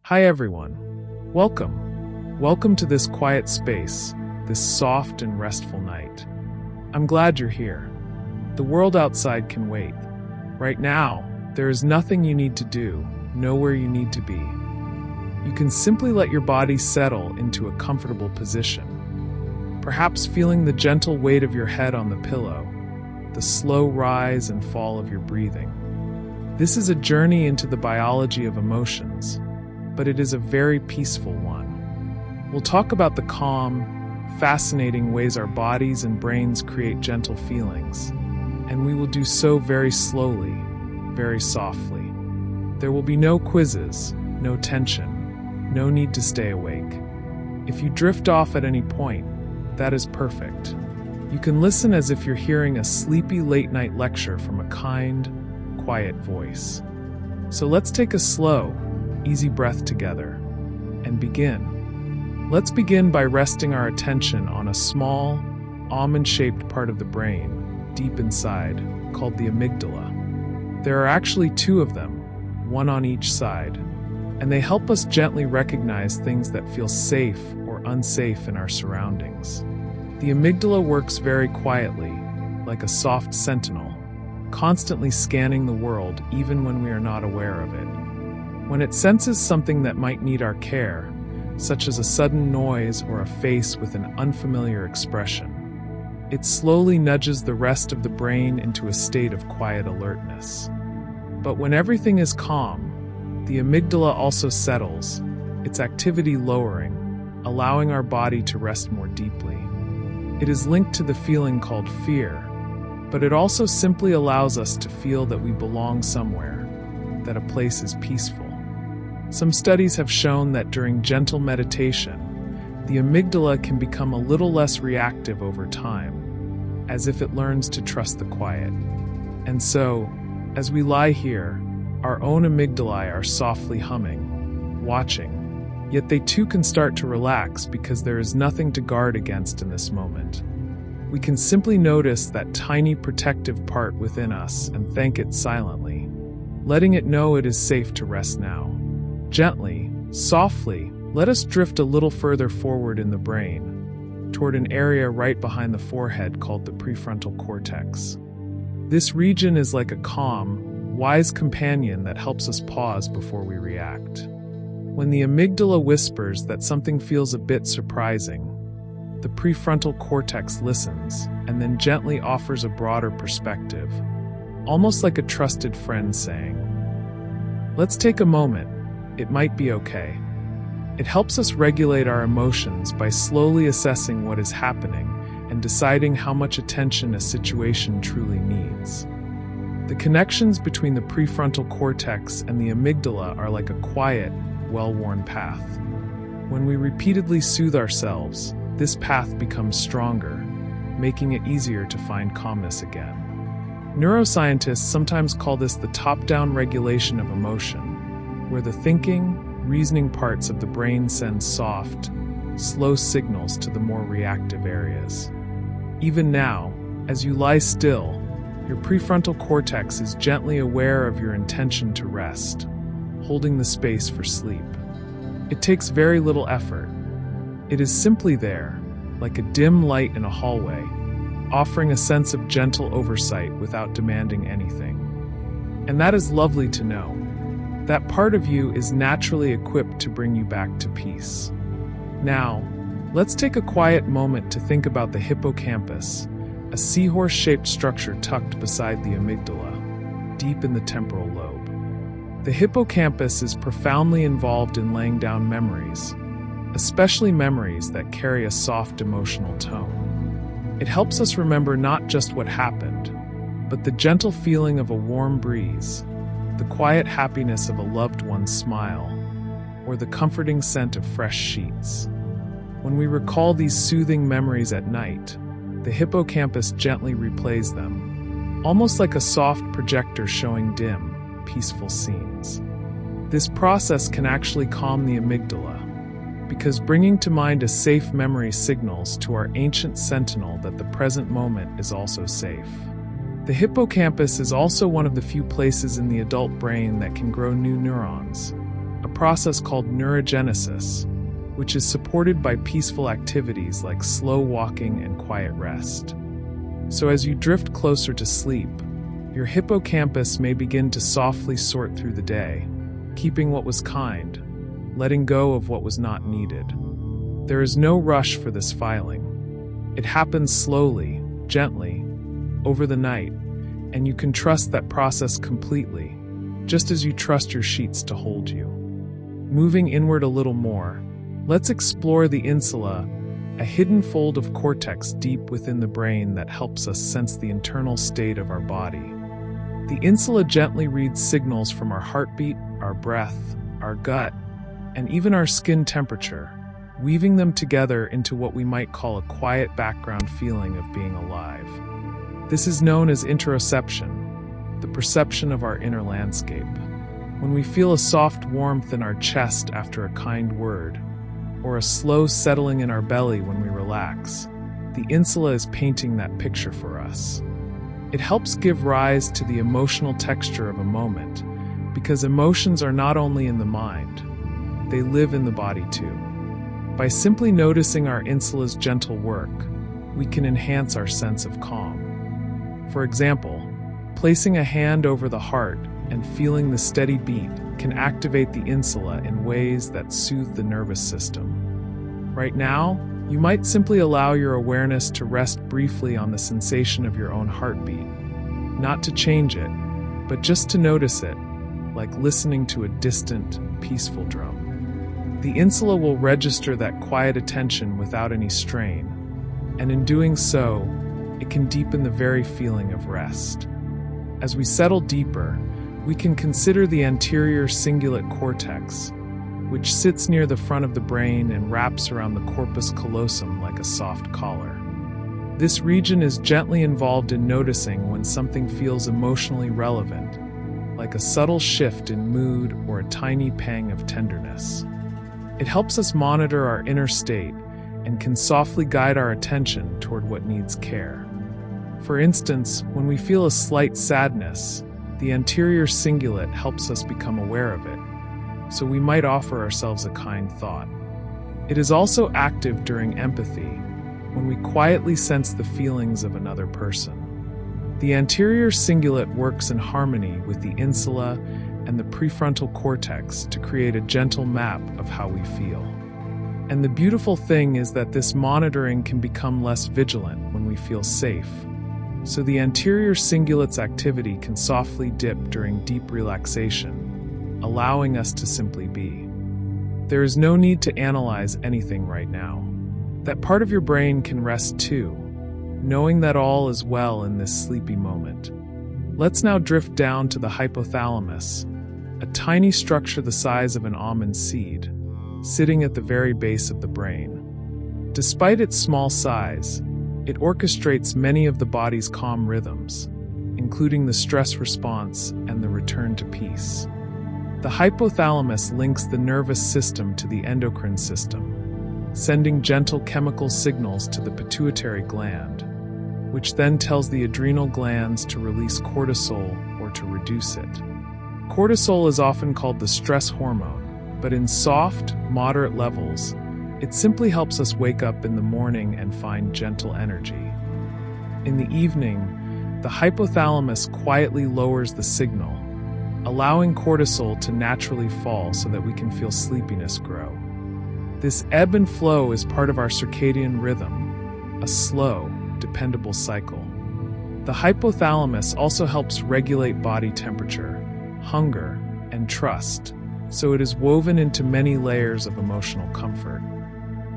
Hi everyone. Welcome to this quiet space, this soft and restful night. I'm glad you're here. The world outside can wait. Right now, there is nothing you need to do, nowhere you need to be. You can simply let your body settle into a comfortable position. Perhaps feeling the gentle weight of your head on the pillow, the slow rise and fall of your breathing. This is a journey into the biology of emotions, but it is a very peaceful one. We'll talk about the calm, fascinating ways our bodies and brains create gentle feelings, and we will do so very slowly, very softly. There will be no quizzes, no tension, no need to stay awake. If you drift off at any point, that is perfect. You can listen as if you're hearing a sleepy late-night lecture from a kind, quiet voice. So let's take a slow, easy breath together and begin. Let's begin by resting our attention on a small, almond-shaped part of the brain, deep inside, called the amygdala. There are actually two of them, one on each side, and they help us gently recognize things that feel safe or unsafe in our surroundings. The amygdala works very quietly, like a soft sentinel, constantly scanning the world even when we are not aware of it. When it senses something that might need our care, such as a sudden noise or a face with an unfamiliar expression, it slowly nudges the rest of the brain into a state of quiet alertness. But when everything is calm, the amygdala also settles, its activity lowering, allowing our body to rest more deeply. It is linked to the feeling called fear, but it also simply allows us to feel that we belong somewhere, that a place is peaceful. Some studies have shown that during gentle meditation, the amygdala can become a little less reactive over time, as if it learns to trust the quiet. And so, as we lie here, our own amygdalae are softly humming, watching, yet they too can start to relax because there is nothing to guard against in this moment. We can simply notice that tiny protective part within us and thank it silently, letting it know it is safe to rest now. Gently, softly, let us drift a little further forward in the brain, toward an area right behind the forehead called the prefrontal cortex. This region is like a calm, wise companion that helps us pause before we react. When the amygdala whispers that something feels a bit surprising, the prefrontal cortex listens and then gently offers a broader perspective, almost like a trusted friend saying, "Let's take a moment. It might be okay." It helps us regulate our emotions by slowly assessing what is happening and deciding how much attention a situation truly needs. The connections between the prefrontal cortex and the amygdala are like a quiet, well-worn path. When we repeatedly soothe ourselves, this path becomes stronger, making it easier to find calmness again. Neuroscientists sometimes call this the top-down regulation of emotion, where the thinking, reasoning parts of the brain send soft, slow signals to the more reactive areas. Even now, as you lie still, your prefrontal cortex is gently aware of your intention to rest, holding the space for sleep. It takes very little effort. It is simply there, like a dim light in a hallway, offering a sense of gentle oversight without demanding anything. And that is lovely to know. That part of you is naturally equipped to bring you back to peace. Now, let's take a quiet moment to think about the hippocampus, a seahorse-shaped structure tucked beside the amygdala, deep in the temporal lobe. The hippocampus is profoundly involved in laying down memories, especially memories that carry a soft emotional tone. It helps us remember not just what happened, but the gentle feeling of a warm breeze, the quiet happiness of a loved one's smile, or the comforting scent of fresh sheets. When we recall these soothing memories at night, the hippocampus gently replays them, almost like a soft projector showing dim, peaceful scenes. This process can actually calm the amygdala, because bringing to mind a safe memory signals to our ancient sentinel that the present moment is also safe. The hippocampus is also one of the few places in the adult brain that can grow new neurons, a process called neurogenesis, which is supported by peaceful activities like slow walking and quiet rest. So as you drift closer to sleep, your hippocampus may begin to softly sort through the day, keeping what was kind, letting go of what was not needed. There is no rush for this filing. It happens slowly, gently, over the night, and you can trust that process completely, just as you trust your sheets to hold you. Moving inward a little more, let's explore the insula, a hidden fold of cortex deep within the brain that helps us sense the internal state of our body. The insula gently reads signals from our heartbeat, our breath, our gut, and even our skin temperature, weaving them together into what we might call a quiet background feeling of being alive. This is known as interoception, the perception of our inner landscape. When we feel a soft warmth in our chest after a kind word, or a slow settling in our belly when we relax, the insula is painting that picture for us. It helps give rise to the emotional texture of a moment, because emotions are not only in the mind, they live in the body too. By simply noticing our insula's gentle work, we can enhance our sense of calm. For example, placing a hand over the heart and feeling the steady beat can activate the insula in ways that soothe the nervous system. Right now, you might simply allow your awareness to rest briefly on the sensation of your own heartbeat, not to change it, but just to notice it, like listening to a distant, peaceful drum. The insula will register that quiet attention without any strain, and in doing so, it can deepen the very feeling of rest. As we settle deeper, we can consider the anterior cingulate cortex, which sits near the front of the brain and wraps around the corpus callosum like a soft collar. This region is gently involved in noticing when something feels emotionally relevant, like a subtle shift in mood or a tiny pang of tenderness. It helps us monitor our inner state and can softly guide our attention toward what needs care. For instance, when we feel a slight sadness, the anterior cingulate helps us become aware of it, so we might offer ourselves a kind thought. It is also active during empathy, when we quietly sense the feelings of another person. The anterior cingulate works in harmony with the insula and the prefrontal cortex to create a gentle map of how we feel. And the beautiful thing is that this monitoring can become less vigilant when we feel safe. So the anterior cingulate's activity can softly dip during deep relaxation, allowing us to simply be. There is no need to analyze anything right now. That part of your brain can rest too, knowing that all is well in this sleepy moment. Let's now drift down to the hypothalamus, a tiny structure the size of an almond seed, sitting at the very base of the brain. Despite its small size, it orchestrates many of the body's calm rhythms, including the stress response and the return to peace. The hypothalamus links the nervous system to the endocrine system, sending gentle chemical signals to the pituitary gland, which then tells the adrenal glands to release cortisol or to reduce it. Cortisol is often called the stress hormone, but in soft, moderate levels, it simply helps us wake up in the morning and find gentle energy. In the evening, the hypothalamus quietly lowers the signal, allowing cortisol to naturally fall so that we can feel sleepiness grow. This ebb and flow is part of our circadian rhythm, a slow, dependable cycle. The hypothalamus also helps regulate body temperature, hunger, and trust, so it is woven into many layers of emotional comfort.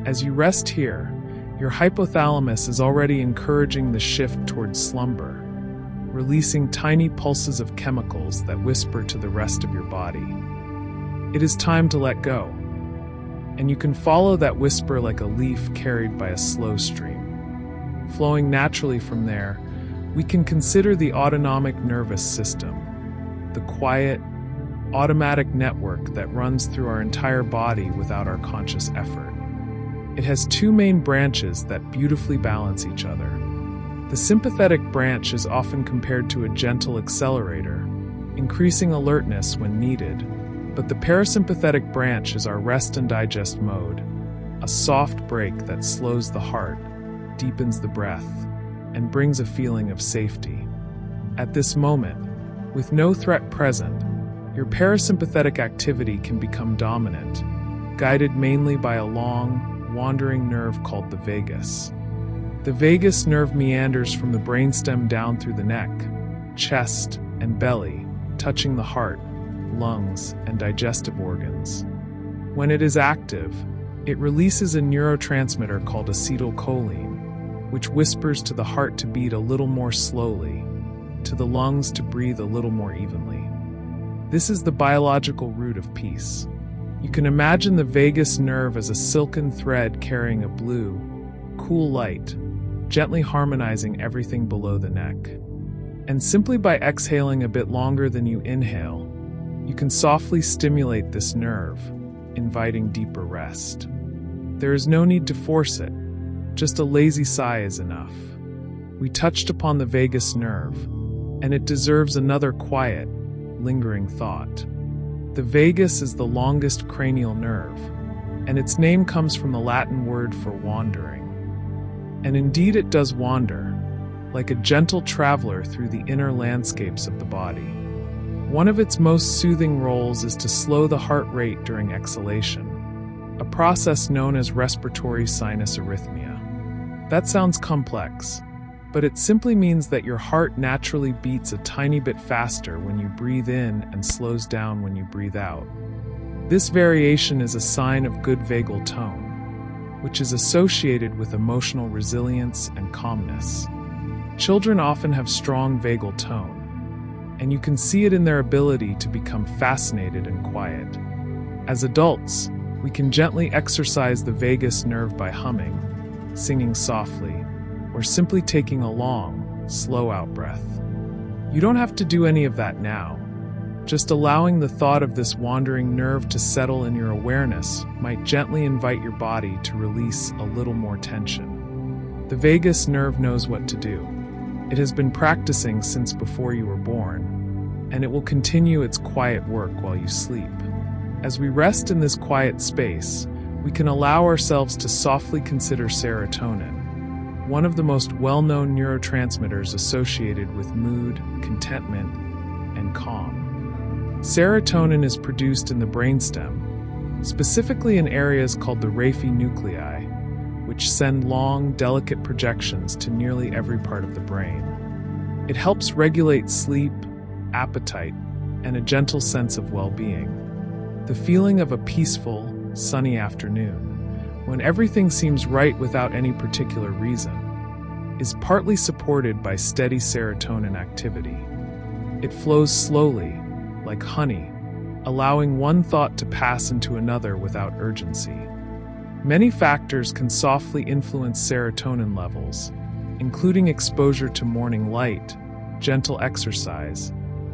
As you rest here, your hypothalamus is already encouraging the shift towards slumber, releasing tiny pulses of chemicals that whisper to the rest of your body. It is time to let go, and you can follow that whisper like a leaf carried by a slow stream. Flowing naturally from there, we can consider the autonomic nervous system, the quiet, automatic network that runs through our entire body without our conscious effort. It has two main branches that beautifully balance each other. The sympathetic branch is often compared to a gentle accelerator, increasing alertness when needed, But the parasympathetic branch is our rest and digest mode, a soft break that slows the heart, deepens the breath, and brings a feeling of safety. At this moment, with no threat present, your parasympathetic activity can become dominant, guided mainly by a long, wandering nerve called the vagus. The vagus nerve meanders from the brainstem down through the neck, chest, and belly, touching the heart, lungs, and digestive organs. When it is active, it releases a neurotransmitter called acetylcholine, which whispers to the heart to beat a little more slowly, to the lungs to breathe a little more evenly. This is the biological root of peace. You can imagine the vagus nerve as a silken thread carrying a blue, cool light, gently harmonizing everything below the neck. And simply by exhaling a bit longer than you inhale, you can softly stimulate this nerve, inviting deeper rest. There is no need to force it, just a lazy sigh is enough. We touched upon the vagus nerve, and it deserves another quiet, lingering thought. The vagus is the longest cranial nerve, and its name comes from the Latin word for wandering. And indeed it does wander, like a gentle traveler through the inner landscapes of the body. One of its most soothing roles is to slow the heart rate during exhalation, a process known as respiratory sinus arrhythmia. That sounds complex, but it simply means that your heart naturally beats a tiny bit faster when you breathe in and slows down when you breathe out. This variation is a sign of good vagal tone, which is associated with emotional resilience and calmness. Children often have strong vagal tone, and you can see it in their ability to become fascinated and quiet. As adults, we can gently exercise the vagus nerve by humming, singing softly, or simply taking a long, slow out breath. You don't have to do any of that now. Just allowing the thought of this wandering nerve to settle in your awareness might gently invite your body to release a little more tension. The vagus nerve knows what to do. It has been practicing since before you were born, and it will continue its quiet work while you sleep. As we rest in this quiet space, we can allow ourselves to softly consider serotonin, one of the most well-known neurotransmitters associated with mood, contentment, and calm. Serotonin is produced in the brainstem, specifically in areas called the raphe nuclei, which send long, delicate projections to nearly every part of the brain. It helps regulate sleep, appetite, and a gentle sense of well-being. The feeling of a peaceful, sunny afternoon, when everything seems right without any particular reason, is partly supported by steady serotonin activity. It flows slowly, like honey, allowing one thought to pass into another without urgency. Many factors can softly influence serotonin levels, including exposure to morning light, gentle exercise,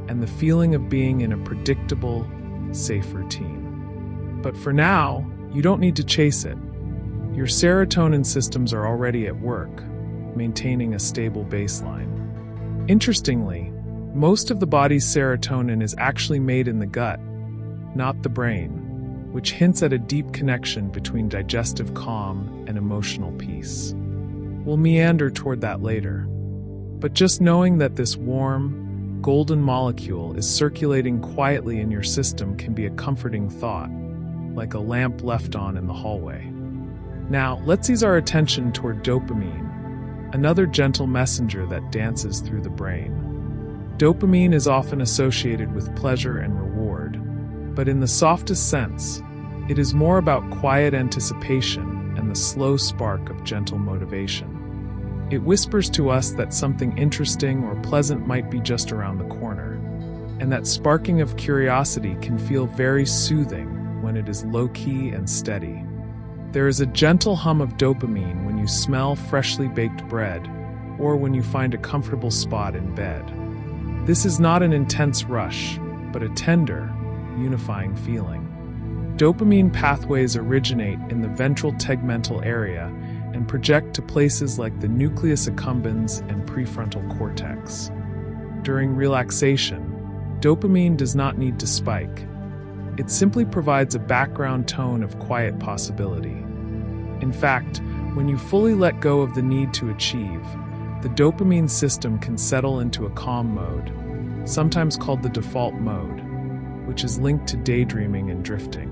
and the feeling of being in a predictable, safe routine. But for now, you don't need to chase it. Your serotonin systems are already at work, maintaining a stable baseline. Interestingly, most of the body's serotonin is actually made in the gut, not the brain, which hints at a deep connection between digestive calm and emotional peace. We'll meander toward that later. But just knowing that this warm, golden molecule is circulating quietly in your system can be a comforting thought, like a lamp left on in the hallway. Now, let's ease our attention toward dopamine, another gentle messenger that dances through the brain. Dopamine is often associated with pleasure and reward, but in the softest sense, it is more about quiet anticipation and the slow spark of gentle motivation. It whispers to us that something interesting or pleasant might be just around the corner, and that sparking of curiosity can feel very soothing when it is low-key and steady. There is a gentle hum of dopamine when you smell freshly baked bread, or when you find a comfortable spot in bed. This is not an intense rush, but a tender, unifying feeling. Dopamine pathways originate in the ventral tegmental area and project to places like the nucleus accumbens and prefrontal cortex. During relaxation, dopamine does not need to spike. It simply provides a background tone of quiet possibility. In fact, when you fully let go of the need to achieve, the dopamine system can settle into a calm mode, sometimes called the default mode, which is linked to daydreaming and drifting.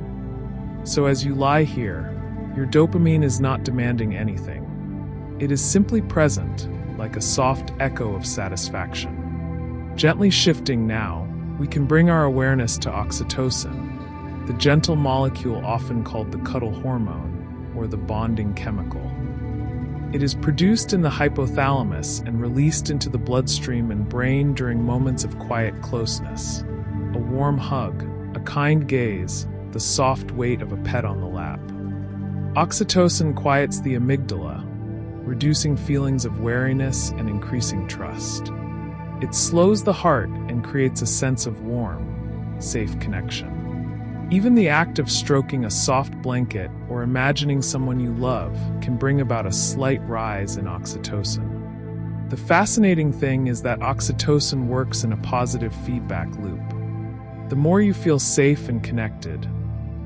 So as you lie here, your dopamine is not demanding anything. It is simply present, like a soft echo of satisfaction. Gently shifting now, we can bring our awareness to oxytocin, the gentle molecule often called the cuddle hormone, or the bonding chemical. It is produced in the hypothalamus and released into the bloodstream and brain during moments of quiet closeness. A warm hug, a kind gaze, the soft weight of a pet on the lap. Oxytocin quiets the amygdala, reducing feelings of wariness and increasing trust. It slows the heart and creates a sense of warm, safe connection. Even the act of stroking a soft blanket or imagining someone you love can bring about a slight rise in oxytocin. The fascinating thing is that oxytocin works in a positive feedback loop. The more you feel safe and connected,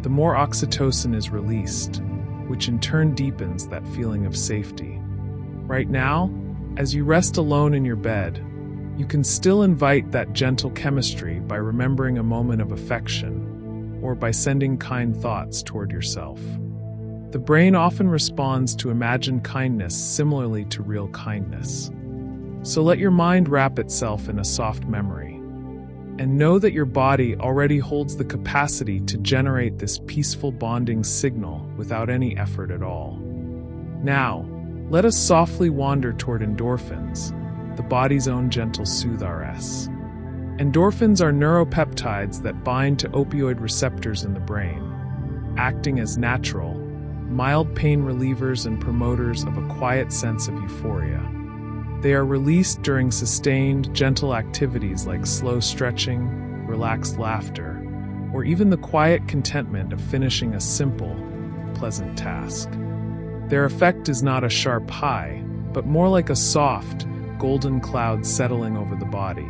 the more oxytocin is released, which in turn deepens that feeling of safety. Right now, as you rest alone in your bed, you can still invite that gentle chemistry by remembering a moment of affection, or by sending kind thoughts toward yourself. The brain often responds to imagined kindness similarly to real kindness. So let your mind wrap itself in a soft memory, and know that your body already holds the capacity to generate this peaceful bonding signal without any effort at all. Now, let us softly wander toward endorphins, the body's own gentle soothe-rs. Endorphins are neuropeptides that bind to opioid receptors in the brain, acting as natural, mild pain relievers and promoters of a quiet sense of euphoria. They are released during sustained, gentle activities like slow stretching, relaxed laughter, or even the quiet contentment of finishing a simple, pleasant task. Their effect is not a sharp high, but more like a soft, golden cloud settling over the body,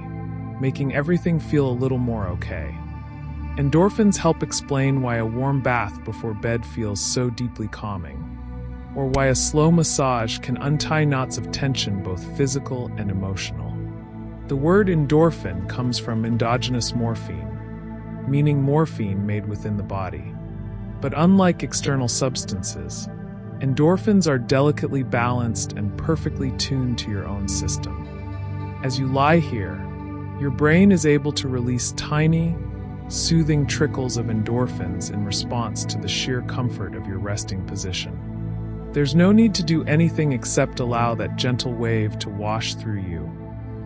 making everything feel a little more okay. Endorphins help explain why a warm bath before bed feels so deeply calming, or why a slow massage can untie knots of tension, both physical and emotional. The word endorphin comes from endogenous morphine, meaning morphine made within the body. But unlike external substances, endorphins are delicately balanced and perfectly tuned to your own system. As you lie here, your brain is able to release tiny, soothing trickles of endorphins in response to the sheer comfort of your resting position. There's no need to do anything except allow that gentle wave to wash through you,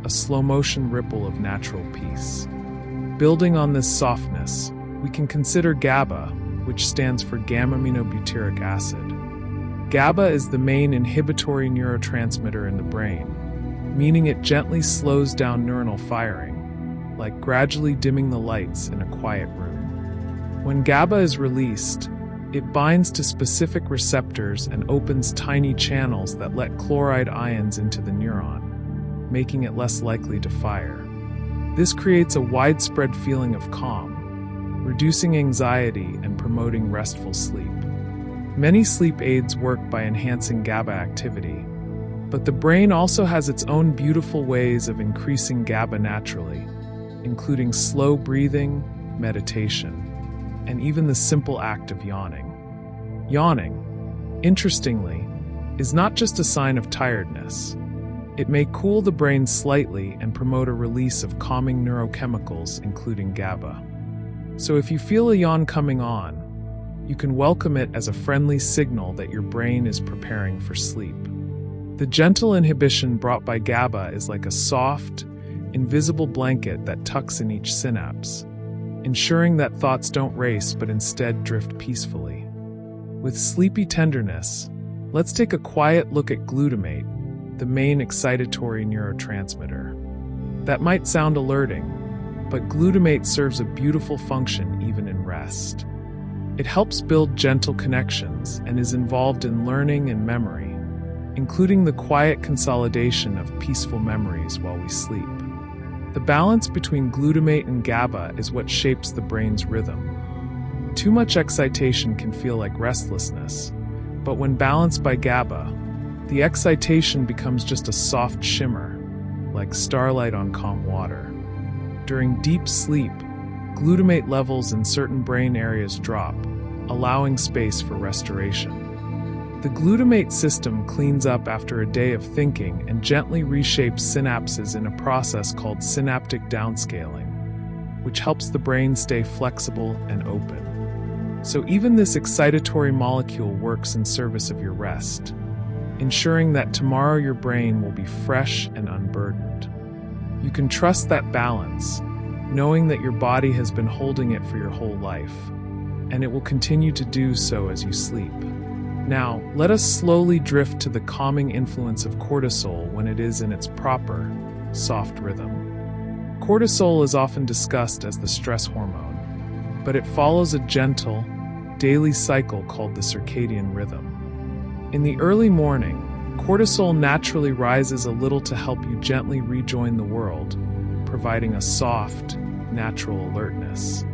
a slow-motion ripple of natural peace. Building on this softness, we can consider GABA, which stands for gamma-aminobutyric acid. GABA is the main inhibitory neurotransmitter in the brain, meaning it gently slows down neuronal firing, like gradually dimming the lights in a quiet room. When GABA is released, it binds to specific receptors and opens tiny channels that let chloride ions into the neuron, making it less likely to fire. This creates a widespread feeling of calm, reducing anxiety and promoting restful sleep. Many sleep aids work by enhancing GABA activity, but the brain also has its own beautiful ways of increasing GABA naturally, including slow breathing, meditation, and even the simple act of yawning. Yawning, interestingly, is not just a sign of tiredness. It may cool the brain slightly and promote a release of calming neurochemicals, including GABA. So if you feel a yawn coming on, you can welcome it as a friendly signal that your brain is preparing for sleep. The gentle inhibition brought by GABA is like a soft, invisible blanket that tucks in each synapse, ensuring that thoughts don't race but instead drift peacefully. With sleepy tenderness, let's take a quiet look at glutamate, the main excitatory neurotransmitter. That might sound alerting, but glutamate serves a beautiful function even in rest. It helps build gentle connections and is involved in learning and memory, including the quiet consolidation of peaceful memories while we sleep. The balance between glutamate and GABA is what shapes the brain's rhythm. Too much excitation can feel like restlessness, but when balanced by GABA, the excitation becomes just a soft shimmer, like starlight on calm water. During deep sleep, glutamate levels in certain brain areas drop, allowing space for restoration. The glutamate system cleans up after a day of thinking and gently reshapes synapses in a process called synaptic downscaling, which helps the brain stay flexible and open. So even this excitatory molecule works in service of your rest, ensuring that tomorrow your brain will be fresh and unburdened. You can trust that balance, knowing that your body has been holding it for your whole life, and it will continue to do so as you sleep. Now, let us slowly drift to the calming influence of cortisol when it is in its proper, soft rhythm. Cortisol is often discussed as the stress hormone, but it follows a gentle, daily cycle called the circadian rhythm. In the early morning, cortisol naturally rises a little to help you gently rejoin the world, providing a soft, natural alertness.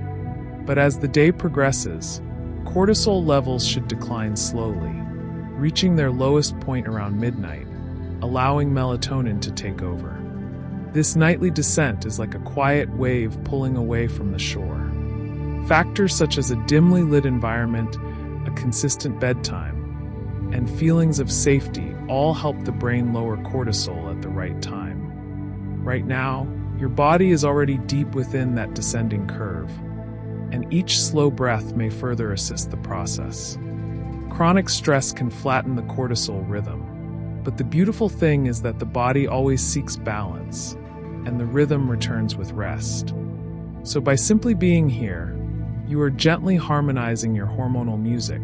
But as the day progresses, cortisol levels should decline slowly, reaching their lowest point around midnight, allowing melatonin to take over. This nightly descent is like a quiet wave pulling away from the shore. Factors such as a dimly lit environment, a consistent bedtime, and feelings of safety all help the brain lower cortisol at the right time. Right now, your body is already deep within that descending curve, and each slow breath may further assist the process. Chronic stress can flatten the cortisol rhythm, but the beautiful thing is that the body always seeks balance, and the rhythm returns with rest. So by simply being here, you are gently harmonizing your hormonal music,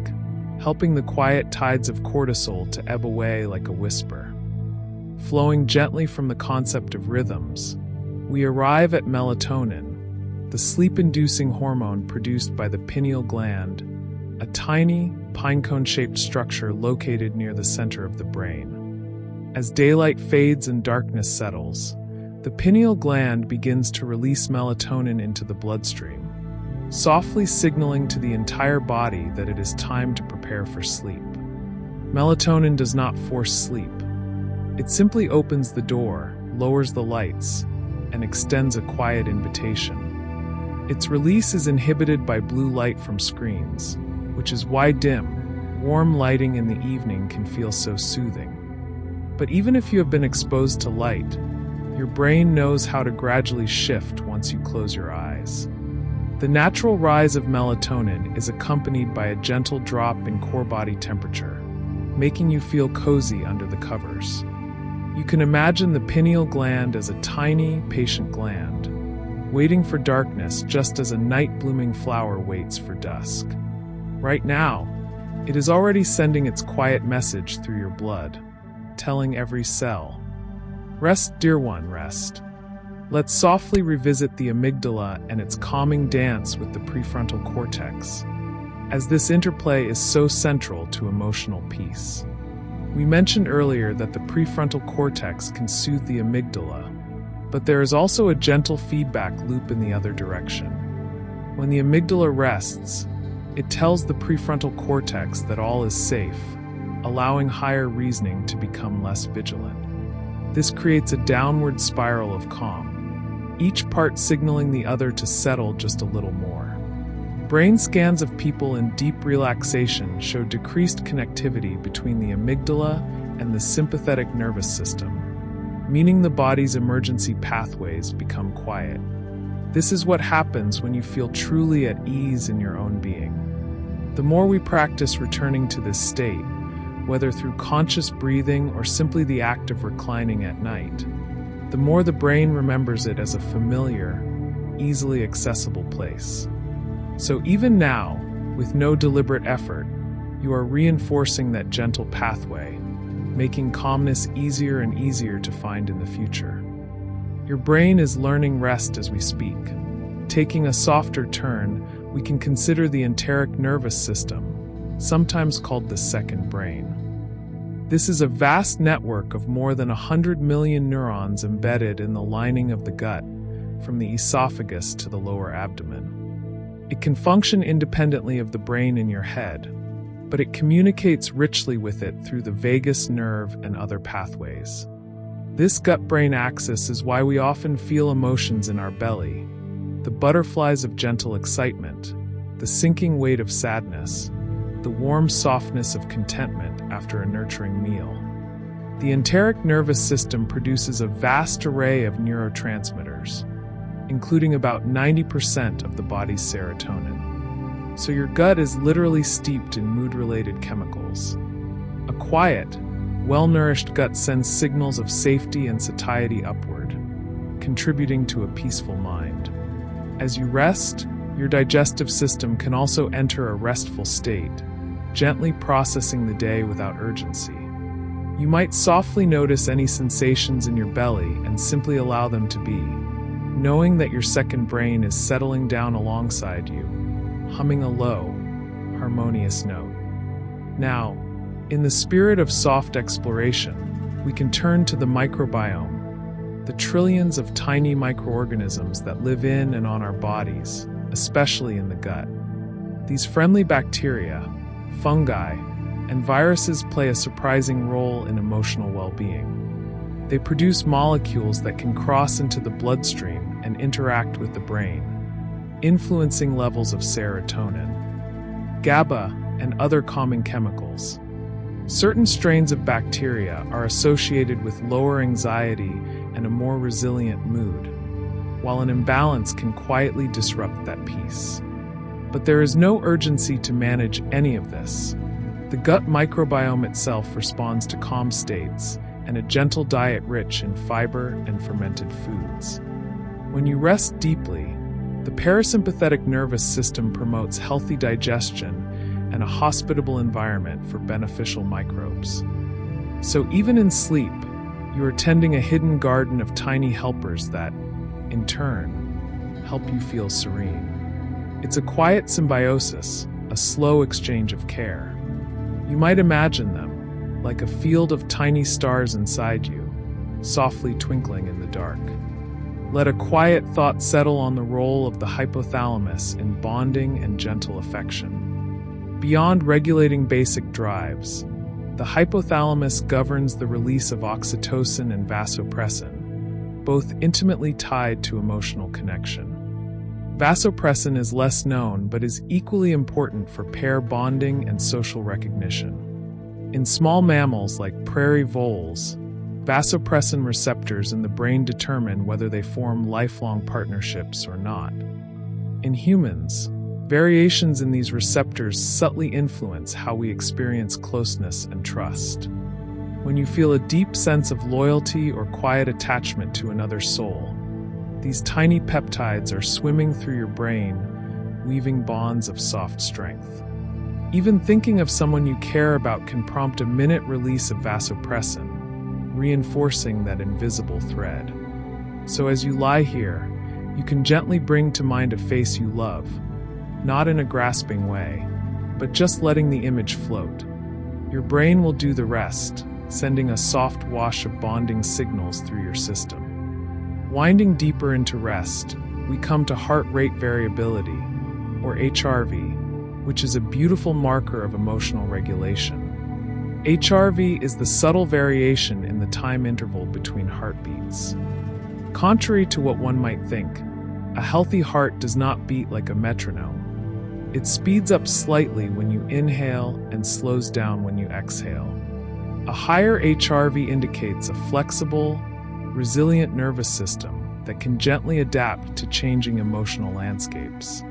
helping the quiet tides of cortisol to ebb away like a whisper. Flowing gently from the concept of rhythms, we arrive at melatonin, the sleep-inducing hormone produced by the pineal gland, a tiny, pinecone-shaped structure located near the center of the brain. As daylight fades and darkness settles, the pineal gland begins to release melatonin into the bloodstream, softly signaling to the entire body that it is time to prepare for sleep. Melatonin does not force sleep. It simply opens the door, lowers the lights, and extends a quiet invitation. Its release is inhibited by blue light from screens, which is why dim, warm lighting in the evening can feel so soothing. But even if you have been exposed to light, your brain knows how to gradually shift once you close your eyes. The natural rise of melatonin is accompanied by a gentle drop in core body temperature, making you feel cozy under the covers. You can imagine the pineal gland as a tiny, patient gland, waiting for darkness just as a night-blooming flower waits for dusk. Right now, it is already sending its quiet message through your blood, telling every cell, "Rest, dear one, rest." Let's softly revisit the amygdala and its calming dance with the prefrontal cortex, as this interplay is so central to emotional peace. We mentioned earlier that the prefrontal cortex can soothe the amygdala, but there is also a gentle feedback loop in the other direction. When the amygdala rests, it tells the prefrontal cortex that all is safe, allowing higher reasoning to become less vigilant. This creates a downward spiral of calm, each part signaling the other to settle just a little more. Brain scans of people in deep relaxation show decreased connectivity between the amygdala and the sympathetic nervous system, meaning the body's emergency pathways become quiet. This is what happens when you feel truly at ease in your own being. The more we practice returning to this state, whether through conscious breathing or simply the act of reclining at night, the more the brain remembers it as a familiar, easily accessible place. So even now, with no deliberate effort, you are reinforcing that gentle pathway, making calmness easier and easier to find in the future. Your brain is learning rest as we speak. Taking a softer turn, we can consider the enteric nervous system, sometimes called the second brain. This is a vast network of more than 100 million neurons embedded in the lining of the gut, from the esophagus to the lower abdomen. It can function independently of the brain in your head, but it communicates richly with it through the vagus nerve and other pathways. This gut-brain axis is why we often feel emotions in our belly, the butterflies of gentle excitement, the sinking weight of sadness, the warm softness of contentment after a nurturing meal. The enteric nervous system produces a vast array of neurotransmitters, including about 90% of the body's serotonin. So your gut is literally steeped in mood-related chemicals. A quiet, well-nourished gut sends signals of safety and satiety upward, contributing to a peaceful mind. As you rest, your digestive system can also enter a restful state, gently processing the day without urgency. You might softly notice any sensations in your belly and simply allow them to be, knowing that your second brain is settling down alongside you, humming a low, harmonious note. Now, in the spirit of soft exploration, we can turn to the microbiome, the trillions of tiny microorganisms that live in and on our bodies, especially in the gut. These friendly bacteria, fungi, and viruses play a surprising role in emotional well-being. They produce molecules that can cross into the bloodstream and interact with the brain, influencing levels of serotonin, GABA, and other calming chemicals. Certain strains of bacteria are associated with lower anxiety and a more resilient mood, while an imbalance can quietly disrupt that peace. But there is no urgency to manage any of this. The gut microbiome itself responds to calm states and a gentle diet rich in fiber and fermented foods. When you rest deeply, the parasympathetic nervous system promotes healthy digestion and a hospitable environment for beneficial microbes. So even in sleep, you are tending a hidden garden of tiny helpers that, in turn, help you feel serene. It's a quiet symbiosis, a slow exchange of care. You might imagine them like a field of tiny stars inside you, softly twinkling in the dark. Let a quiet thought settle on the role of the hypothalamus in bonding and gentle affection. Beyond regulating basic drives, the hypothalamus governs the release of oxytocin and vasopressin, both intimately tied to emotional connection. Vasopressin is less known but is equally important for pair bonding and social recognition. In small mammals like prairie voles, vasopressin receptors in the brain determine whether they form lifelong partnerships or not. In humans, variations in these receptors subtly influence how we experience closeness and trust. When you feel a deep sense of loyalty or quiet attachment to another soul, these tiny peptides are swimming through your brain, weaving bonds of soft strength. Even thinking of someone you care about can prompt a minute release of vasopressin, reinforcing that invisible thread. So as you lie here, you can gently bring to mind a face you love, not in a grasping way, but just letting the image float. Your brain will do the rest, sending a soft wash of bonding signals through your system. Winding deeper into rest, we come to heart rate variability, or HRV, which is a beautiful marker of emotional regulation. HRV is the subtle variation in the time interval between heartbeats. Contrary to what one might think, a healthy heart does not beat like a metronome. It speeds up slightly when you inhale and slows down when you exhale. A higher HRV indicates a flexible, resilient nervous system that can gently adapt to changing emotional landscapes.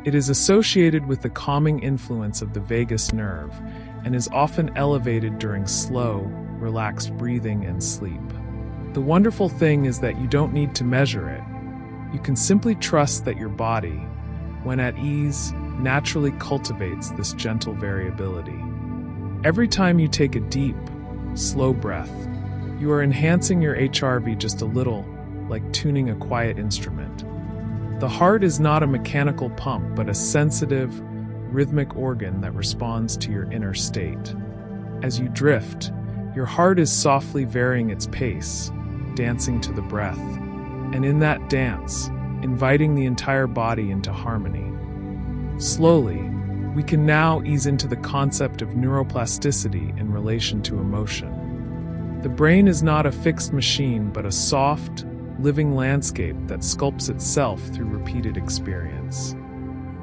It is associated with the calming influence of the vagus nerve and is often elevated during slow, relaxed breathing and sleep. The wonderful thing is that you don't need to measure it. You can simply trust that your body, when at ease, naturally cultivates this gentle variability. Every time you take a deep, slow breath, you are enhancing your HRV just a little, like tuning a quiet instrument. The heart is not a mechanical pump, but a sensitive, rhythmic organ that responds to your inner state. As you drift, your heart is softly varying its pace, dancing to the breath, and in that dance, inviting the entire body into harmony. Slowly, we can now ease into the concept of neuroplasticity in relation to emotion. The brain is not a fixed machine, but a soft, living landscape that sculpts itself through repeated experience.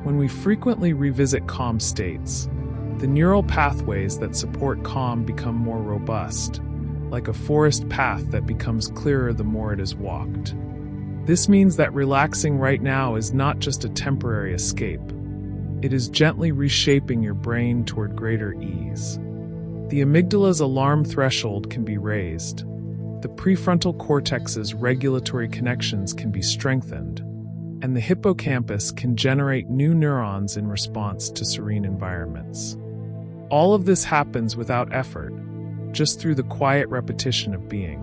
When we frequently revisit calm states, the neural pathways that support calm become more robust, like a forest path that becomes clearer the more it is walked. This means that relaxing right now is not just a temporary escape. It is gently reshaping your brain toward greater ease. The amygdala's alarm threshold can be raised. The prefrontal cortex's regulatory connections can be strengthened, and the hippocampus can generate new neurons in response to serene environments. All of this happens without effort, just through the quiet repetition of being.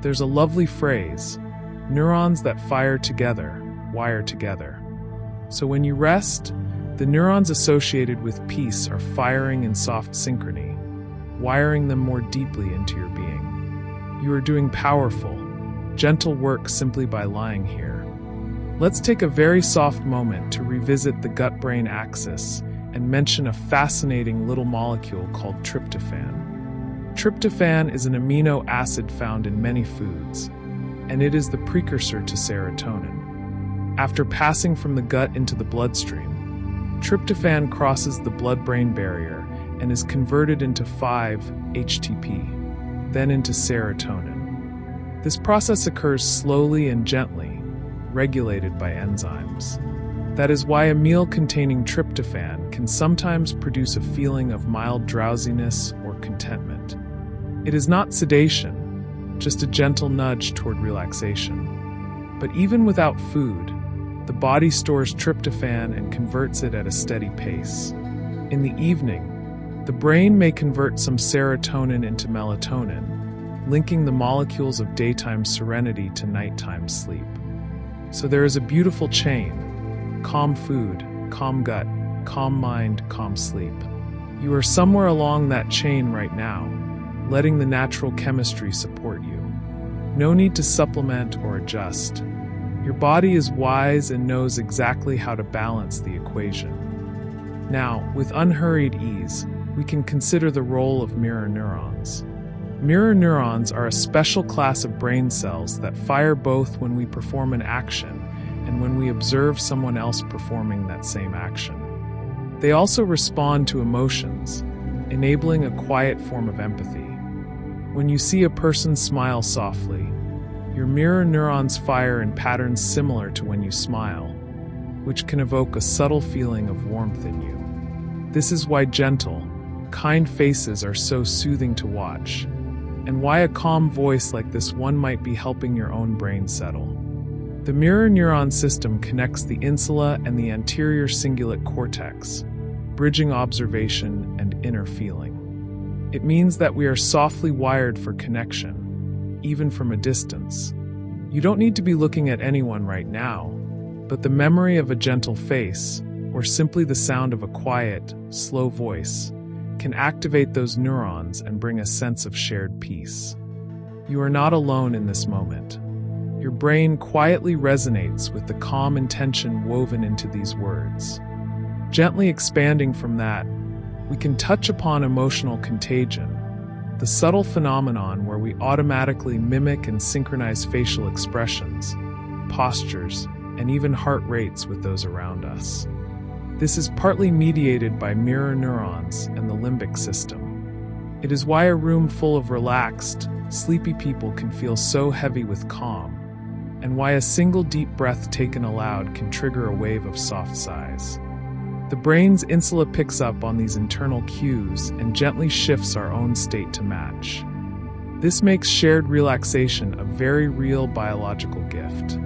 There's a lovely phrase, neurons that fire together, wire together. So when you rest, the neurons associated with peace are firing in soft synchrony, wiring them more deeply into your being. You are doing powerful, gentle work simply by lying here. Let's take a very soft moment to revisit the gut-brain axis and mention a fascinating little molecule called tryptophan. Tryptophan is an amino acid found in many foods, and it is the precursor to serotonin. After passing from the gut into the bloodstream, tryptophan crosses the blood-brain barrier and is converted into 5-HTP, then into serotonin. This process occurs slowly and gently, regulated by enzymes. That is why a meal containing tryptophan can sometimes produce a feeling of mild drowsiness or contentment. It is not sedation, just a gentle nudge toward relaxation. But even without food, the body stores tryptophan and converts it at a steady pace. In the evening, the brain may convert some serotonin into melatonin, linking the molecules of daytime serenity to nighttime sleep. So there is a beautiful chain: calm food, calm gut, calm mind, calm sleep. You are somewhere along that chain right now, letting the natural chemistry support you. No need to supplement or adjust. Your body is wise and knows exactly how to balance the equation. Now, with unhurried ease, we can consider the role of mirror neurons. Mirror neurons are a special class of brain cells that fire both when we perform an action and when we observe someone else performing that same action. They also respond to emotions, enabling a quiet form of empathy. When you see a person smile softly, your mirror neurons fire in patterns similar to when you smile, which can evoke a subtle feeling of warmth in you. This is why gentle, kind faces are so soothing to watch, and why a calm voice like this one might be helping your own brain settle. The mirror neuron system connects the insula and the anterior cingulate cortex, bridging observation and inner feeling. It means that we are softly wired for connection, even from a distance. You don't need to be looking at anyone right now, but the memory of a gentle face, or simply the sound of a quiet, slow voice, can activate those neurons and bring a sense of shared peace. You are not alone in this moment. Your brain quietly resonates with the calm intention woven into these words. Gently expanding from that, we can touch upon emotional contagion, the subtle phenomenon where we automatically mimic and synchronize facial expressions, postures, and even heart rates with those around us. This is partly mediated by mirror neurons and the limbic system. It is why a room full of relaxed, sleepy people can feel so heavy with calm, and why a single deep breath taken aloud can trigger a wave of soft sighs. The brain's insula picks up on these internal cues and gently shifts our own state to match. This makes shared relaxation a very real biological gift.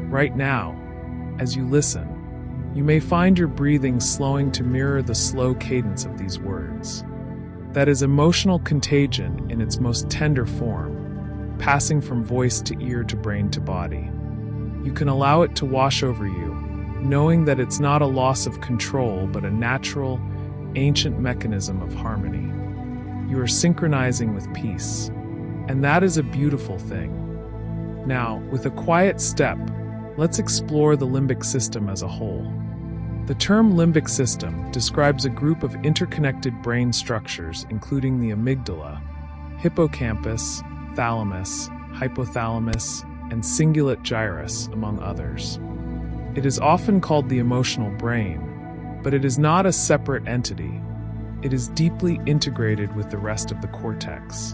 Right now, as you listen, you may find your breathing slowing to mirror the slow cadence of these words. That is emotional contagion in its most tender form, passing from voice to ear to brain to body. You can allow it to wash over you, knowing that it's not a loss of control but a natural, ancient mechanism of harmony. You are synchronizing with peace, and that is a beautiful thing. Now, with a quiet step, let's explore the limbic system as a whole. The term limbic system describes a group of interconnected brain structures including the amygdala, hippocampus, thalamus, hypothalamus, and cingulate gyrus, among others. It is often called the emotional brain, but it is not a separate entity. It is deeply integrated with the rest of the cortex.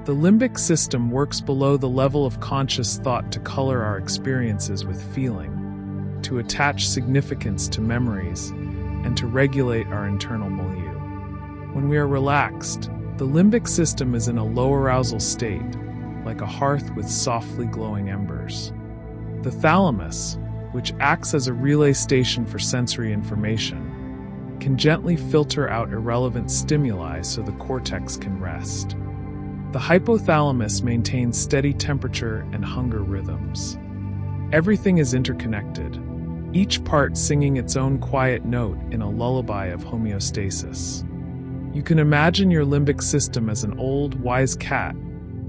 The limbic system works below the level of conscious thought to color our experiences with feeling, to attach significance to memories, and to regulate our internal milieu. When we are relaxed, the limbic system is in a low arousal state, like a hearth with softly glowing embers. The thalamus, which acts as a relay station for sensory information, can gently filter out irrelevant stimuli so the cortex can rest. The hypothalamus maintains steady temperature and hunger rhythms. Everything is interconnected, each part singing its own quiet note in a lullaby of homeostasis. You can imagine your limbic system as an old, wise cat,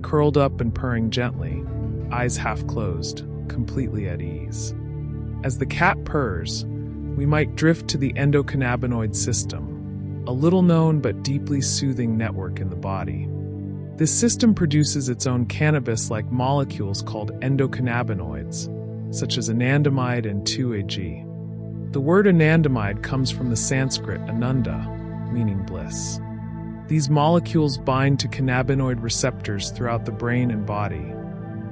curled up and purring gently, eyes half closed, completely at ease. As the cat purrs, we might drift to the endocannabinoid system, a little-known but deeply soothing network in the body. This system produces its own cannabis-like molecules called endocannabinoids, such as anandamide and 2-AG. The word anandamide comes from the Sanskrit ananda, meaning bliss. These molecules bind to cannabinoid receptors throughout the brain and body,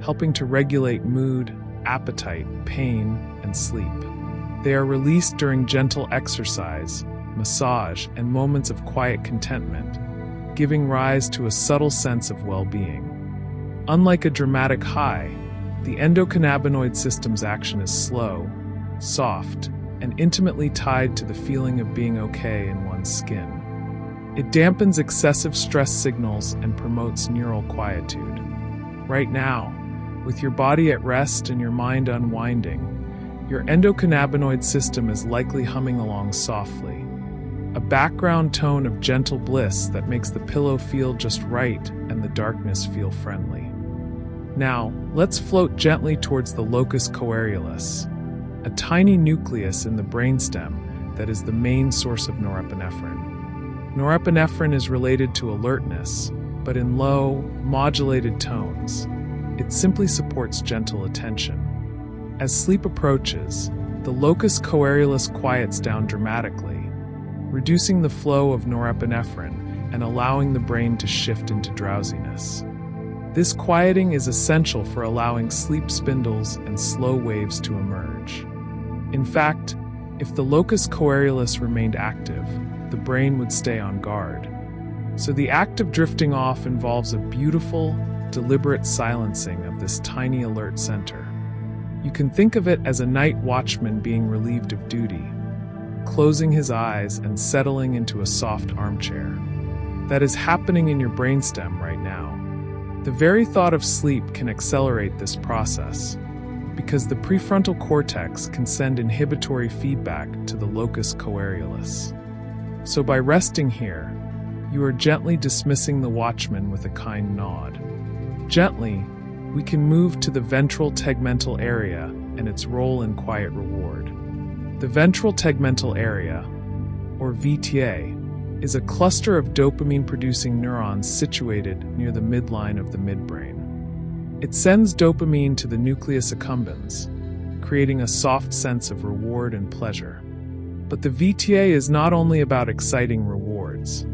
helping to regulate mood, appetite, pain, and sleep. They are released during gentle exercise, massage, and moments of quiet contentment, giving rise to a subtle sense of well-being. Unlike a dramatic high, the endocannabinoid system's action is slow, soft, and intimately tied to the feeling of being okay in one's skin. It dampens excessive stress signals and promotes neural quietude. Right now, with your body at rest and your mind unwinding, your endocannabinoid system is likely humming along softly, a background tone of gentle bliss that makes the pillow feel just right and the darkness feel friendly. Now, let's float gently towards the locus coeruleus, a tiny nucleus in the brainstem that is the main source of norepinephrine. Norepinephrine is related to alertness, but in low, modulated tones. It simply supports gentle attention. As sleep approaches, the locus coeruleus quiets down dramatically, reducing the flow of norepinephrine and allowing the brain to shift into drowsiness. This quieting is essential for allowing sleep spindles and slow waves to emerge. In fact, if the locus coeruleus remained active, the brain would stay on guard. So the act of drifting off involves a beautiful, deliberate silencing of this tiny alert center. You can think of it as a night watchman being relieved of duty, closing his eyes and settling into a soft armchair. That is happening in your brainstem right now. The very thought of sleep can accelerate this process, because the prefrontal cortex can send inhibitory feedback to the locus coeruleus. So by resting here, you are gently dismissing the watchman with a kind nod. Gently, we can move to the ventral tegmental area and its role in quiet reward. The ventral tegmental area, or VTA, is a cluster of dopamine-producing neurons situated near the midline of the midbrain. It sends dopamine to the nucleus accumbens, creating a soft sense of reward and pleasure. But the VTA is not only about exciting rewards.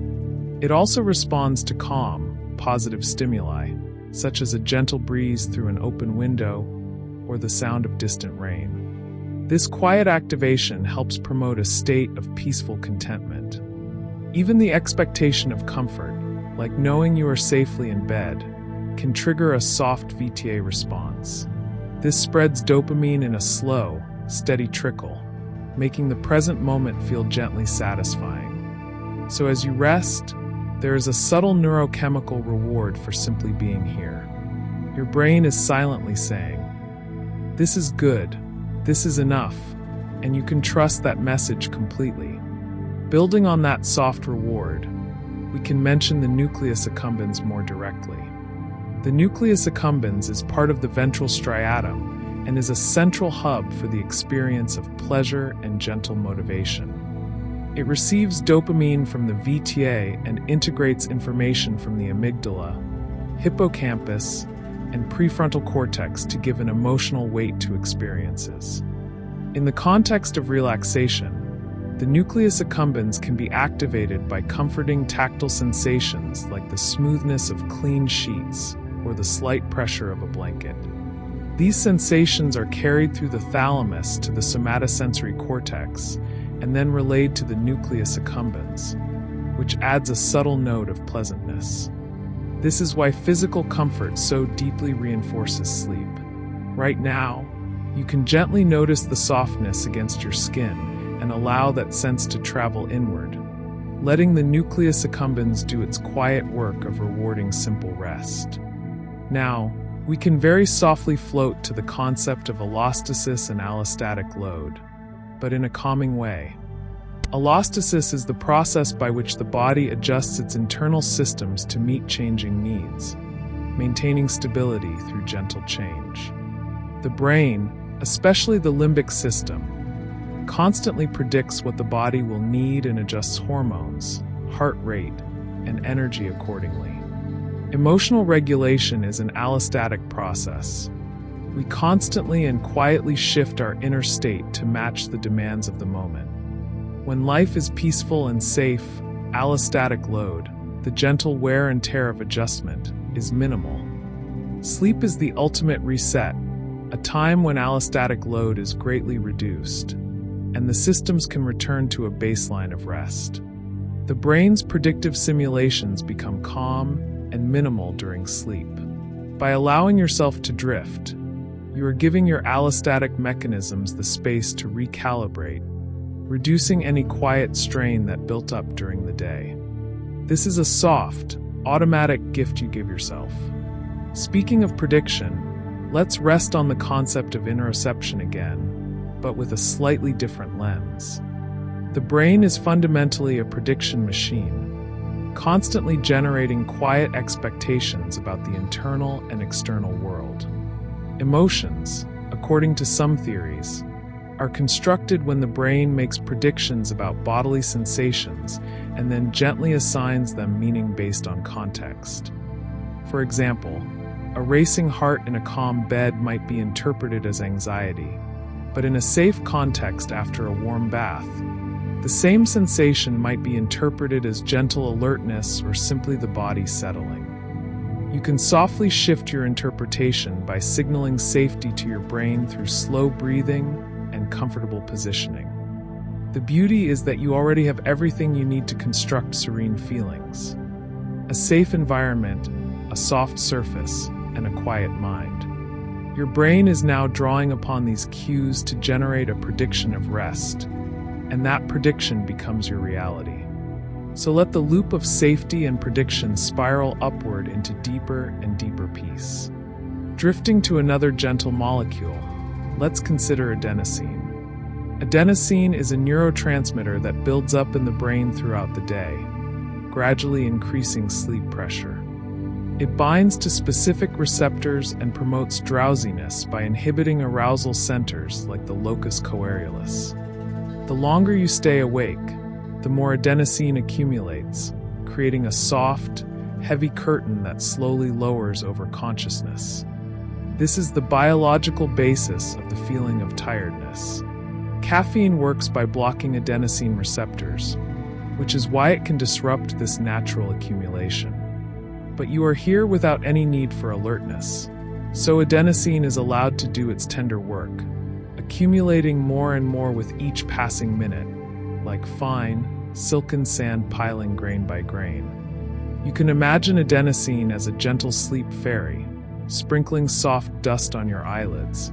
It also responds to calm, positive stimuli, such as a gentle breeze through an open window or the sound of distant rain. This quiet activation helps promote a state of peaceful contentment. Even the expectation of comfort, like knowing you are safely in bed, can trigger a soft VTA response. This spreads dopamine in a slow, steady trickle, making the present moment feel gently satisfying. So as you rest, there is a subtle neurochemical reward for simply being here. Your brain is silently saying, "This is good, this is enough," and you can trust that message completely. Building on that soft reward, we can mention the nucleus accumbens more directly. The nucleus accumbens is part of the ventral striatum and is a central hub for the experience of pleasure and gentle motivation. It receives dopamine from the VTA and integrates information from the amygdala, hippocampus, and prefrontal cortex to give an emotional weight to experiences. In the context of relaxation, the nucleus accumbens can be activated by comforting tactile sensations like the smoothness of clean sheets or the slight pressure of a blanket. These sensations are carried through the thalamus to the somatosensory cortex and then relayed to the nucleus accumbens, which adds a subtle note of pleasantness. This is why physical comfort so deeply reinforces sleep. Right now, you can gently notice the softness against your skin and allow that sense to travel inward, letting the nucleus accumbens do its quiet work of rewarding simple rest. Now, we can very softly float to the concept of allostasis and allostatic load, but in a calming way. Allostasis is the process by which the body adjusts its internal systems to meet changing needs, maintaining stability through gentle change. The brain, especially the limbic system, constantly predicts what the body will need and adjusts hormones, heart rate, and energy accordingly. Emotional regulation is an allostatic process. We constantly and quietly shift our inner state to match the demands of the moment. When life is peaceful and safe, allostatic load, the gentle wear and tear of adjustment, is minimal. Sleep is the ultimate reset, a time when allostatic load is greatly reduced, and the systems can return to a baseline of rest. The brain's predictive simulations become calm and minimal during sleep. By allowing yourself to drift, you are giving your allostatic mechanisms the space to recalibrate, reducing any quiet strain that built up during the day. This is a soft, automatic gift you give yourself. Speaking of prediction, let's rest on the concept of interoception again, but with a slightly different lens. The brain is fundamentally a prediction machine, constantly generating quiet expectations about the internal and external world. Emotions, according to some theories, are constructed when the brain makes predictions about bodily sensations and then gently assigns them meaning based on context. For example, a racing heart in a calm bed might be interpreted as anxiety, but in a safe context after a warm bath, the same sensation might be interpreted as gentle alertness or simply the body settling. You can softly shift your interpretation by signaling safety to your brain through slow breathing and comfortable positioning. The beauty is that you already have everything you need to construct serene feelings: a safe environment, a soft surface, and a quiet mind. Your brain is now drawing upon these cues to generate a prediction of rest, and that prediction becomes your reality. So let the loop of safety and prediction spiral upward into deeper and deeper peace. Drifting to another gentle molecule, let's consider adenosine. Adenosine is a neurotransmitter that builds up in the brain throughout the day, gradually increasing sleep pressure. It binds to specific receptors and promotes drowsiness by inhibiting arousal centers like the locus coeruleus. The longer you stay awake, the more adenosine accumulates, creating a soft, heavy curtain that slowly lowers over consciousness. This is the biological basis of the feeling of tiredness. Caffeine works by blocking adenosine receptors, which is why it can disrupt this natural accumulation. But you are here without any need for alertness, so adenosine is allowed to do its tender work, accumulating more and more with each passing minute, like fine, silken sand piling grain by grain. You can imagine adenosine as a gentle sleep fairy, sprinkling soft dust on your eyelids,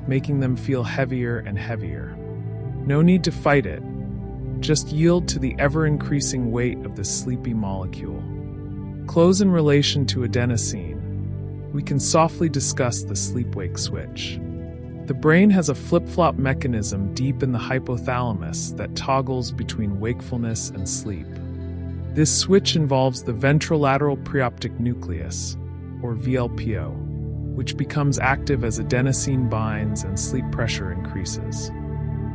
making them feel heavier and heavier. No need to fight it, just yield to the ever-increasing weight of this sleepy molecule. Close in relation to adenosine, we can softly discuss the sleep-wake switch. The brain has a flip-flop mechanism deep in the hypothalamus that toggles between wakefulness and sleep. This switch involves the ventrolateral preoptic nucleus, or VLPO. which becomes active as adenosine binds and sleep pressure increases.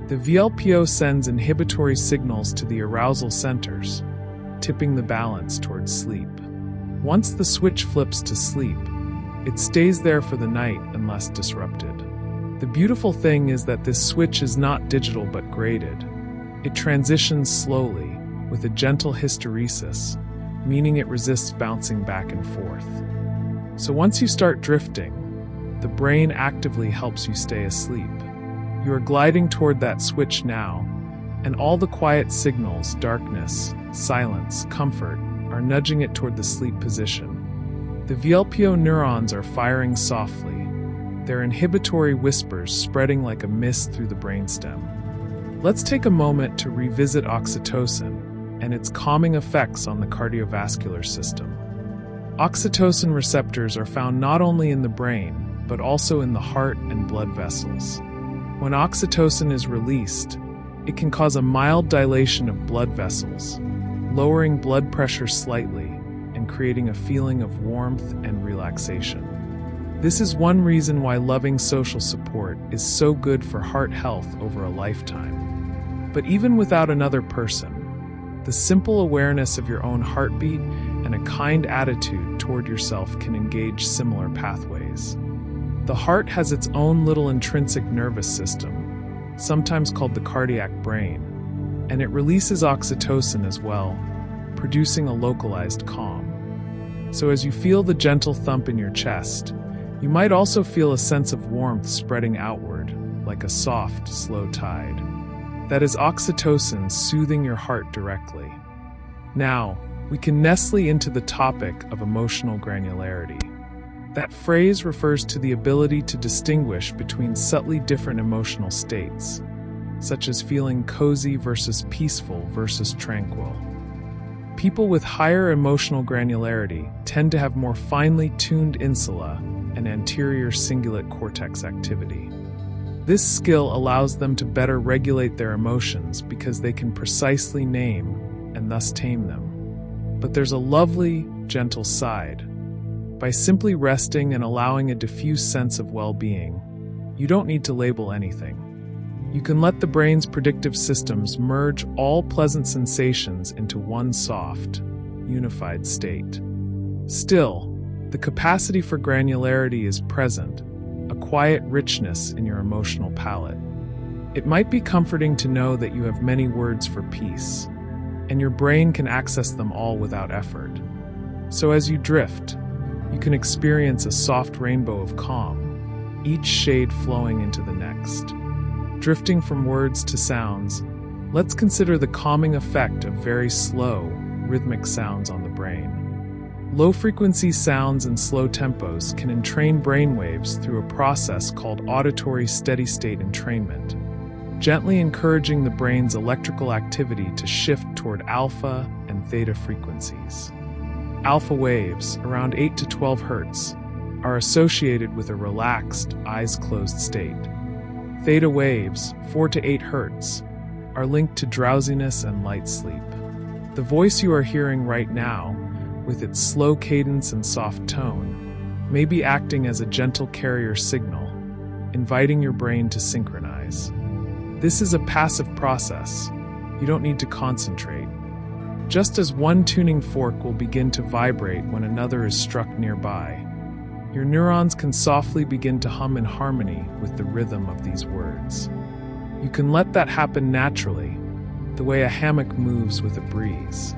The VLPO sends inhibitory signals to the arousal centers, tipping the balance towards sleep. Once the switch flips to sleep, it stays there for the night unless disrupted. The beautiful thing is that this switch is not digital but graded. It transitions slowly, with a gentle hysteresis, meaning it resists bouncing back and forth. So once you start drifting, the brain actively helps you stay asleep. You are gliding toward that switch now, and all the quiet signals, darkness, silence, comfort, are nudging it toward the sleep position. The VLPO neurons are firing softly, their inhibitory whispers spreading like a mist through the brainstem. Let's take a moment to revisit oxytocin and its calming effects on the cardiovascular system. Oxytocin receptors are found not only in the brain, but also in the heart and blood vessels. When oxytocin is released, it can cause a mild dilation of blood vessels, lowering blood pressure slightly and creating a feeling of warmth and relaxation. This is one reason why loving social support is so good for heart health over a lifetime. But even without another person, the simple awareness of your own heartbeat and a kind attitude toward yourself can engage similar pathways. The heart has its own little intrinsic nervous system, sometimes called the cardiac brain, and it releases oxytocin as well, producing a localized calm. So as you feel the gentle thump in your chest, you might also feel a sense of warmth spreading outward, like a soft, slow tide. That is oxytocin soothing your heart directly. Now, we can nestle into the topic of emotional granularity. That phrase refers to the ability to distinguish between subtly different emotional states, such as feeling cozy versus peaceful versus tranquil. People with higher emotional granularity tend to have more finely tuned insula and anterior cingulate cortex activity. This skill allows them to better regulate their emotions because they can precisely name and thus tame them. But there's a lovely, gentle side. By simply resting and allowing a diffuse sense of well-being, you don't need to label anything. You can let the brain's predictive systems merge all pleasant sensations into one soft, unified state. Still, the capacity for granularity is present, a quiet richness in your emotional palette. It might be comforting to know that you have many words for peace, and your brain can access them all without effort. So as you drift, you can experience a soft rainbow of calm, each shade flowing into the next. Drifting from words to sounds, let's consider the calming effect of very slow, rhythmic sounds on the brain. Low-frequency sounds and slow tempos can entrain brainwaves through a process called auditory steady-state entrainment, gently encouraging the brain's electrical activity to shift toward alpha and theta frequencies. Alpha waves, around 8 to 12 Hz, are associated with a relaxed, eyes-closed state. Theta waves, 4 to 8 Hz, are linked to drowsiness and light sleep. The voice you are hearing right now, with its slow cadence and soft tone, may be acting as a gentle carrier signal, inviting your brain to synchronize. This is a passive process. You don't need to concentrate. Just as one tuning fork will begin to vibrate when another is struck nearby, your neurons can softly begin to hum in harmony with the rhythm of these words. You can let that happen naturally, the way a hammock moves with a breeze.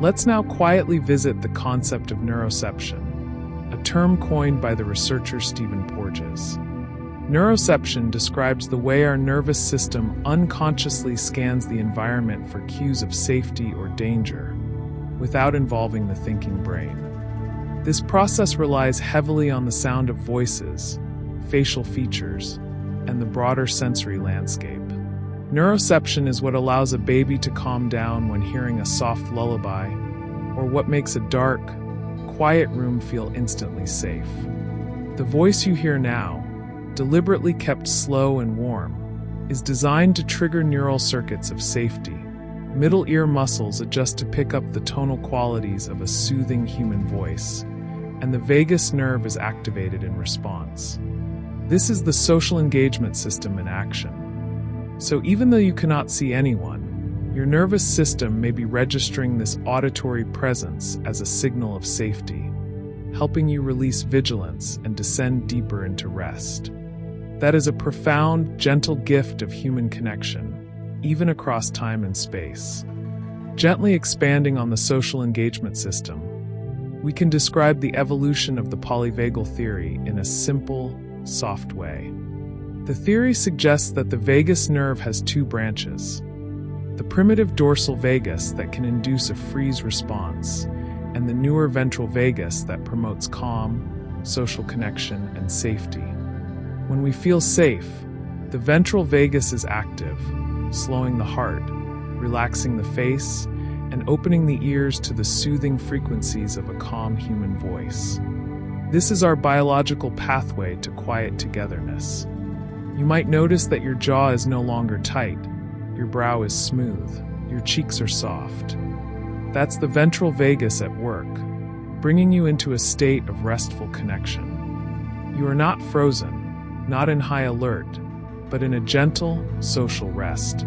Let's now quietly visit the concept of neuroception, a term coined by the researcher Stephen Porges. Neuroception describes the way our nervous system unconsciously scans the environment for cues of safety or danger, without involving the thinking brain. This process relies heavily on the sound of voices, facial features, and the broader sensory landscape. Neuroception is what allows a baby to calm down when hearing a soft lullaby, or what makes a dark, quiet room feel instantly safe. The voice you hear now, deliberately kept slow and warm, is designed to trigger neural circuits of safety. Middle ear muscles adjust to pick up the tonal qualities of a soothing human voice, and the vagus nerve is activated in response. This is the social engagement system in action. So even though you cannot see anyone, your nervous system may be registering this auditory presence as a signal of safety, helping you release vigilance and descend deeper into rest. That is a profound, gentle gift of human connection, even across time and space. Gently expanding on the social engagement system, we can describe the evolution of the polyvagal theory in a simple, soft way. The theory suggests that the vagus nerve has two branches: the primitive dorsal vagus that can induce a freeze response, and the newer ventral vagus that promotes calm, social connection, and safety. When we feel safe, the ventral vagus is active, slowing the heart, relaxing the face, and opening the ears to the soothing frequencies of a calm human voice. This is our biological pathway to quiet togetherness. You might notice that your jaw is no longer tight, your brow is smooth, your cheeks are soft. That's the ventral vagus at work, bringing you into a state of restful connection. You are not frozen, not in high alert, but in a gentle, social rest.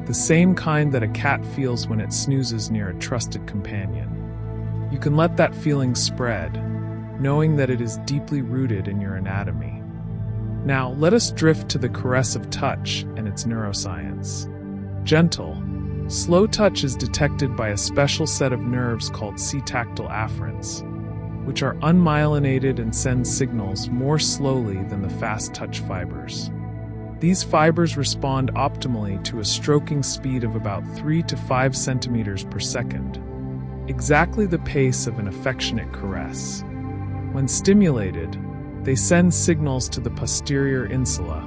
The same kind that a cat feels when it snoozes near a trusted companion. You can let that feeling spread, knowing that it is deeply rooted in your anatomy. Now, let us drift to the caress of touch and its neuroscience. Gentle, slow touch is detected by a special set of nerves called C-tactile afferents, which are unmyelinated and send signals more slowly than the fast touch fibers. These fibers respond optimally to a stroking speed of about 3 to 5 centimeters per second, exactly the pace of an affectionate caress. When stimulated, they send signals to the posterior insula,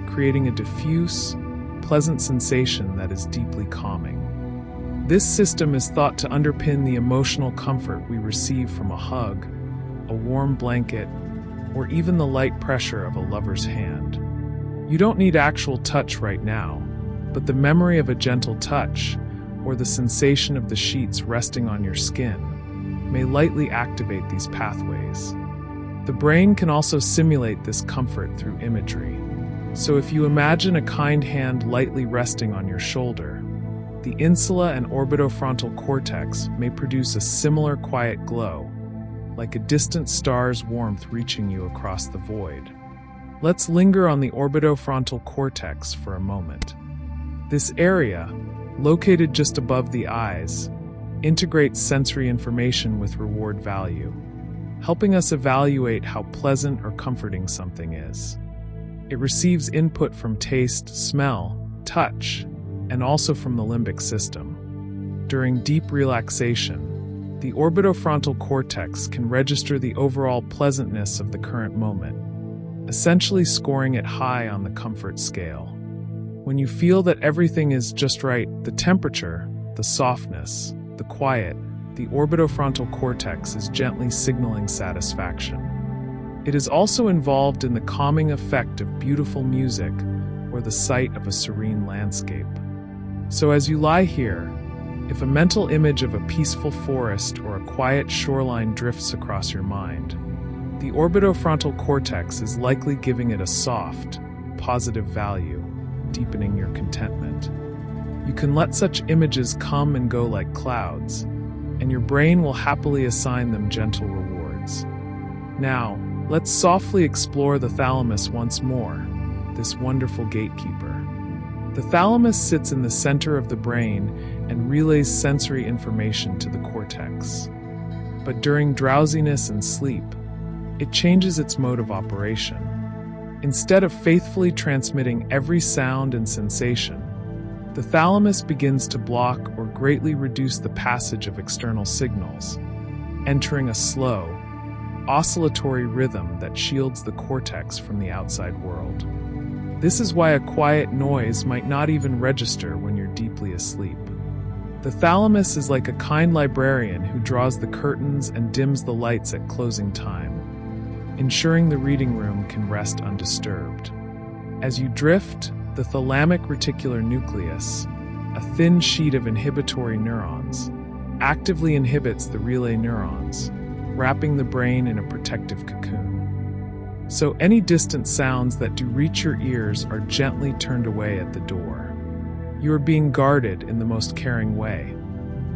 creating a diffuse, pleasant sensation that is deeply calming. This system is thought to underpin the emotional comfort we receive from a hug, a warm blanket, or even the light pressure of a lover's hand. You don't need actual touch right now, but the memory of a gentle touch, or the sensation of the sheets resting on your skin, may lightly activate these pathways. The brain can also simulate this comfort through imagery. So if you imagine a kind hand lightly resting on your shoulder, the insula and orbitofrontal cortex may produce a similar quiet glow, like a distant star's warmth reaching you across the void. Let's linger on the orbitofrontal cortex for a moment. This area, located just above the eyes, integrates sensory information with reward value, helping us evaluate how pleasant or comforting something is. It receives input from taste, smell, touch, and also from the limbic system. During deep relaxation, the orbitofrontal cortex can register the overall pleasantness of the current moment, essentially scoring it high on the comfort scale. When you feel that everything is just right, the temperature, the softness, the quiet, the orbitofrontal cortex is gently signaling satisfaction. It is also involved in the calming effect of beautiful music or the sight of a serene landscape. So as you lie here, if a mental image of a peaceful forest or a quiet shoreline drifts across your mind, the orbitofrontal cortex is likely giving it a soft, positive value, deepening your contentment. You can let such images come and go like clouds, and your brain will happily assign them gentle rewards. Now, let's softly explore the thalamus once more, this wonderful gatekeeper. The thalamus sits in the center of the brain and relays sensory information to the cortex. But during drowsiness and sleep, it changes its mode of operation. Instead of faithfully transmitting every sound and sensation, the thalamus begins to block or greatly reduce the passage of external signals, entering a slow, oscillatory rhythm that shields the cortex from the outside world. This is why a quiet noise might not even register when you're deeply asleep. The thalamus is like a kind librarian who draws the curtains and dims the lights at closing time, ensuring the reading room can rest undisturbed. As you drift, the thalamic reticular nucleus, a thin sheet of inhibitory neurons, actively inhibits the relay neurons, wrapping the brain in a protective cocoon. So any distant sounds that do reach your ears are gently turned away at the door. You are being guarded in the most caring way.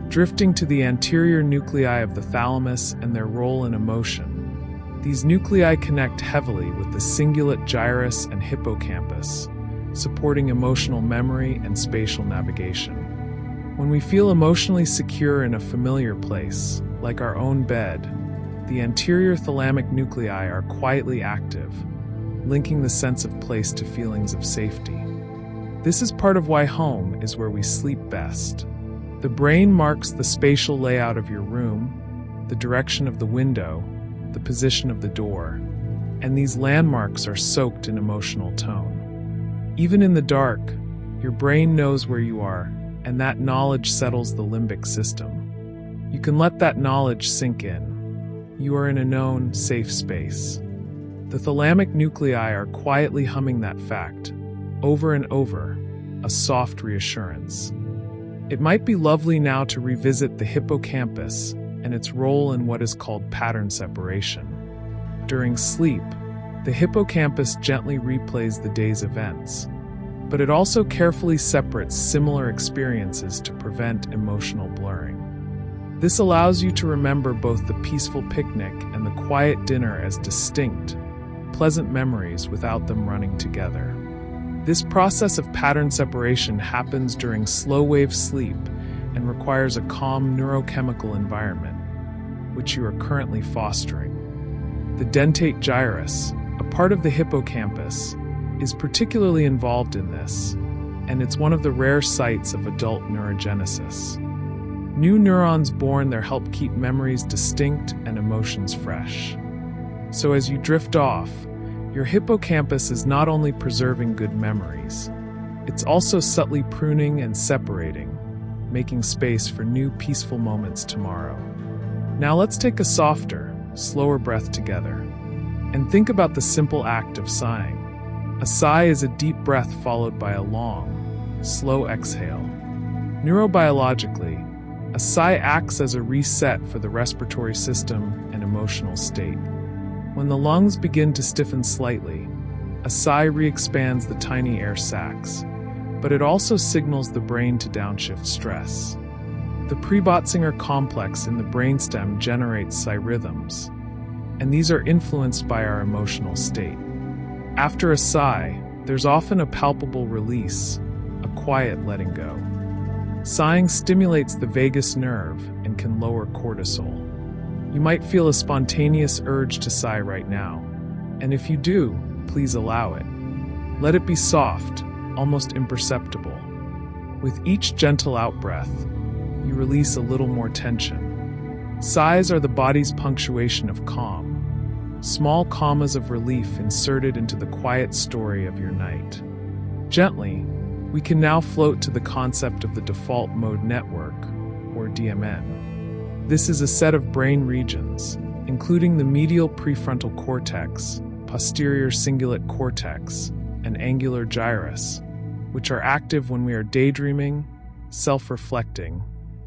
Drifting to the anterior nuclei of the thalamus and their role in emotion. These nuclei connect heavily with the cingulate gyrus and hippocampus, supporting emotional memory and spatial navigation. When we feel emotionally secure in a familiar place, like our own bed, the anterior thalamic nuclei are quietly active, linking the sense of place to feelings of safety. This is part of why home is where we sleep best. The brain marks the spatial layout of your room, the direction of the window, the position of the door, and these landmarks are soaked in emotional tone. Even in the dark, your brain knows where you are, and that knowledge settles the limbic system. You can let that knowledge sink in. You are in a known, safe space. The thalamic nuclei are quietly humming that fact, over and over, a soft reassurance. It might be lovely now to revisit the hippocampus and its role in what is called pattern separation. During sleep, the hippocampus gently replays the day's events, but it also carefully separates similar experiences to prevent emotional blurring. This allows you to remember both the peaceful picnic and the quiet dinner as distinct, pleasant memories without them running together. This process of pattern separation happens during slow-wave sleep and requires a calm neurochemical environment, which you are currently fostering. The dentate gyrus, a part of the hippocampus, is particularly involved in this, and it's one of the rare sites of adult neurogenesis. New neurons born there help keep memories distinct and emotions fresh. So as you drift off, your hippocampus is not only preserving good memories, it's also subtly pruning and separating, making space for new peaceful moments tomorrow. Now let's take a softer, slower breath together, and think about the simple act of sighing. A sigh is a deep breath followed by a long, slow exhale. Neurobiologically, a sigh acts as a reset for the respiratory system and emotional state. When the lungs begin to stiffen slightly, a sigh re-expands the tiny air sacs, but it also signals the brain to downshift stress. The Prebotzinger complex in the brainstem generates sigh rhythms, and these are influenced by our emotional state. After a sigh, there's often a palpable release, a quiet letting go. Sighing stimulates the vagus nerve and can lower cortisol. You might feel a spontaneous urge to sigh right now, and if you do, please allow it. Let it be soft, almost imperceptible. With each gentle out-breath, you release a little more tension. Sighs are the body's punctuation of calm, small commas of relief inserted into the quiet story of your night. Gently, we can now float to the concept of the default mode network, or DMN. This is a set of brain regions, including the medial prefrontal cortex, posterior cingulate cortex, and angular gyrus, which are active when we are daydreaming, self-reflecting,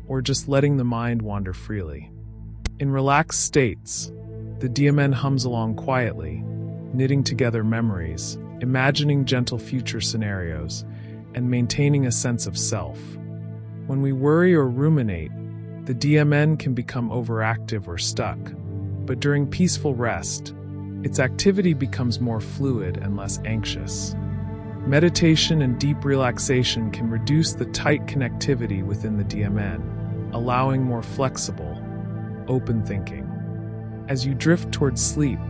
or just letting the mind wander freely. In relaxed states, the DMN hums along quietly, knitting together memories, imagining gentle future scenarios, and maintaining a sense of self. When we worry or ruminate, the DMN can become overactive or stuck, but during peaceful rest, its activity becomes more fluid and less anxious. Meditation and deep relaxation can reduce the tight connectivity within the DMN, allowing more flexible, open thinking. As you drift towards sleep,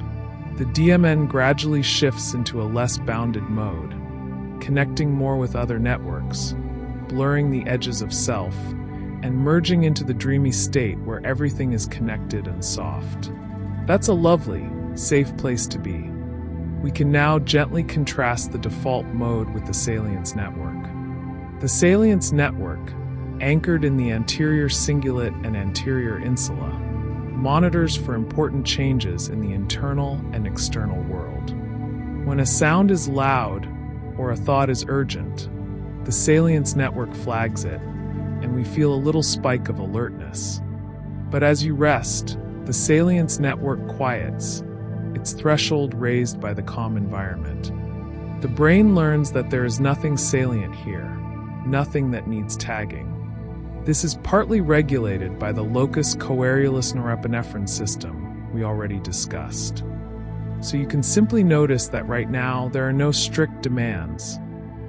the DMN gradually shifts into a less bounded mode, connecting more with other networks, blurring the edges of self, and merging into the dreamy state where everything is connected and soft. That's a lovely, safe place to be. We can now gently contrast the default mode with the salience network. The salience network, anchored in the anterior cingulate and anterior insula, monitors for important changes in the internal and external world. When a sound is loud or a thought is urgent, the salience network flags it, and we feel a little spike of alertness. But as you rest, the salience network quiets, its threshold raised by the calm environment. The brain learns that there is nothing salient here, nothing that needs tagging. This is partly regulated by the locus coeruleus norepinephrine system we already discussed. So you can simply notice that right now there are no strict demands,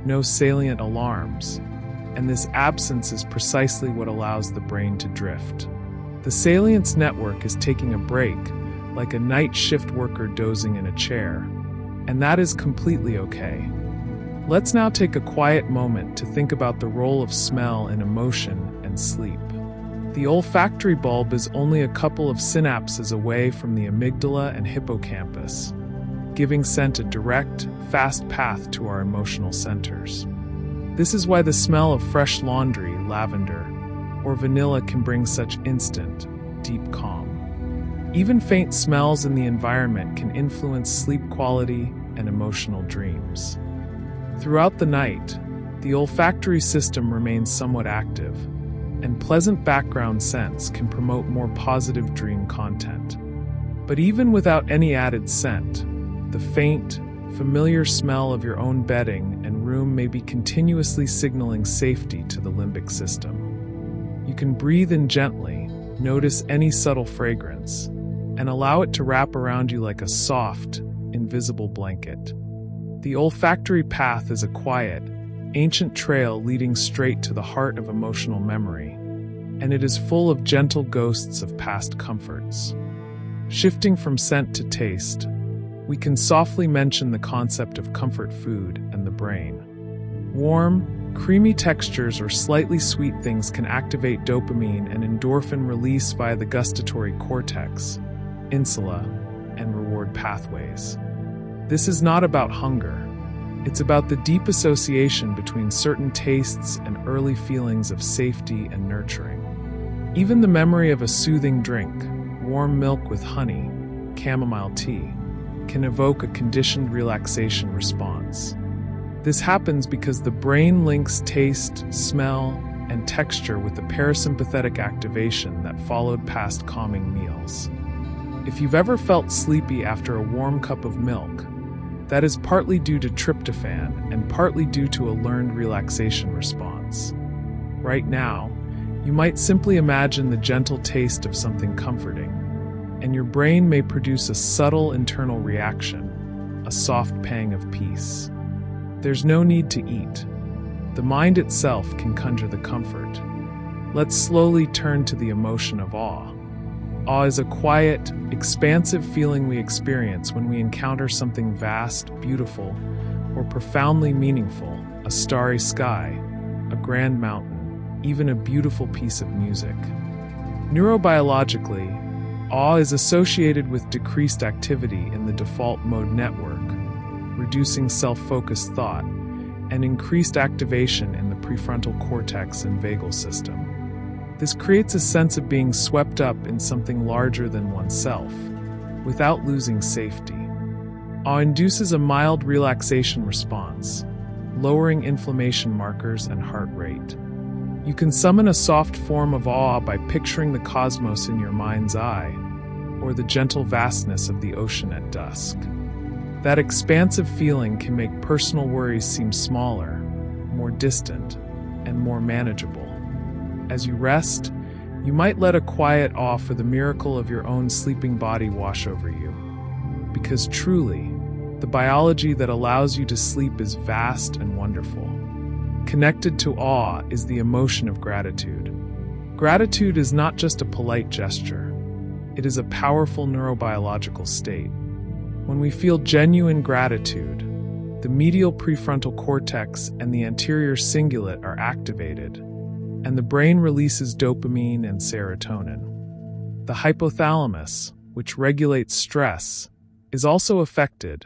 no salient alarms, and this absence is precisely what allows the brain to drift. The salience network is taking a break, like a night shift worker dozing in a chair, and that is completely okay. Let's now take a quiet moment to think about the role of smell in emotion and sleep. The olfactory bulb is only a couple of synapses away from the amygdala and hippocampus, giving scent a direct, fast path to our emotional centers. This is why the smell of fresh laundry, lavender, or vanilla can bring such instant, deep calm. Even faint smells in the environment can influence sleep quality and emotional dreams. Throughout the night, the olfactory system remains somewhat active, and pleasant background scents can promote more positive dream content. But even without any added scent, the faint, familiar smell of your own bedding and room may be continuously signaling safety to the limbic system. You can breathe in gently, notice any subtle fragrance, and allow it to wrap around you like a soft, invisible blanket. The olfactory path is a quiet, ancient trail leading straight to the heart of emotional memory, and it is full of gentle ghosts of past comforts. Shifting from scent to taste, we can softly mention the concept of comfort food and the brain. Warm, creamy textures or slightly sweet things can activate dopamine and endorphin release via the gustatory cortex, insula, and reward pathways. This is not about hunger. It's about the deep association between certain tastes and early feelings of safety and nurturing. Even the memory of a soothing drink, warm milk with honey, chamomile tea, can evoke a conditioned relaxation response. This happens because the brain links taste, smell, and texture with the parasympathetic activation that followed past calming meals. If you've ever felt sleepy after a warm cup of milk, that is partly due to tryptophan and partly due to a learned relaxation response. Right now, you might simply imagine the gentle taste of something comforting, and your brain may produce a subtle internal reaction, a soft pang of peace. There's no need to eat. The mind itself can conjure the comfort. Let's slowly turn to the emotion of awe. Awe is a quiet, expansive feeling we experience when we encounter something vast, beautiful, or profoundly meaningful, a starry sky, a grand mountain, even a beautiful piece of music. Neurobiologically, awe is associated with decreased activity in the default mode network, reducing self-focused thought, and increased activation in the prefrontal cortex and vagal system. This creates a sense of being swept up in something larger than oneself, without losing safety. Awe induces a mild relaxation response, lowering inflammation markers and heart rate. You can summon a soft form of awe by picturing the cosmos in your mind's eye, or the gentle vastness of the ocean at dusk. That expansive feeling can make personal worries seem smaller, more distant, and more manageable. As you rest, you might let a quiet awe for the miracle of your own sleeping body wash over you. Because truly, the biology that allows you to sleep is vast and wonderful. Connected to awe is the emotion of gratitude. Gratitude is not just a polite gesture. It is a powerful neurobiological state. When we feel genuine gratitude, the medial prefrontal cortex and the anterior cingulate are activated, and the brain releases dopamine and serotonin. The hypothalamus, which regulates stress, is also affected,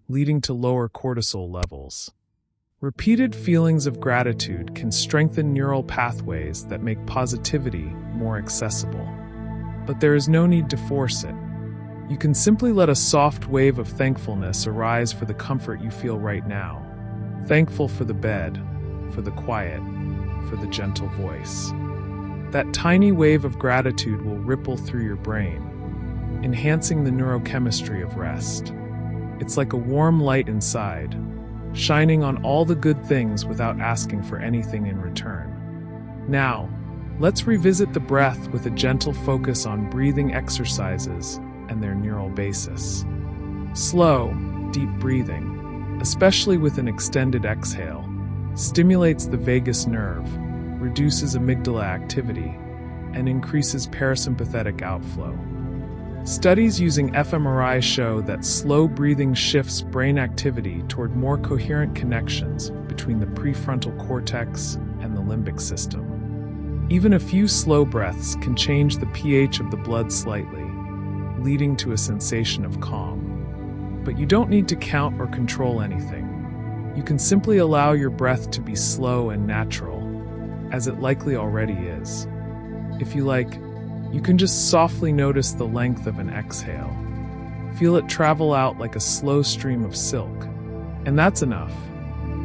leading to lower cortisol levels. Repeated feelings of gratitude can strengthen neural pathways that make positivity more accessible. But there is no need to force it. You can simply let a soft wave of thankfulness arise for the comfort you feel right now. Thankful for the bed, for the quiet, for the gentle voice. That tiny wave of gratitude will ripple through your brain, enhancing the neurochemistry of rest. It's like a warm light inside, shining on all the good things without asking for anything in return. Now, let's revisit the breath with a gentle focus on breathing exercises and their neural basis. Slow, deep breathing, especially with an extended exhale, stimulates the vagus nerve, reduces amygdala activity, and increases parasympathetic outflow. Studies using fMRI show that slow breathing shifts brain activity toward more coherent connections between the prefrontal cortex and the limbic system. Even a few slow breaths can change the pH of the blood slightly, leading to a sensation of calm. But you don't need to count or control anything. You can simply allow your breath to be slow and natural, as it likely already is. If you like, you can just softly notice the length of an exhale. Feel it travel out like a slow stream of silk. And that's enough.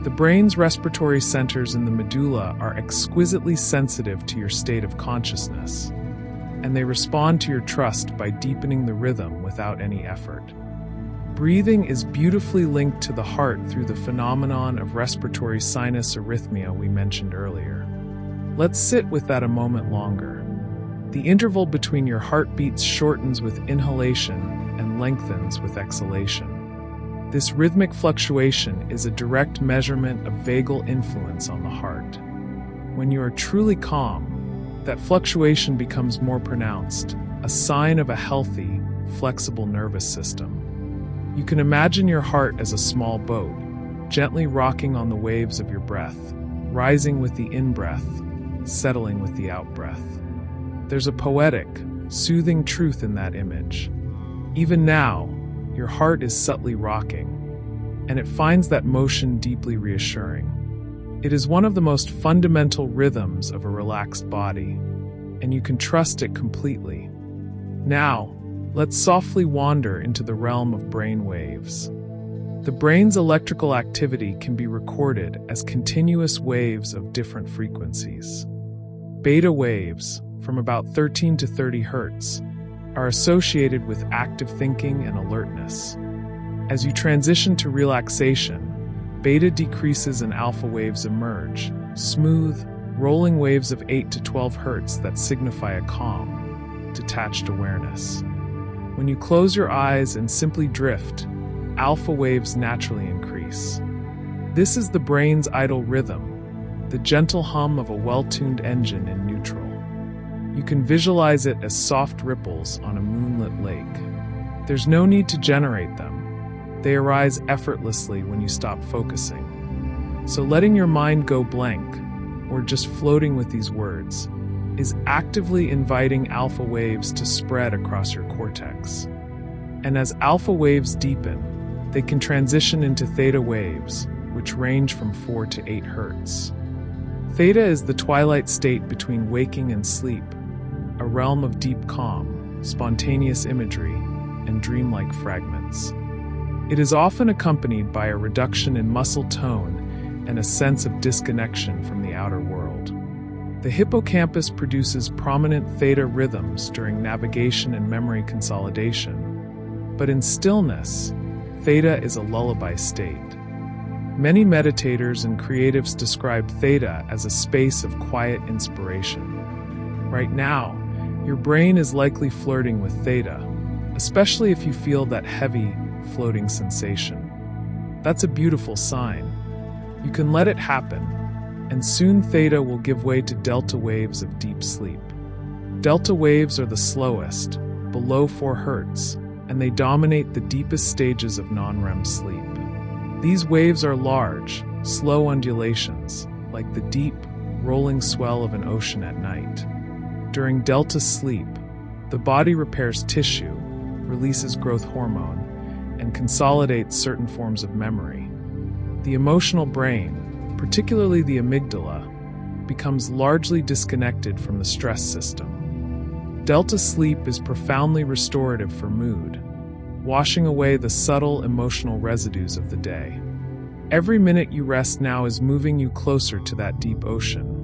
The brain's respiratory centers in the medulla are exquisitely sensitive to your state of consciousness, and they respond to your trust by deepening the rhythm without any effort. Breathing is beautifully linked to the heart through the phenomenon of respiratory sinus arrhythmia we mentioned earlier. Let's sit with that a moment longer. The interval between your heartbeats shortens with inhalation and lengthens with exhalation. This rhythmic fluctuation is a direct measurement of vagal influence on the heart. When you are truly calm, that fluctuation becomes more pronounced, a sign of a healthy, flexible nervous system. You can imagine your heart as a small boat, gently rocking on the waves of your breath, rising with the in-breath, settling with the out-breath. There's a poetic, soothing truth in that image. Even now, your heart is subtly rocking, and it finds that motion deeply reassuring. It is one of the most fundamental rhythms of a relaxed body, and you can trust it completely. Now, let's softly wander into the realm of brain waves. The brain's electrical activity can be recorded as continuous waves of different frequencies. Beta waves, from about 13 to 30 Hz, are associated with active thinking and alertness. As you transition to relaxation, beta decreases and alpha waves emerge, smooth, rolling waves of 8 to 12 Hz that signify a calm, detached awareness. When you close your eyes and simply drift, alpha waves naturally increase. This is the brain's idle rhythm, the gentle hum of a well-tuned engine in neutral. You can visualize it as soft ripples on a moonlit lake. There's no need to generate them. They arise effortlessly when you stop focusing. So letting your mind go blank, or just floating with these words, is actively inviting alpha waves to spread across your cortex. And as alpha waves deepen, they can transition into theta waves, which range from 4 to 8 Hz. Theta is the twilight state between waking and sleep, a realm of deep calm, spontaneous imagery, and dreamlike fragments. It is often accompanied by a reduction in muscle tone and a sense of disconnection from the outer world. The hippocampus produces prominent theta rhythms during navigation and memory consolidation, but in stillness, theta is a lullaby state. Many meditators and creatives describe theta as a space of quiet inspiration. Right now, your brain is likely flirting with theta, especially if you feel that heavy, floating sensation. That's a beautiful sign. You can let it happen, and soon theta will give way to delta waves of deep sleep. Delta waves are the slowest, below 4 Hz, and they dominate the deepest stages of non-REM sleep. These waves are large, slow undulations, like the deep, rolling swell of an ocean at night. During delta sleep, the body repairs tissue, releases growth hormone, and consolidates certain forms of memory. The emotional brain, particularly the amygdala, becomes largely disconnected from the stress system. Delta sleep is profoundly restorative for mood, washing away the subtle emotional residues of the day. Every minute you rest now is moving you closer to that deep ocean,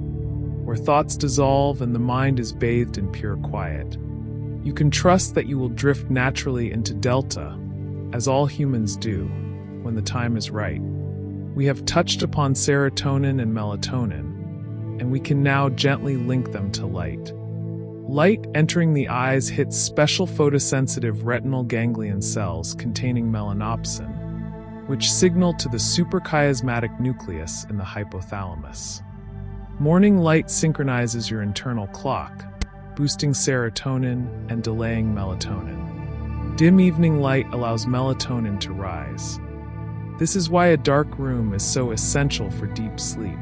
where thoughts dissolve and the mind is bathed in pure quiet. You can trust that you will drift naturally into delta, as all humans do, when the time is right. We have touched upon serotonin and melatonin, and we can now gently link them to light. Light entering the eyes hits special photosensitive retinal ganglion cells containing melanopsin, which signal to the suprachiasmatic nucleus in the hypothalamus. Morning light synchronizes your internal clock, boosting serotonin and delaying melatonin. Dim evening light allows melatonin to rise. This is why a dark room is so essential for deep sleep.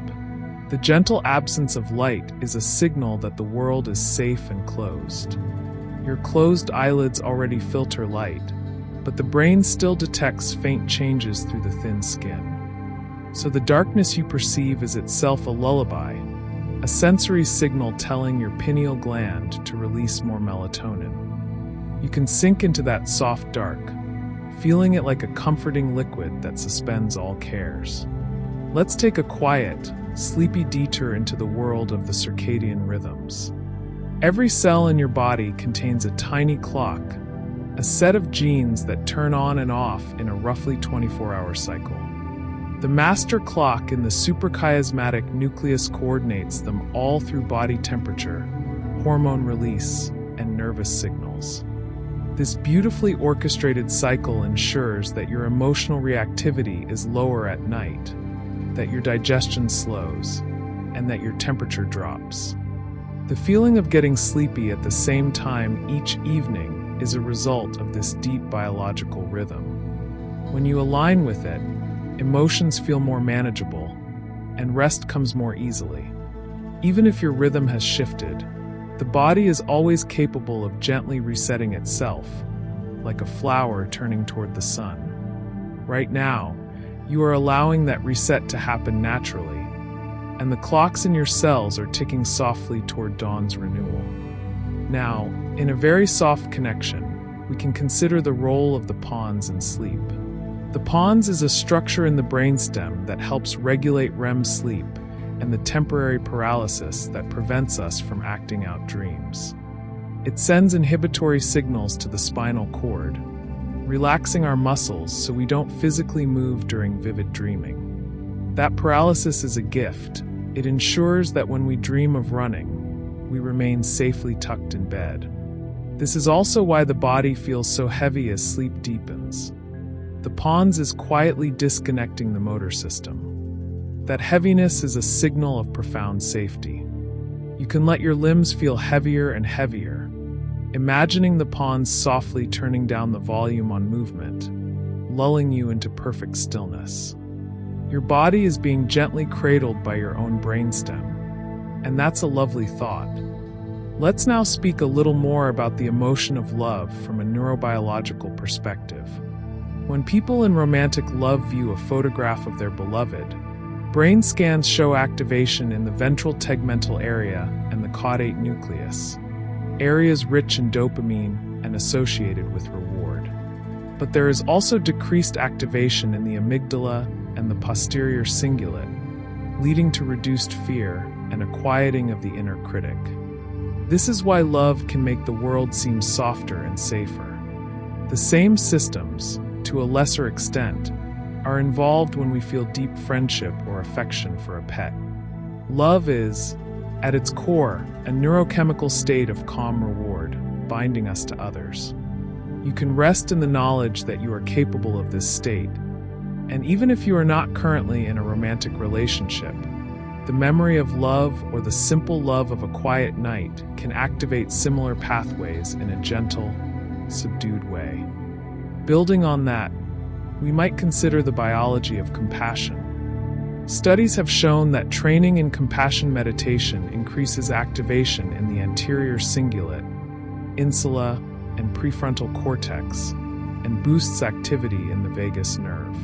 The gentle absence of light is a signal that the world is safe and closed. Your closed eyelids already filter light, but the brain still detects faint changes through the thin skin. So the darkness you perceive is itself a lullaby, a sensory signal telling your pineal gland to release more melatonin. You can sink into that soft dark, feeling it like a comforting liquid that suspends all cares. Let's take a quiet, sleepy detour into the world of the circadian rhythms. Every cell in your body contains a tiny clock, a set of genes that turn on and off in a roughly 24-hour cycle. The master clock in the suprachiasmatic nucleus coordinates them all through body temperature, hormone release, and nervous signals. This beautifully orchestrated cycle ensures that your emotional reactivity is lower at night, that your digestion slows, and that your temperature drops. The feeling of getting sleepy at the same time each evening is a result of this deep biological rhythm. When you align with it, emotions feel more manageable, and rest comes more easily. Even if your rhythm has shifted, the body is always capable of gently resetting itself, like a flower turning toward the sun. Right now, you are allowing that reset to happen naturally, and the clocks in your cells are ticking softly toward dawn's renewal. Now, in a very soft connection, we can consider the role of the pons in sleep. The pons is a structure in the brainstem that helps regulate REM sleep and the temporary paralysis that prevents us from acting out dreams. It sends inhibitory signals to the spinal cord, relaxing our muscles so we don't physically move during vivid dreaming. That paralysis is a gift. It ensures that when we dream of running, we remain safely tucked in bed. This is also why the body feels so heavy as sleep deepens. The pons is quietly disconnecting the motor system. That heaviness is a signal of profound safety. You can let your limbs feel heavier and heavier, imagining the pons softly turning down the volume on movement, lulling you into perfect stillness. Your body is being gently cradled by your own brainstem, and that's a lovely thought. Let's now speak a little more about the emotion of love from a neurobiological perspective. When people in romantic love view a photograph of their beloved, brain scans show activation in the ventral tegmental area and the caudate nucleus, areas rich in dopamine and associated with reward. But there is also decreased activation in the amygdala and the posterior cingulate, leading to reduced fear and a quieting of the inner critic. This is why love can make the world seem softer and safer. The same systems, to a lesser extent, are involved when we feel deep friendship or affection for a pet. Love is, at its core, a neurochemical state of calm reward, binding us to others. You can rest in the knowledge that you are capable of this state, and even if you are not currently in a romantic relationship, the memory of love or the simple love of a quiet night can activate similar pathways in a gentle, subdued way. Building on that, we might consider the biology of compassion. Studies have shown that training in compassion meditation increases activation in the anterior cingulate, insula, and prefrontal cortex, and boosts activity in the vagus nerve.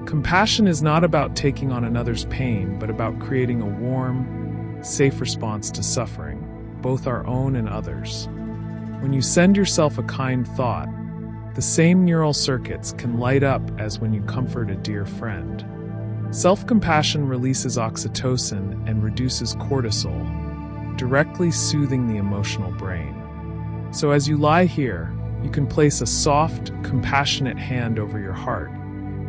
Compassion is not about taking on another's pain, but about creating a warm, safe response to suffering, both our own and others. When you send yourself a kind thought, the same neural circuits can light up as when you comfort a dear friend. Self-compassion releases oxytocin and reduces cortisol, directly soothing the emotional brain. So as you lie here, you can place a soft, compassionate hand over your heart,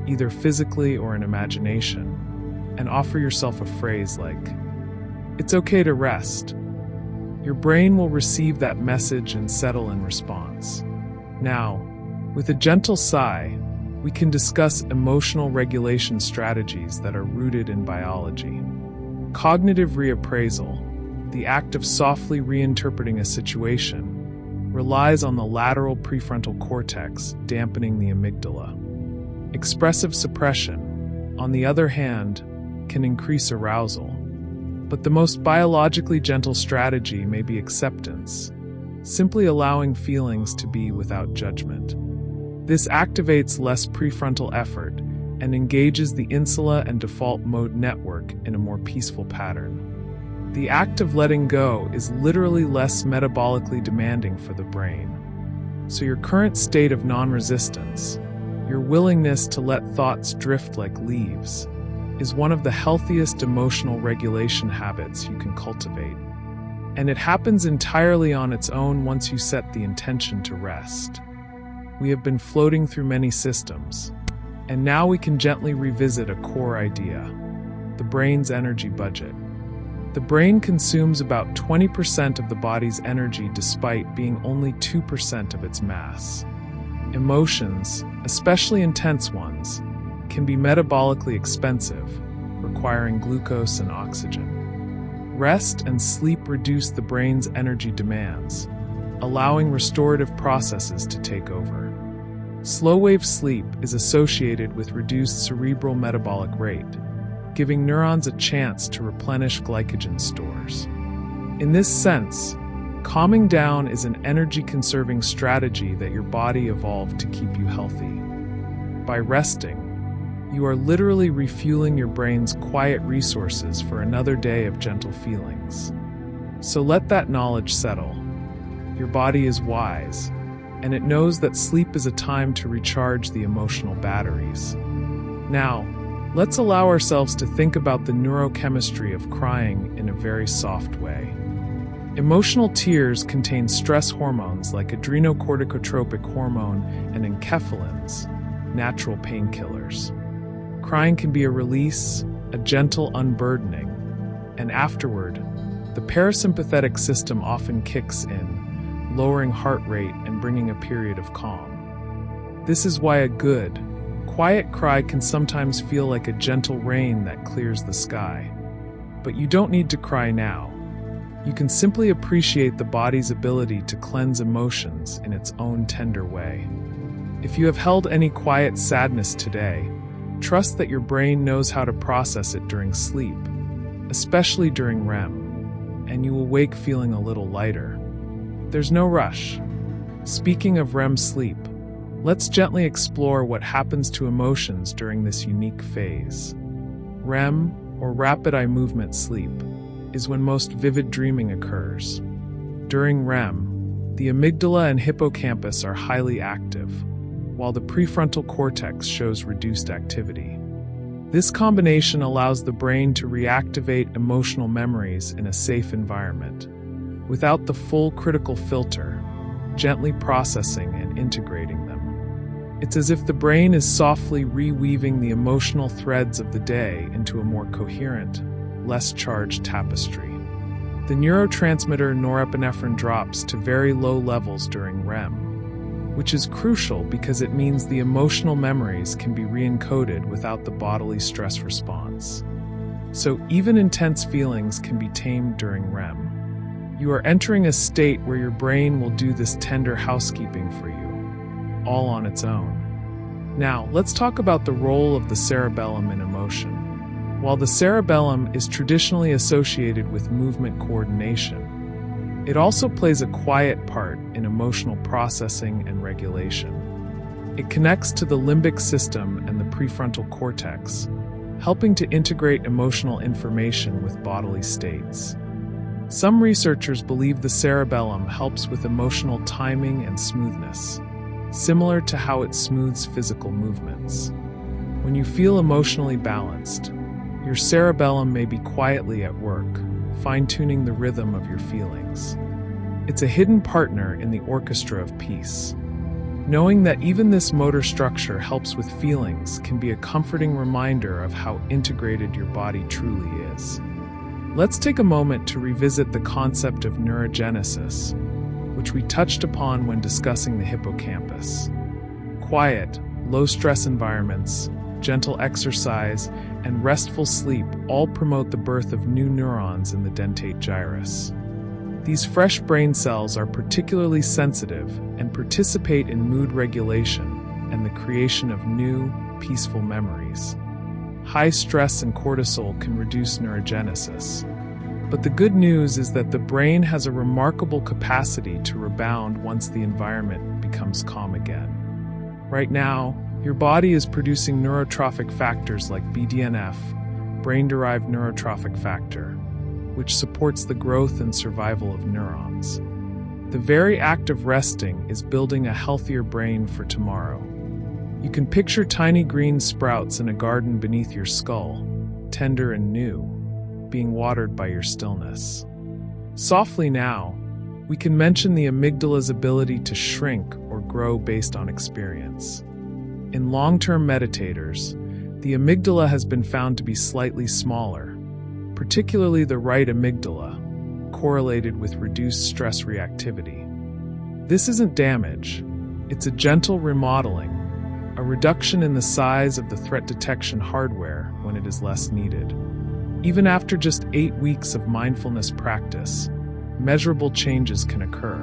either physically or in imagination, and offer yourself a phrase like, "It's okay to rest." Your brain will receive that message and settle in response. Now, with a gentle sigh, we can discuss emotional regulation strategies that are rooted in biology. Cognitive reappraisal, the act of softly reinterpreting a situation, relies on the lateral prefrontal cortex, dampening the amygdala. Expressive suppression, on the other hand, can increase arousal. But the most biologically gentle strategy may be acceptance, simply allowing feelings to be without judgment. This activates less prefrontal effort and engages the insula and default mode network in a more peaceful pattern. The act of letting go is literally less metabolically demanding for the brain. So your current state of non-resistance, your willingness to let thoughts drift like leaves, is one of the healthiest emotional regulation habits you can cultivate. And it happens entirely on its own once you set the intention to rest. We have been floating through many systems, and now we can gently revisit a core idea: the brain's energy budget. The brain consumes about 20% of the body's energy despite being only 2% of its mass. Emotions, especially intense ones, can be metabolically expensive, requiring glucose and oxygen. Rest and sleep reduce the brain's energy demands, allowing restorative processes to take over. Slow-wave sleep is associated with reduced cerebral metabolic rate, giving neurons a chance to replenish glycogen stores. In this sense, calming down is an energy-conserving strategy that your body evolved to keep you healthy. By resting, you are literally refueling your brain's quiet resources for another day of gentle feelings. So let that knowledge settle. Your body is wise, and it knows that sleep is a time to recharge the emotional batteries. Now, let's allow ourselves to think about the neurochemistry of crying in a very soft way. Emotional tears contain stress hormones like adrenocorticotropic hormone and enkephalins, natural painkillers. Crying can be a release, a gentle unburdening, and afterward, the parasympathetic system often kicks in, lowering heart rate and bringing a period of calm. This is why a good, quiet cry can sometimes feel like a gentle rain that clears the sky. But you don't need to cry now. You can simply appreciate the body's ability to cleanse emotions in its own tender way. If you have held any quiet sadness today, trust that your brain knows how to process it during sleep, especially during REM, and you will wake feeling a little lighter. There's no rush. Speaking of REM sleep, let's gently explore what happens to emotions during this unique phase. REM, or rapid eye movement sleep, is when most vivid dreaming occurs. During REM, the amygdala and hippocampus are highly active, while the prefrontal cortex shows reduced activity. This combination allows the brain to reactivate emotional memories in a safe environment, without the full critical filter, gently processing and integrating them. It's as if the brain is softly reweaving the emotional threads of the day into a more coherent, less charged tapestry. The neurotransmitter norepinephrine drops to very low levels during REM, which is crucial because it means the emotional memories can be re-encoded without the bodily stress response. So even intense feelings can be tamed during REM. You are entering a state where your brain will do this tender housekeeping for you, all on its own. Now, let's talk about the role of the cerebellum in emotion. While the cerebellum is traditionally associated with movement coordination, it also plays a quiet part in emotional processing and regulation. It connects to the limbic system and the prefrontal cortex, helping to integrate emotional information with bodily states. Some researchers believe the cerebellum helps with emotional timing and smoothness, similar to how it smooths physical movements. When you feel emotionally balanced, your cerebellum may be quietly at work, fine-tuning the rhythm of your feelings. It's a hidden partner in the orchestra of peace. Knowing that even this motor structure helps with feelings can be a comforting reminder of how integrated your body truly is. Let's take a moment to revisit the concept of neurogenesis, which we touched upon when discussing the hippocampus. Quiet, low-stress environments, gentle exercise, and restful sleep all promote the birth of new neurons in the dentate gyrus. These fresh brain cells are particularly sensitive and participate in mood regulation and the creation of new, peaceful memories. High stress and cortisol can reduce neurogenesis. But the good news is that the brain has a remarkable capacity to rebound once the environment becomes calm again. Right now, your body is producing neurotrophic factors like BDNF, brain-derived neurotrophic factor, which supports the growth and survival of neurons. The very act of resting is building a healthier brain for tomorrow. You can picture tiny green sprouts in a garden beneath your skull, tender and new, being watered by your stillness. Softly now, we can mention the amygdala's ability to shrink or grow based on experience. In long-term meditators, the amygdala has been found to be slightly smaller, particularly the right amygdala, correlated with reduced stress reactivity. This isn't damage, it's a gentle remodeling, a reduction in the size of the threat detection hardware when it is less needed. Even after just 8 weeks of mindfulness practice, measurable changes can occur.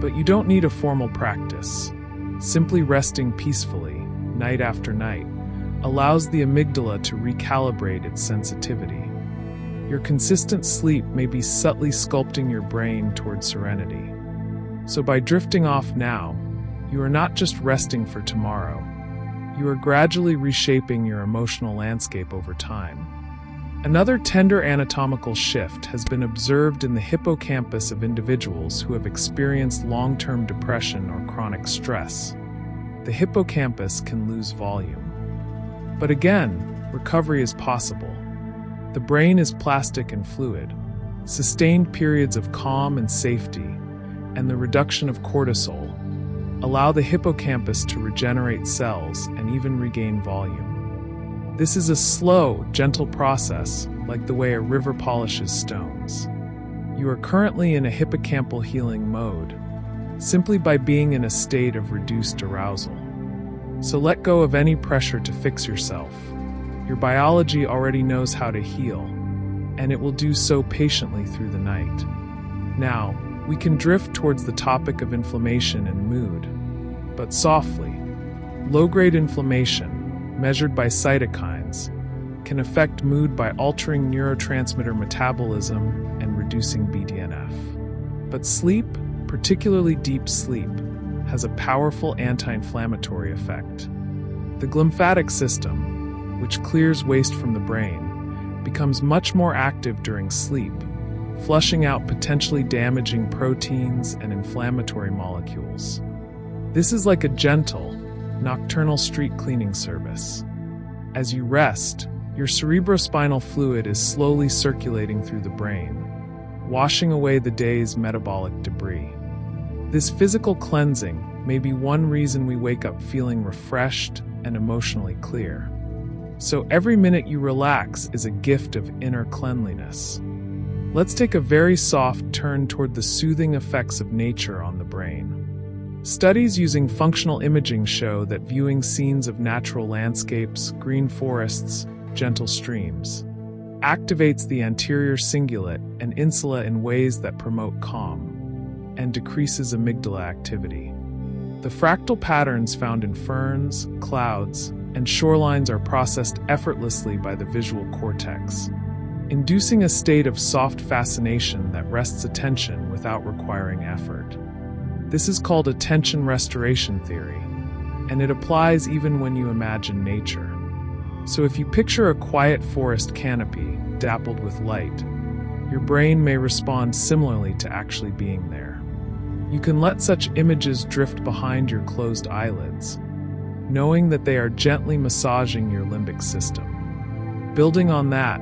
But you don't need a formal practice. Simply resting peacefully, night after night, allows the amygdala to recalibrate its sensitivity. Your consistent sleep may be subtly sculpting your brain toward serenity. So by drifting off now, you are not just resting for tomorrow. You are gradually reshaping your emotional landscape over time. Another tender anatomical shift has been observed in the hippocampus of individuals who have experienced long-term depression or chronic stress. The hippocampus can lose volume. But again, recovery is possible. The brain is plastic and fluid. Sustained periods of calm and safety, and the reduction of cortisol, allow the hippocampus to regenerate cells and even regain volume. This is a slow, gentle process, like the way a river polishes stones. You are currently in a hippocampal healing mode, simply by being in a state of reduced arousal. So let go of any pressure to fix yourself. Your biology already knows how to heal, and it will do so patiently through the night. Now, we can drift towards the topic of inflammation and mood, but softly. Low-grade inflammation, measured by cytokines, can affect mood by altering neurotransmitter metabolism and reducing BDNF. But sleep, particularly deep sleep, has a powerful anti-inflammatory effect. The glymphatic system, which clears waste from the brain, becomes much more active during sleep, flushing out potentially damaging proteins and inflammatory molecules. This is like a gentle, nocturnal street cleaning service. As you rest, your cerebrospinal fluid is slowly circulating through the brain, washing away the day's metabolic debris. This physical cleansing may be one reason we wake up feeling refreshed and emotionally clear. So every minute you relax is a gift of inner cleanliness. Let's take a very soft turn toward the soothing effects of nature on the brain. Studies using functional imaging show that viewing scenes of natural landscapes, green forests, gentle streams, activates the anterior cingulate and insula in ways that promote calm and decreases amygdala activity. The fractal patterns found in ferns, clouds, and shorelines are processed effortlessly by the visual cortex, inducing a state of soft fascination that rests attention without requiring effort. This is called attention restoration theory, and it applies even when you imagine nature. So if you picture a quiet forest canopy dappled with light, your brain may respond similarly to actually being there. You can let such images drift behind your closed eyelids, knowing that they are gently massaging your limbic system. Building on that,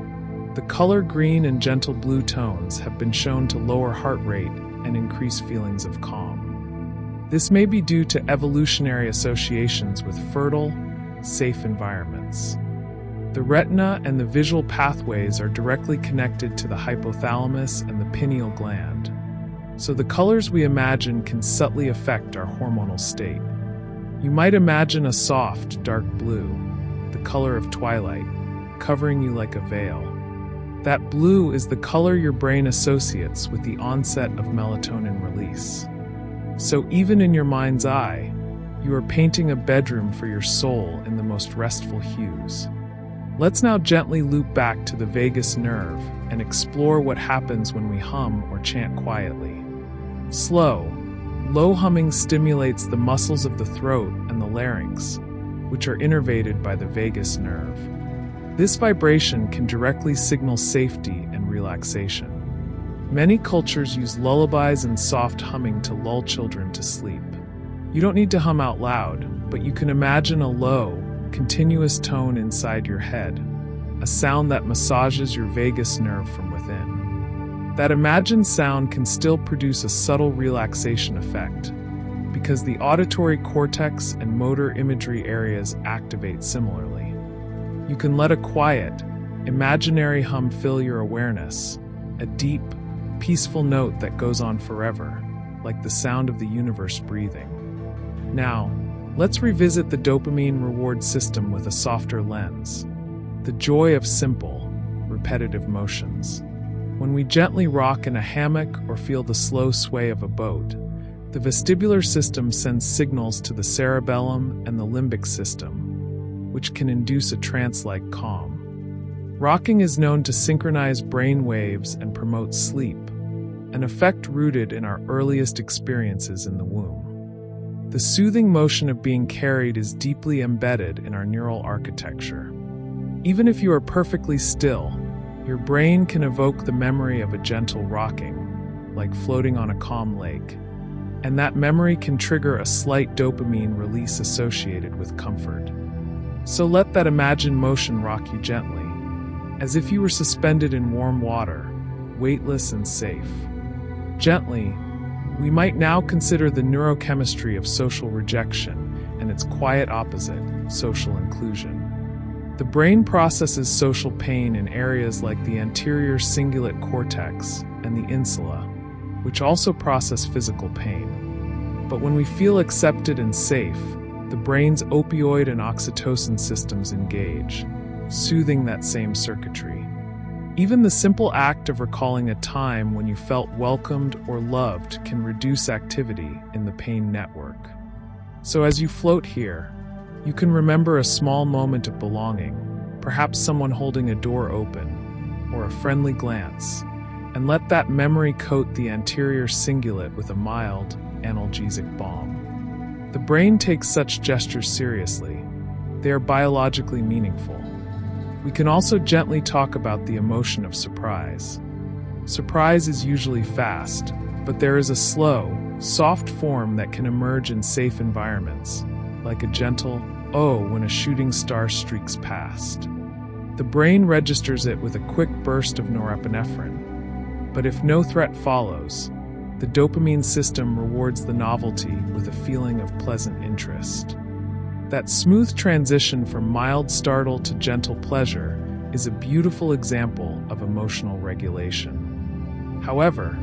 the color green and gentle blue tones have been shown to lower heart rate and increase feelings of calm. This may be due to evolutionary associations with fertile, safe environments. The retina and the visual pathways are directly connected to the hypothalamus and the pineal gland, so the colors we imagine can subtly affect our hormonal state. You might imagine a soft, dark blue, the color of twilight, covering you like a veil. That blue is the color your brain associates with the onset of melatonin release. So even in your mind's eye, you are painting a bedroom for your soul in the most restful hues. Let's now gently loop back to the vagus nerve and explore what happens when we hum or chant quietly. Slow, low humming stimulates the muscles of the throat and the larynx, which are innervated by the vagus nerve. This vibration can directly signal safety and relaxation. Many cultures use lullabies and soft humming to lull children to sleep. You don't need to hum out loud, but you can imagine a low, continuous tone inside your head, a sound that massages your vagus nerve from within. That imagined sound can still produce a subtle relaxation effect, because the auditory cortex and motor imagery areas activate similarly. You can let a quiet, imaginary hum fill your awareness, a deep, peaceful note that goes on forever, like the sound of the universe breathing. Now, let's revisit the dopamine reward system with a softer lens. The joy of simple, repetitive motions. When we gently rock in a hammock or feel the slow sway of a boat, the vestibular system sends signals to the cerebellum and the limbic system, which can induce a trance-like calm. Rocking is known to synchronize brain waves and promote sleep, an effect rooted in our earliest experiences in the womb. The soothing motion of being carried is deeply embedded in our neural architecture. Even if you are perfectly still, your brain can evoke the memory of a gentle rocking, like floating on a calm lake, and that memory can trigger a slight dopamine release associated with comfort. So let that imagined motion rock you gently, as if you were suspended in warm water, weightless and safe. Gently, we might now consider the neurochemistry of social rejection and its quiet opposite, social inclusion. The brain processes social pain in areas like the anterior cingulate cortex and the insula, which also process physical pain. But when we feel accepted and safe, the brain's opioid and oxytocin systems engage, soothing that same circuitry. Even the simple act of recalling a time when you felt welcomed or loved can reduce activity in the pain network. So as you float here, you can remember a small moment of belonging, perhaps someone holding a door open, or a friendly glance, and let that memory coat the anterior cingulate with a mild, analgesic balm. The brain takes such gestures seriously. They are biologically meaningful. We can also gently talk about the emotion of surprise. Surprise is usually fast, but there is a slow, soft form that can emerge in safe environments, like a gentle "oh" when a shooting star streaks past. The brain registers it with a quick burst of norepinephrine, but if no threat follows, the dopamine system rewards the novelty with a feeling of pleasant interest. That smooth transition from mild startle to gentle pleasure is a beautiful example of emotional regulation. However,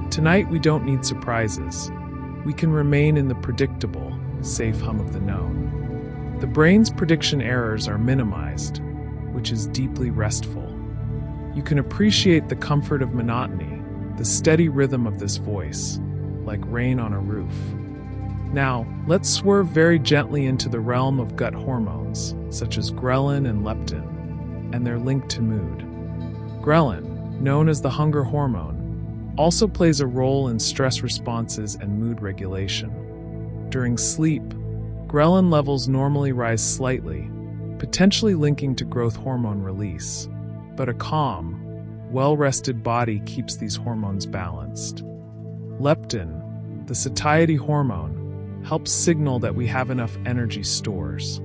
tonight we don't need surprises. We can remain in the predictable, safe hum of the known. The brain's prediction errors are minimized, which is deeply restful. You can appreciate the comfort of monotony, the steady rhythm of this voice, like rain on a roof. Now, let's swerve very gently into the realm of gut hormones, such as ghrelin and leptin, and their link to mood. Ghrelin, known as the hunger hormone, also plays a role in stress responses and mood regulation. During sleep, ghrelin levels normally rise slightly, potentially linking to growth hormone release, but a calm, well-rested body keeps these hormones balanced. Leptin, the satiety hormone, helps signal that we have enough energy stores.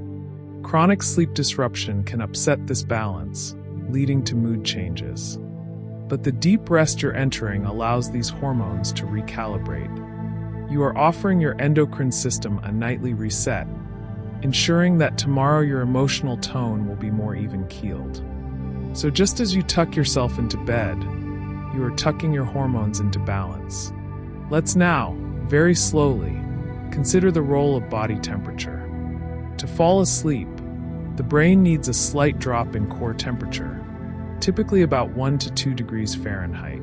Chronic sleep disruption can upset this balance, leading to mood changes. but the deep rest you're entering allows these hormones to recalibrate. You are offering your endocrine system a nightly reset, ensuring that tomorrow your emotional tone will be more even-keeled. So just as you tuck yourself into bed, you are tucking your hormones into balance. Let's now, very slowly, consider the role of body temperature. To fall asleep, the brain needs a slight drop in core temperature, typically about 1 to 2 degrees Fahrenheit.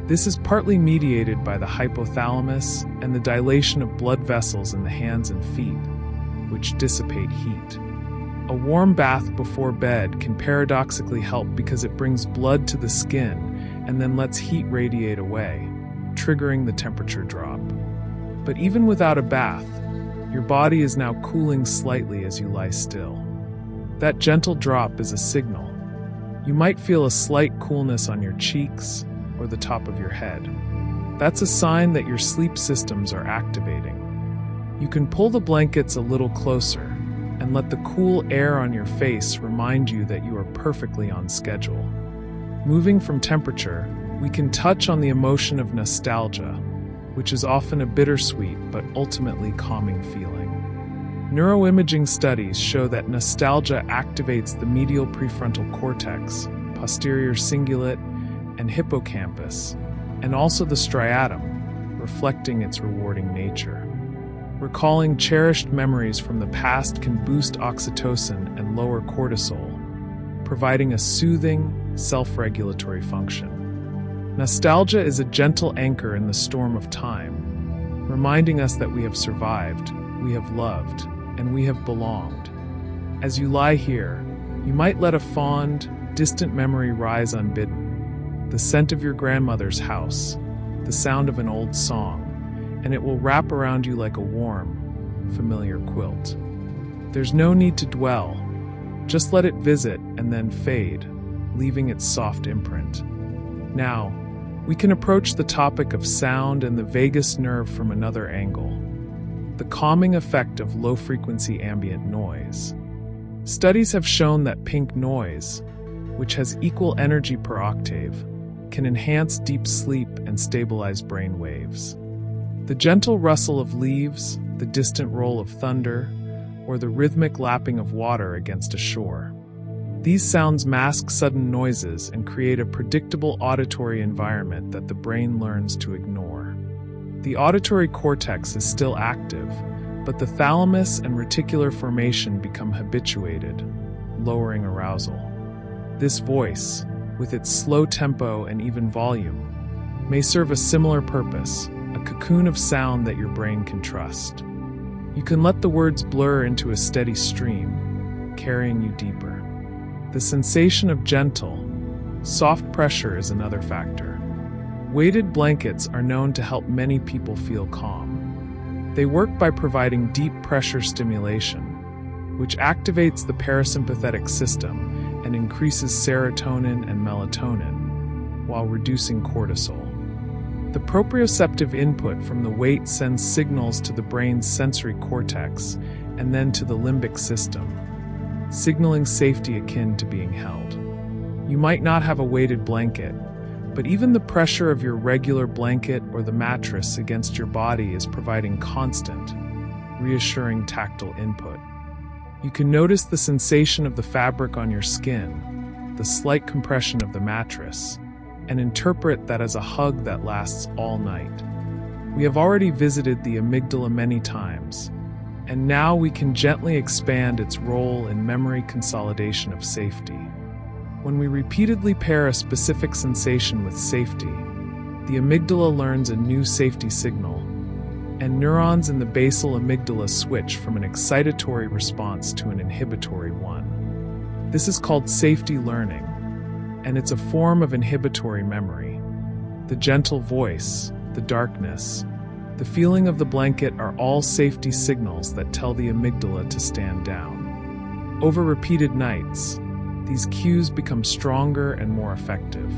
This is partly mediated by the hypothalamus and the dilation of blood vessels in the hands and feet, which dissipate heat. A warm bath before bed can paradoxically help because it brings blood to the skin and then lets heat radiate away, triggering the temperature drop. But even without a bath, your body is now cooling slightly as you lie still. That gentle drop is a signal. You might feel a slight coolness on your cheeks or the top of your head. That's a sign that your sleep systems are activating. You can pull the blankets a little closer and let the cool air on your face remind you that you are perfectly on schedule. Moving from temperature, we can touch on the emotion of nostalgia, which is often a bittersweet but ultimately calming feeling. Neuroimaging studies show that nostalgia activates the medial prefrontal cortex, posterior cingulate, and hippocampus, and also the striatum, reflecting its rewarding nature. Recalling cherished memories from the past can boost oxytocin and lower cortisol, providing a soothing, self-regulatory function. Nostalgia is a gentle anchor in the storm of time, reminding us that we have survived, we have loved, and we have belonged. As you lie here, you might let a fond, distant memory rise unbidden. The scent of your grandmother's house, the sound of an old song, and it will wrap around you like a warm, familiar quilt. There's no need to dwell. Just let it visit and then fade, leaving its soft imprint. Now, we can approach the topic of sound and the vagus nerve from another angle: the calming effect of low-frequency ambient noise. Studies have shown that pink noise, which has equal energy per octave, can enhance deep sleep and stabilize brain waves. The gentle rustle of leaves, the distant roll of thunder, or the rhythmic lapping of water against a shore. These sounds mask sudden noises and create a predictable auditory environment that the brain learns to ignore. The auditory cortex is still active, but the thalamus and reticular formation become habituated, lowering arousal. This voice, with its slow tempo and even volume, may serve a similar purpose, a cocoon of sound that your brain can trust. You can let the words blur into a steady stream, carrying you deeper. The sensation of gentle, soft pressure is another factor. Weighted blankets are known to help many people feel calm. They work by providing deep pressure stimulation, which activates the parasympathetic system and increases serotonin and melatonin, while reducing cortisol. The proprioceptive input from the weight sends signals to the brain's sensory cortex and then to the limbic system, signaling safety akin to being held. You might not have a weighted blanket, but even the pressure of your regular blanket or the mattress against your body is providing constant, reassuring tactile input. You can notice the sensation of the fabric on your skin, the slight compression of the mattress, and interpret that as a hug that lasts all night. We have already visited the amygdala many times, and now we can gently expand its role in memory consolidation of safety. When we repeatedly pair a specific sensation with safety, the amygdala learns a new safety signal, and neurons in the basal amygdala switch from an excitatory response to an inhibitory one. This is called safety learning, and it's a form of inhibitory memory. The gentle voice, the darkness, the feeling of the blanket are all safety signals that tell the amygdala to stand down. Over repeated nights, these cues become stronger and more effective.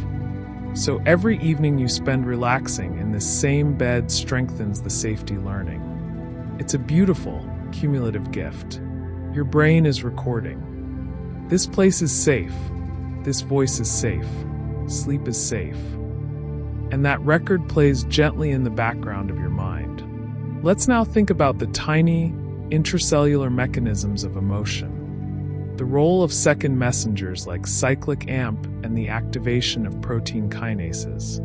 So every evening you spend relaxing in this same bed strengthens the safety learning. It's a beautiful, cumulative gift. Your brain is recording. This place is safe. This voice is safe. sleep is safe. And that record plays gently in the background of your mind. Let's now think about the tiny, intracellular mechanisms of emotion. The role of second messengers like cyclic AMP and the activation of protein kinases.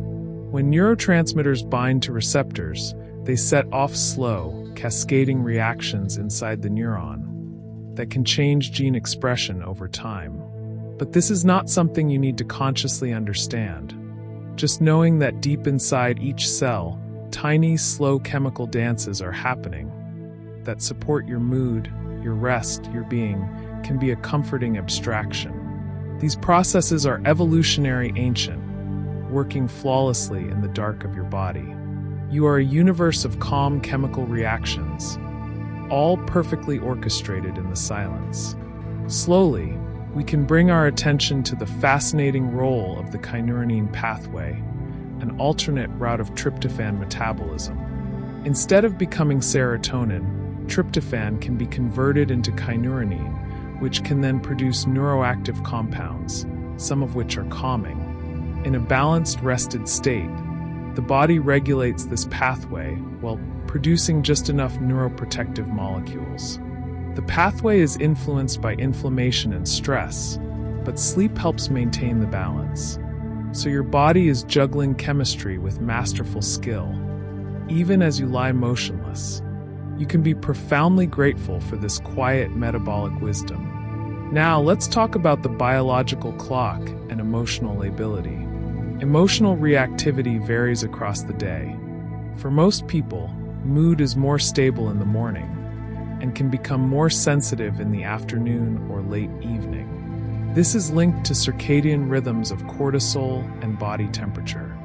When neurotransmitters bind to receptors, they set off slow, cascading reactions inside the neuron that can change gene expression over time. But this is not something you need to consciously understand. Just knowing that deep inside each cell, tiny, slow chemical dances are happening that support your mood, your rest, your being, can be a comforting abstraction. These processes are evolutionary ancient, working flawlessly in the dark of your body. You are a universe of calm chemical reactions, all perfectly orchestrated in the silence. Slowly, we can bring our attention to the fascinating role of the kynurenine pathway, an alternate route of tryptophan metabolism. Instead of becoming serotonin, tryptophan can be converted into kynurenine, which can then produce neuroactive compounds, some of which are calming. In a balanced, rested state, the body regulates this pathway while producing just enough neuroprotective molecules. The pathway is influenced by inflammation and stress, but sleep helps maintain the balance. So your body is juggling chemistry with masterful skill. Even as you lie motionless, you can be profoundly grateful for this quiet metabolic wisdom. Now let's talk about the biological clock and emotional lability. Emotional reactivity varies across the day. For most people, mood is more stable in the morning and can become more sensitive in the afternoon or late evening. This is linked to circadian rhythms of cortisol and body temperature.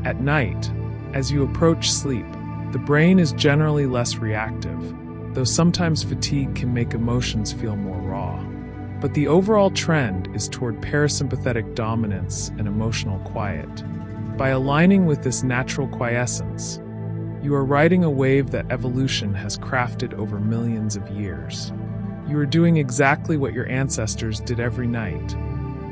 At night, as you approach sleep, the brain is generally less reactive, though sometimes fatigue can make emotions feel more raw. But the overall trend is toward parasympathetic dominance and emotional quiet. By aligning with this natural quiescence, you are riding a wave that evolution has crafted over millions of years. You are doing exactly what your ancestors did every night,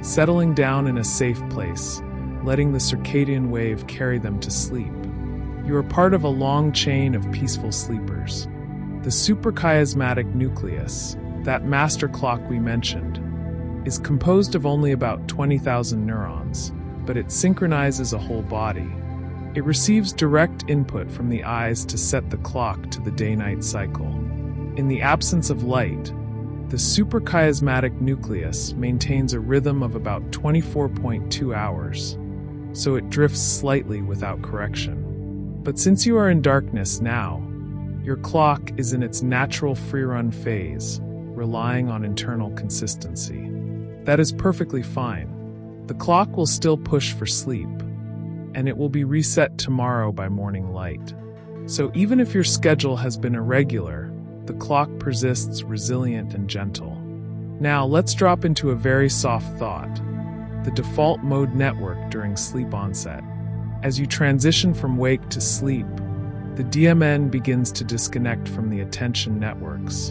settling down in a safe place, letting the circadian wave carry them to sleep. You are part of a long chain of peaceful sleepers. The suprachiasmatic nucleus, that master clock we mentioned, is composed of only about 20,000 neurons, but it synchronizes a whole body. It receives direct input from the eyes to set the clock to the day-night cycle. In the absence of light, the suprachiasmatic nucleus maintains a rhythm of about 24.2 hours, so it drifts slightly without correction. But since you are in darkness now, your clock is in its natural free-run phase, relying on internal consistency. That is perfectly fine. The clock will still push for sleep, and it will be reset tomorrow by morning light. So even if your schedule has been irregular, the clock persists resilient and gentle. Now let's drop into a very soft thought: the default mode network during sleep onset. As you transition from wake to sleep, the DMN begins to disconnect from the attention networks,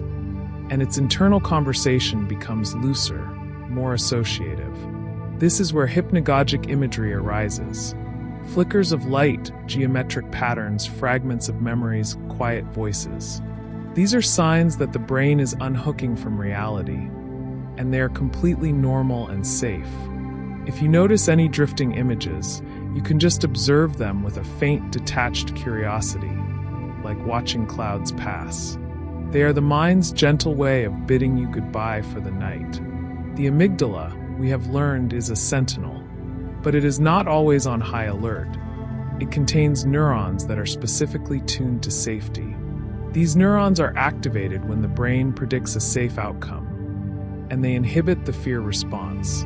and its internal conversation becomes looser, more associative. This is where hypnagogic imagery arises. Flickers of light, geometric patterns, fragments of memories, quiet voices. These are signs that the brain is unhooking from reality, and they are completely normal and safe. If you notice any drifting images, you can just observe them with a faint, detached curiosity, like watching clouds pass. They are the mind's gentle way of bidding you goodbye for the night. The amygdala, we have learned, is a sentinel, but it is not always on high alert. It contains neurons that are specifically tuned to safety. These neurons are activated when the brain predicts a safe outcome, and they inhibit the fear response.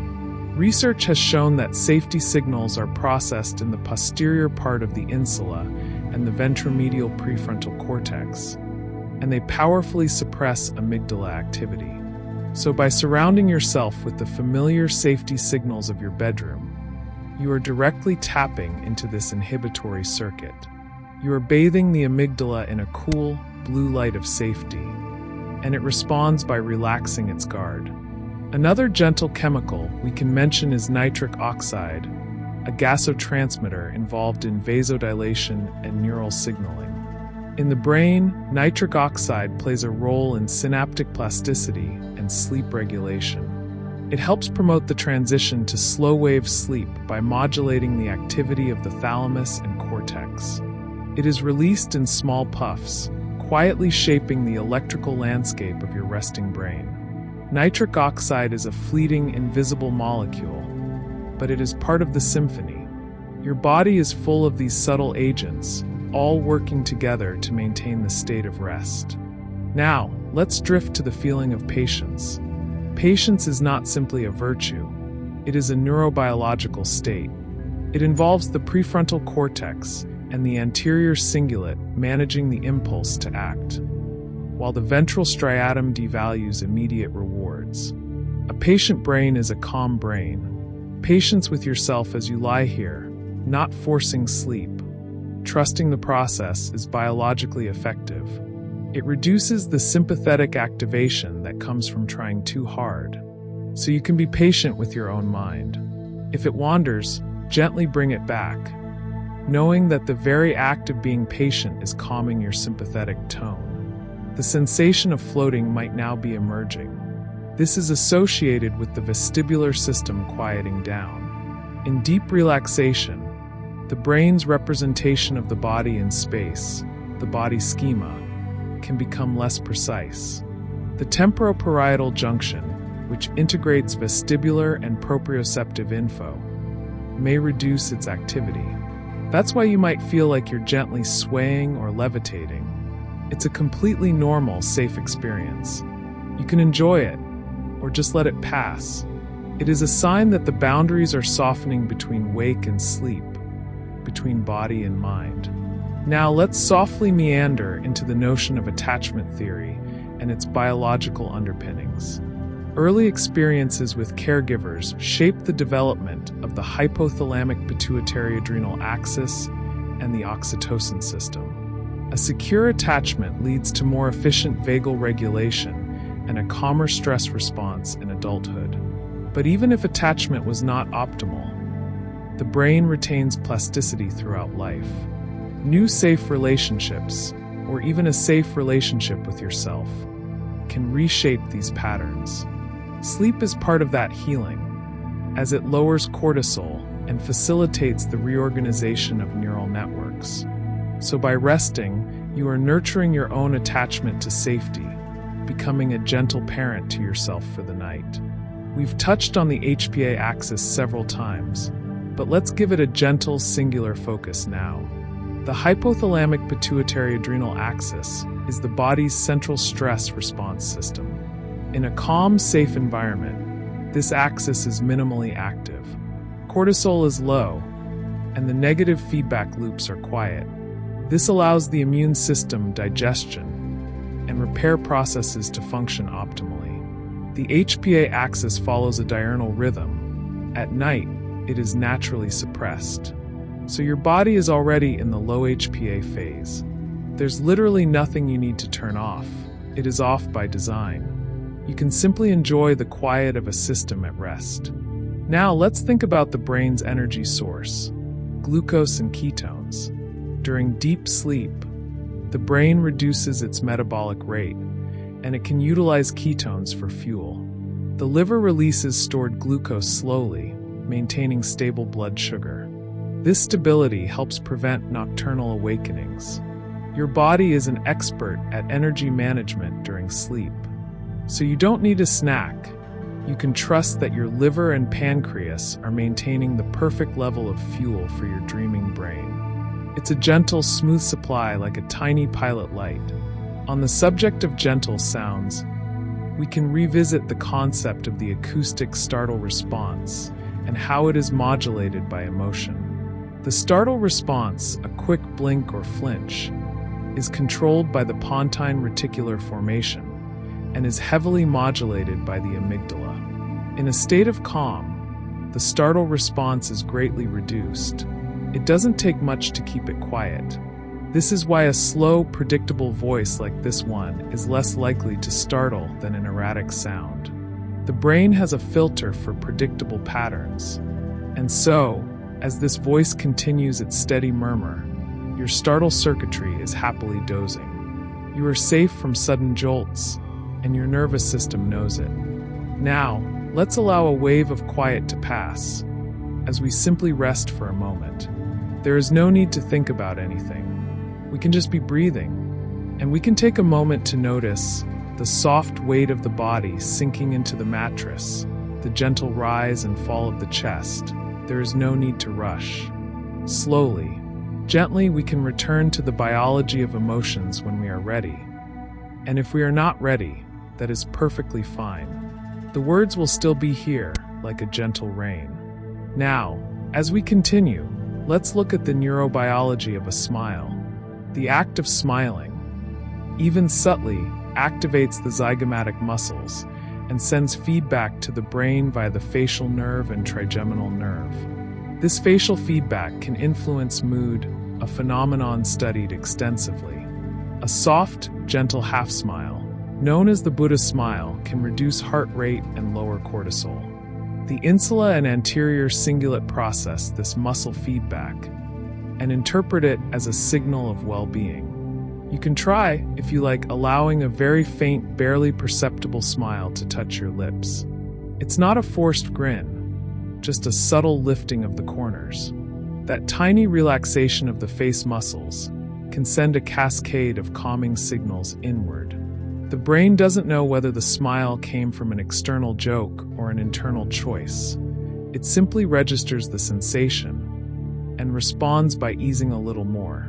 Research has shown that safety signals are processed in the posterior part of the insula and the ventromedial prefrontal cortex, and they powerfully suppress amygdala activity. So by surrounding yourself with the familiar safety signals of your bedroom, you are directly tapping into this inhibitory circuit. You are bathing the amygdala in a cool, blue light of safety, and it responds by relaxing its guard. Another gentle chemical we can mention is nitric oxide, a gasotransmitter involved in vasodilation and neural signaling. In the brain, nitric oxide plays a role in synaptic plasticity and sleep regulation. It helps promote the transition to slow-wave sleep by modulating the activity of the thalamus and cortex. It is released in small puffs, quietly shaping the electrical landscape of your resting brain. Nitric oxide is a fleeting, invisible molecule, but it is part of the symphony. Your body is full of these subtle agents, all working together to maintain the state of rest. Now, let's drift to the feeling of patience. Patience is not simply a virtue. It is a neurobiological state. It involves the prefrontal cortex and the anterior cingulate managing the impulse to act, while the ventral striatum devalues immediate rewards. A patient brain is a calm brain. Patience with yourself as you lie here, not forcing sleep. Trusting the process is biologically effective. It reduces the sympathetic activation that comes from trying too hard. So you can be patient with your own mind. If it wanders, gently bring it back, knowing that the very act of being patient is calming your sympathetic tone. The sensation of floating might now be emerging. This is associated with the vestibular system quieting down. In deep relaxation, the brain's representation of the body in space, the body schema, can become less precise. The temporoparietal junction, which integrates vestibular and proprioceptive info, may reduce its activity. That's why you might feel like you're gently swaying or levitating. It's a completely normal, safe experience. You can enjoy it, or just let it pass. It is a sign that the boundaries are softening between wake and sleep, between body and mind. Now let's softly meander into the notion of attachment theory and its biological underpinnings. Early experiences with caregivers shape the development of the hypothalamic pituitary adrenal axis and the oxytocin system. A secure attachment leads to more efficient vagal regulation and a calmer stress response in adulthood. But even if attachment was not optimal, the brain retains plasticity throughout life. New safe relationships, or even a safe relationship with yourself, can reshape these patterns. Sleep is part of that healing, as it lowers cortisol and facilitates the reorganization of neural networks. So by resting, you are nurturing your own attachment to safety, becoming a gentle parent to yourself for the night. We've touched on the HPA axis several times, but let's give it a gentle, singular focus now. The hypothalamic pituitary adrenal axis is the body's central stress response system. In a calm, safe environment, this axis is minimally active. Cortisol is low, and the negative feedback loops are quiet. This allows the immune system, digestion, and repair processes to function optimally. The HPA axis follows a diurnal rhythm. At night, it is naturally suppressed. So your body is already in the low HPA phase. There's literally nothing you need to turn off. It is off by design. You can simply enjoy the quiet of a system at rest. Now let's think about the brain's energy source, glucose and ketones. During deep sleep, the brain reduces its metabolic rate, and it can utilize ketones for fuel. The liver releases stored glucose slowly, maintaining stable blood sugar. This stability helps prevent nocturnal awakenings. Your body is an expert at energy management during sleep. So you don't need a snack. You can trust that your liver and pancreas are maintaining the perfect level of fuel for your dreaming brain. It's a gentle, smooth supply like a tiny pilot light. On the subject of gentle sounds, we can revisit the concept of the acoustic startle response and how it is modulated by emotion. The startle response, a quick blink or flinch, is controlled by the pontine reticular formation and is heavily modulated by the amygdala. In a state of calm, the startle response is greatly reduced. It doesn't take much to keep it quiet. This is why a slow, predictable voice like this one is less likely to startle than an erratic sound. The brain has a filter for predictable patterns, and so, As this voice continues its steady murmur, your startle circuitry is happily dozing. You are safe from sudden jolts, and your nervous system knows it. Now, let's allow a wave of quiet to pass, as we simply rest for a moment. There is no need to think about anything. We can just be breathing, and we can take a moment to notice the soft weight of the body sinking into the mattress, the gentle rise and fall of the chest. There is no need to rush. Slowly, gently, we can return to the biology of emotions when we are ready. And if we are not ready, that is perfectly fine. The words will still be here, like a gentle rain. Now, as we continue, let's look at the neurobiology of a smile. The act of smiling, even subtly, activates the zygomatic muscles and sends feedback to the brain via the facial nerve and trigeminal nerve. This facial feedback can influence mood, a phenomenon studied extensively. A soft, gentle half-smile, known as the Buddha smile, can reduce heart rate and lower cortisol. The insula and anterior cingulate process this muscle feedback and interpret it as a signal of well-being. You can try, if you like, allowing a very faint, barely perceptible smile to touch your lips. It's not a forced grin, just a subtle lifting of the corners. That tiny relaxation of the face muscles can send a cascade of calming signals inward. The brain doesn't know whether the smile came from an external joke or an internal choice. It simply registers the sensation and responds by easing a little more.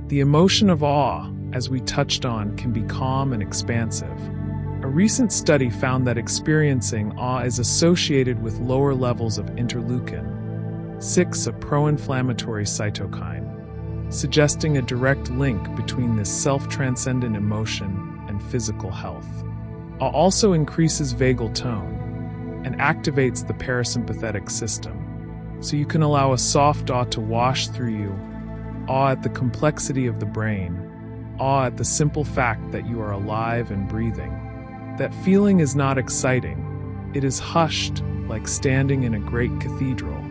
The emotion of awe, as we touched on, can be calm and expansive. A recent study found that experiencing awe is associated with lower levels of interleukin-6, a pro-inflammatory cytokine, suggesting a direct link between this self-transcendent emotion and physical health. Awe also increases vagal tone and activates the parasympathetic system, so you can allow a soft awe to wash through you, awe at the complexity of the brain, awe at the simple fact that you are alive and breathing. That feeling is not exciting. It is hushed, like standing in a great cathedral.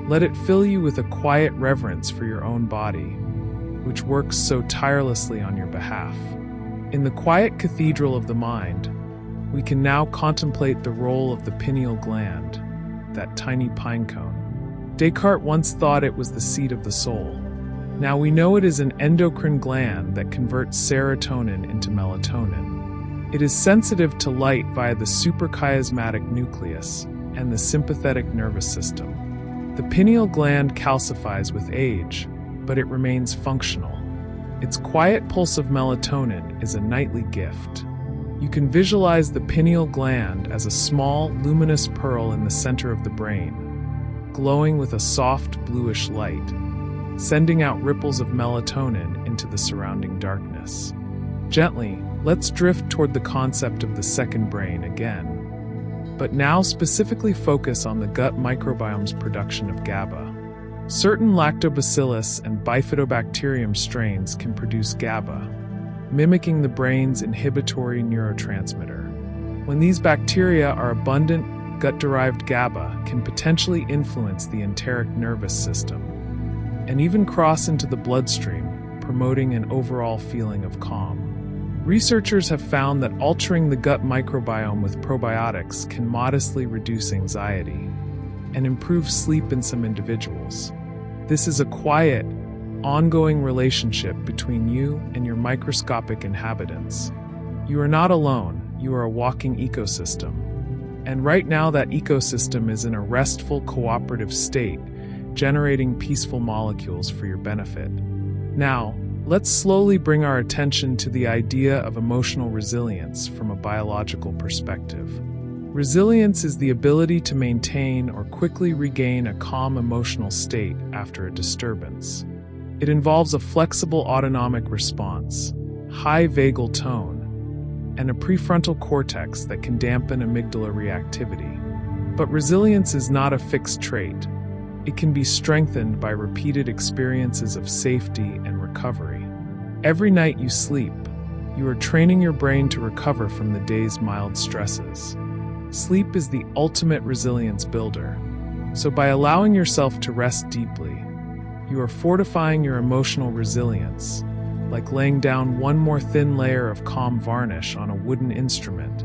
Let it fill you with a quiet reverence for your own body, which works so tirelessly on your behalf. In the quiet cathedral of the mind, we can now contemplate the role of the pineal gland, that tiny pine cone. Descartes once thought it was the seat of the soul. Now we know it is an endocrine gland that converts serotonin into melatonin. It is sensitive to light via the suprachiasmatic nucleus and the sympathetic nervous system. The pineal gland calcifies with age, but it remains functional. Its quiet pulse of melatonin is a nightly gift. You can visualize the pineal gland as a small, luminous pearl in the center of the brain, glowing with a soft, bluish light, sending out ripples of melatonin into the surrounding darkness. Gently, let's drift toward the concept of the second brain again, but now specifically focus on the gut microbiome's production of GABA. Certain lactobacillus and bifidobacterium strains can produce GABA, mimicking the brain's inhibitory neurotransmitter. When these bacteria are abundant, gut-derived GABA can potentially influence the enteric nervous system and even cross into the bloodstream, promoting an overall feeling of calm. Researchers have found that altering the gut microbiome with probiotics can modestly reduce anxiety and improve sleep in some individuals. This is a quiet, ongoing relationship between you and your microscopic inhabitants. You are not alone, you are a walking ecosystem. And right now that ecosystem is in a restful, cooperative state, generating peaceful molecules for your benefit. Now, let's slowly bring our attention to the idea of emotional resilience from a biological perspective. Resilience is the ability to maintain or quickly regain a calm emotional state after a disturbance. It involves a flexible autonomic response, high vagal tone, and a prefrontal cortex that can dampen amygdala reactivity. But resilience is not a fixed trait. It can be strengthened by repeated experiences of safety and recovery. Every night you sleep, you are training your brain to recover from the day's mild stresses. Sleep is the ultimate resilience builder. So by allowing yourself to rest deeply, you are fortifying your emotional resilience, like laying down one more thin layer of calm varnish on a wooden instrument,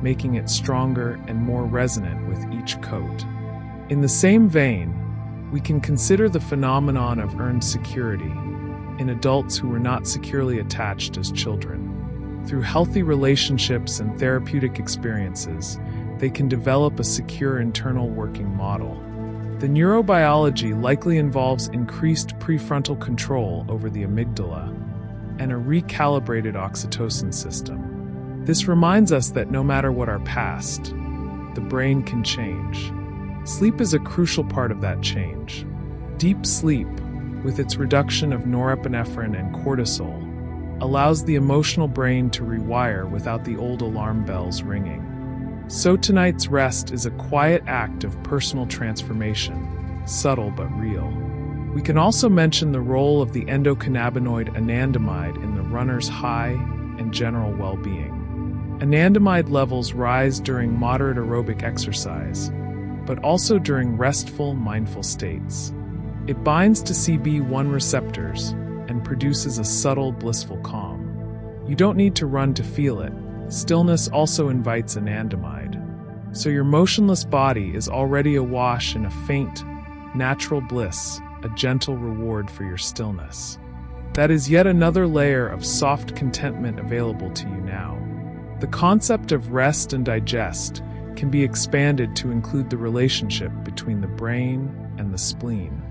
making it stronger and more resonant with each coat. In the same vein, we can consider the phenomenon of earned security in adults who were not securely attached as children. Through healthy relationships and therapeutic experiences, they can develop a secure internal working model. The neurobiology likely involves increased prefrontal control over the amygdala and a recalibrated oxytocin system. This reminds us that no matter what our past, the brain can change. Sleep is a crucial part of that change. Deep sleep, with its reduction of norepinephrine and cortisol, allows the emotional brain to rewire without the old alarm bells ringing. So tonight's rest is a quiet act of personal transformation, subtle but real. We can also mention the role of the endocannabinoid anandamide in the runner's high and general well-being. Anandamide levels rise during moderate aerobic exercise, but also during restful, mindful states. It binds to CB1 receptors and produces a subtle, blissful calm. You don't need to run to feel it. Stillness also invites anandamide. So your motionless body is already awash in a faint, natural bliss, a gentle reward for your stillness. That is yet another layer of soft contentment available to you now. The concept of rest and digest can be expanded to include the relationship between the brain and the spleen.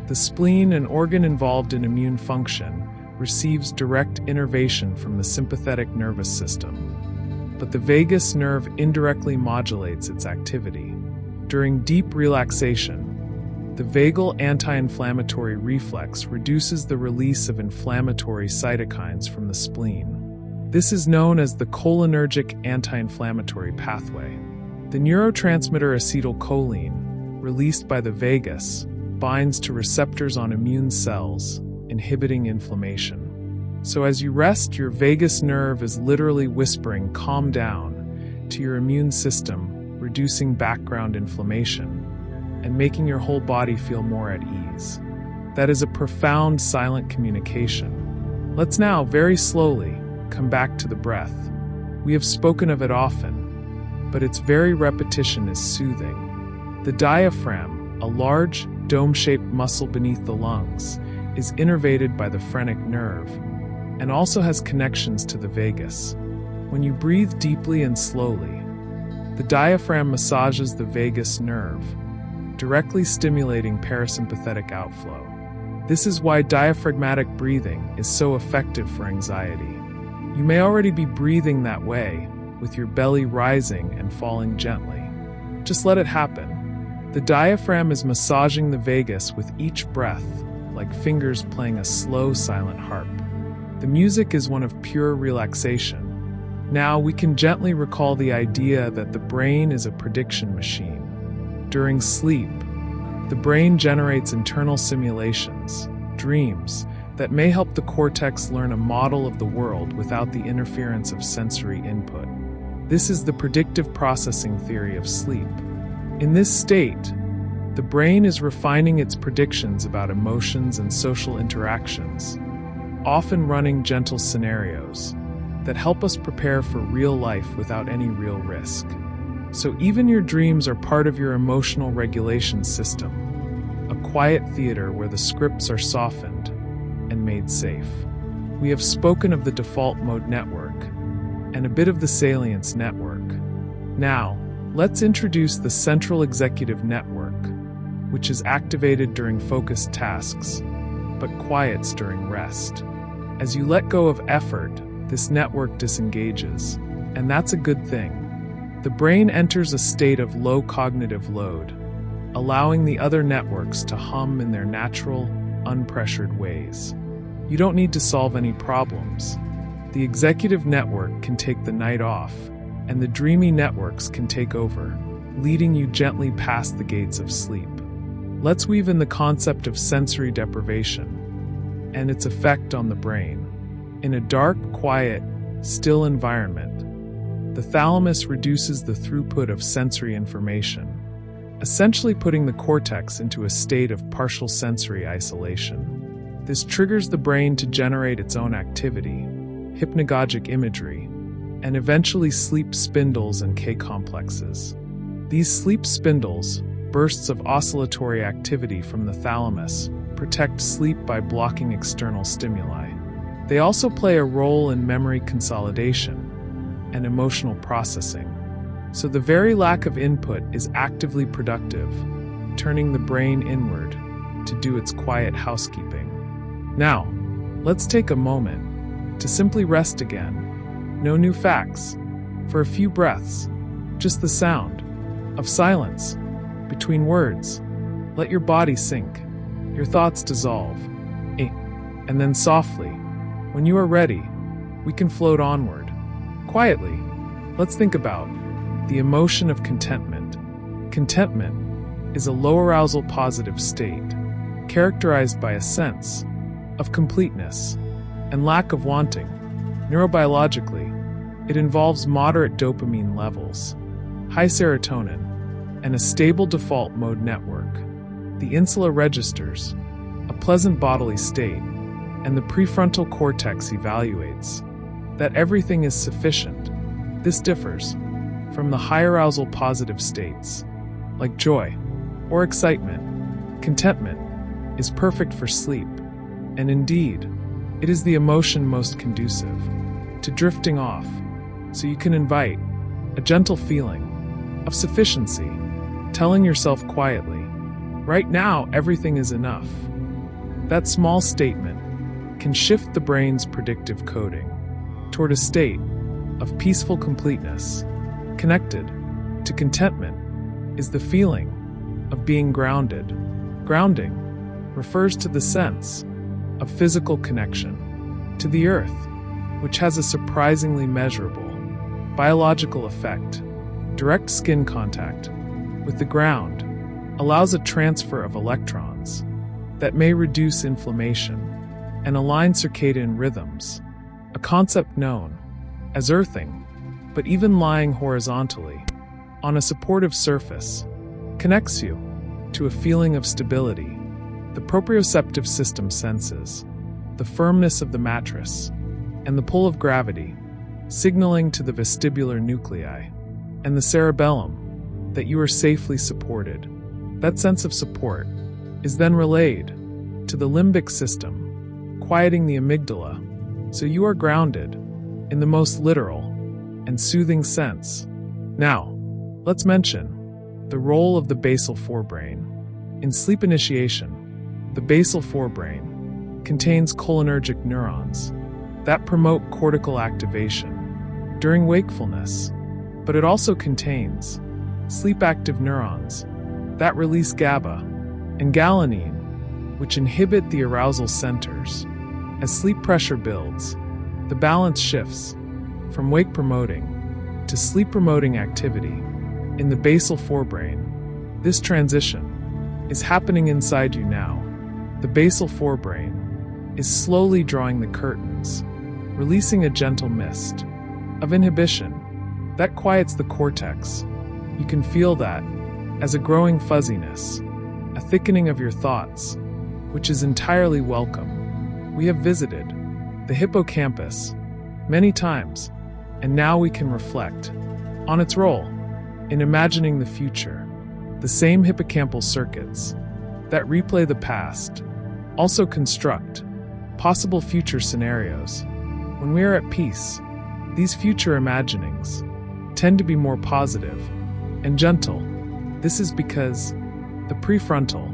The spleen, an organ involved in immune function, receives direct innervation from the sympathetic nervous system, but the vagus nerve indirectly modulates its activity. During deep relaxation, the vagal anti-inflammatory reflex reduces the release of inflammatory cytokines from the spleen. This is known as the cholinergic anti-inflammatory pathway. The neurotransmitter acetylcholine, released by the vagus, binds to receptors on immune cells, inhibiting inflammation. So as you rest, your vagus nerve is literally whispering "calm down" to your immune system, reducing background inflammation and making your whole body feel more at ease. That is a profound silent communication. Let's now, very slowly, come back to the breath. We have spoken of it often, but its very repetition is soothing. The diaphragm, a large, dome-shaped muscle beneath the lungs, is innervated by the phrenic nerve and also has connections to the vagus. When you breathe deeply and slowly, the diaphragm massages the vagus nerve, directly stimulating parasympathetic outflow. This is why diaphragmatic breathing is so effective for anxiety. You may already be breathing that way, with your belly rising and falling gently. Just let it happen. The diaphragm is massaging the vagus with each breath, like fingers playing a slow, silent harp. The music is one of pure relaxation. Now we can gently recall the idea that the brain is a prediction machine. During sleep, the brain generates internal simulations, dreams, that may help the cortex learn a model of the world without the interference of sensory input. This is the predictive processing theory of sleep. In this state, the brain is refining its predictions about emotions and social interactions, often running gentle scenarios that help us prepare for real life without any real risk. So even your dreams are part of your emotional regulation system, a quiet theater where the scripts are softened and made safe. We have spoken of the default mode network and a bit of the salience network. Now, let's introduce the central executive network, which is activated during focused tasks, but quiets during rest. As you let go of effort, this network disengages, and that's a good thing. The brain enters a state of low cognitive load, allowing the other networks to hum in their natural, unpressured ways. You don't need to solve any problems. The executive network can take the night off, and the dreamy networks can take over, leading you gently past the gates of sleep. Let's weave in the concept of sensory deprivation and its effect on the brain. In a dark, quiet, still environment, the thalamus reduces the throughput of sensory information, essentially putting the cortex into a state of partial sensory isolation. This triggers the brain to generate its own activity, hypnagogic imagery, and eventually sleep spindles and K-complexes. These sleep spindles, bursts of oscillatory activity from the thalamus, protect sleep by blocking external stimuli. They also play a role in memory consolidation and emotional processing. So the very lack of input is actively productive, turning the brain inward to do its quiet housekeeping. Now, let's take a moment to simply rest again. No new facts. For a few breaths, just the sound of silence between words. Let your body sink, your thoughts dissolve. And then softly, when you are ready, we can float onward. Quietly, let's think about the emotion of contentment. Contentment is a low arousal positive state, characterized by a sense of completeness and lack of wanting. Neurobiologically, it involves moderate dopamine levels, high serotonin, and a stable default mode network. The insula registers a pleasant bodily state, and the prefrontal cortex evaluates that everything is sufficient. This differs from the high arousal positive states, like joy or excitement. Contentment is perfect for sleep, and indeed, it is the emotion most conducive to drifting off, so you can invite a gentle feeling of sufficiency, telling yourself quietly, right now everything is enough. That small statement can shift the brain's predictive coding toward a state of peaceful completeness. Connected to contentment is the feeling of being grounded. Grounding refers to the sense of physical connection to the earth, which has a surprisingly measurable biological effect. Direct skin contact with the ground allows a transfer of electrons that may reduce inflammation and align circadian rhythms, a concept known as earthing. But even lying horizontally on a supportive surface connects you to a feeling of stability. The proprioceptive system senses the firmness of the mattress and the pull of gravity, signaling to the vestibular nuclei and the cerebellum that you are safely supported. That sense of support is then relayed to the limbic system, quieting the amygdala, so you are grounded in the most literal and soothing sense. Now, let's mention the role of the basal forebrain. In sleep initiation, the basal forebrain contains cholinergic neurons that promote cortical activation during wakefulness, but it also contains sleep-active neurons that release GABA and galanine, which inhibit the arousal centers. As sleep pressure builds, the balance shifts from wake-promoting to sleep-promoting activity in the basal forebrain. This transition is happening inside you now. The basal forebrain is slowly drawing the curtains, releasing a gentle mist of inhibition that quiets the cortex. You can feel that as a growing fuzziness, a thickening of your thoughts, which is entirely welcome. We have visited the hippocampus many times, and now we can reflect on its role in imagining the future. The same hippocampal circuits that replay the past also construct possible future scenarios. When we are at peace, these future imaginings tend to be more positive and gentle. This is because the prefrontal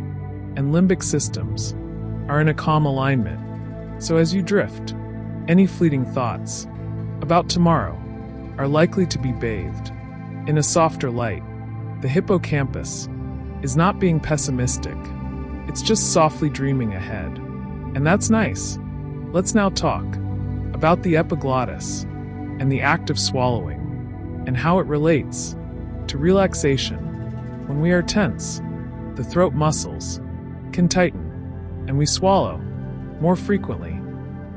and limbic systems are in a calm alignment. So as you drift, any fleeting thoughts about tomorrow are likely to be bathed in a softer light. The hippocampus is not being pessimistic, it's just softly dreaming ahead. And that's nice. Let's now talk about the epiglottis and the act of swallowing and how it relates to relaxation. When we are tense, the throat muscles can tighten and we swallow more frequently.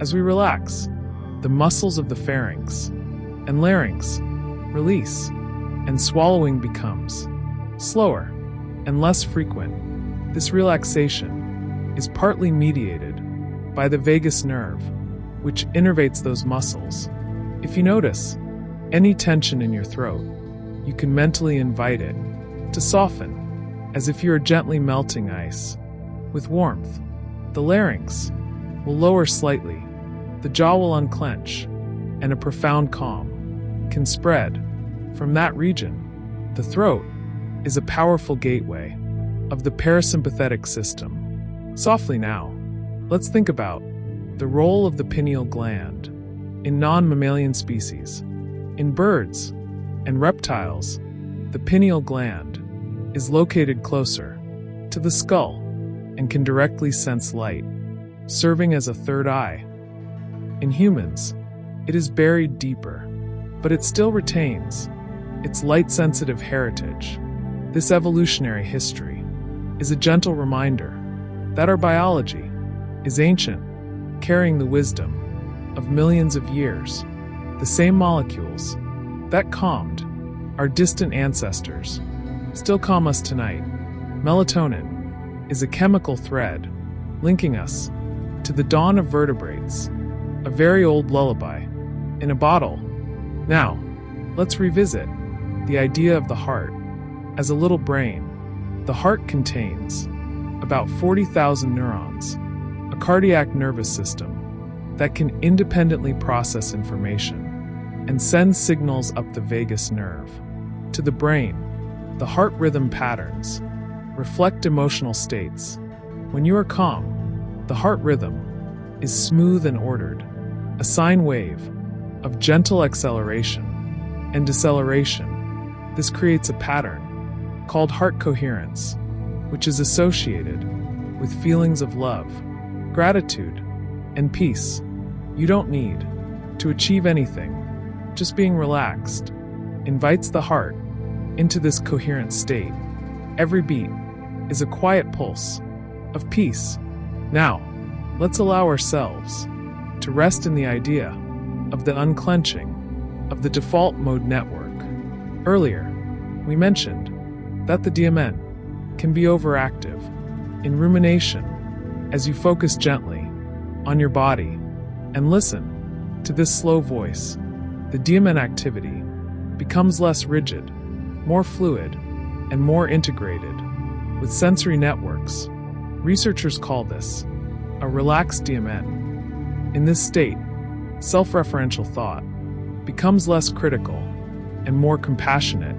As we relax, the muscles of the pharynx and larynx release, and swallowing becomes slower and less frequent. This relaxation is partly mediated by the vagus nerve, which innervates those muscles. If you notice any tension in your throat, you can mentally invite it to soften, as if you are gently melting ice. With warmth, the larynx will lower slightly, the jaw will unclench, and a profound calm can spread from that region. The throat is a powerful gateway of the parasympathetic system. Softly now, let's think about the role of the pineal gland in non-mammalian species. In birds and reptiles, the pineal gland is located closer to the skull and can directly sense light, serving as a third eye. In humans, it is buried deeper, but it still retains its light-sensitive heritage. This evolutionary history is a gentle reminder that our biology is ancient, carrying the wisdom of millions of years. The same molecules that calmed our distant ancestors still calm us tonight. Melatonin is a chemical thread linking us to the dawn of vertebrates, a very old lullaby in a bottle. Now, let's revisit the idea of the heart as a little brain. The heart contains about 40,000 neurons, a cardiac nervous system that can independently process information and send signals up the vagus nerve to the brain. The heart rhythm patterns reflect emotional states. When you are calm, the heart rhythm is smooth and ordered, a sine wave of gentle acceleration and deceleration. This creates a pattern called heart coherence, which is associated with feelings of love, gratitude, and peace. You don't need to achieve anything. Just being relaxed invites the heart into this coherent state. Every beat is a quiet pulse of peace. Now, let's allow ourselves to rest in the idea of the unclenching of the default mode network. Earlier, we mentioned that the DMN can be overactive. In rumination, as you focus gently on your body and listen to this slow voice, the DMN activity becomes less rigid, more fluid, and more integrated with sensory networks. Researchers call this a relaxed DMN. In this state, self-referential thought becomes less critical and more compassionate.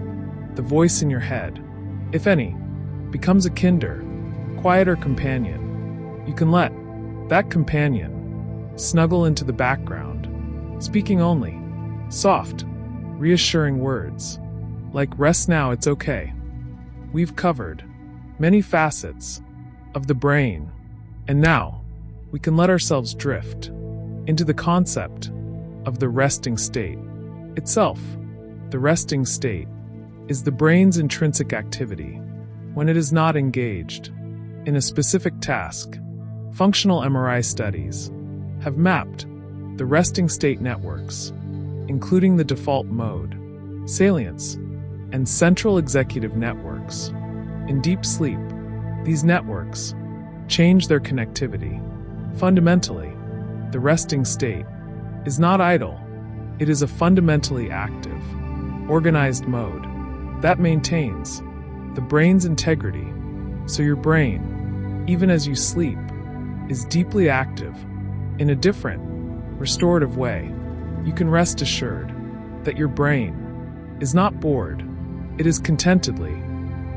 The voice in your head, if any, becomes a kinder, quieter companion. You can let that companion snuggle into the background, speaking only soft, reassuring words like "rest now, it's okay." We've covered many facets of the brain, and now we can let ourselves drift into the concept of the resting state itself. The resting state is the brain's intrinsic activity when it is not engaged in a specific task. Functional MRI studies have mapped the resting state networks, including the default mode, salience, and central executive networks. In deep sleep, these networks change their connectivity. Fundamentally, the resting state is not idle. It is a fundamentally active, organized mode that maintains the brain's integrity. So your brain, even as you sleep, is deeply active in a different, restorative way. You can rest assured that your brain is not bored. It is contentedly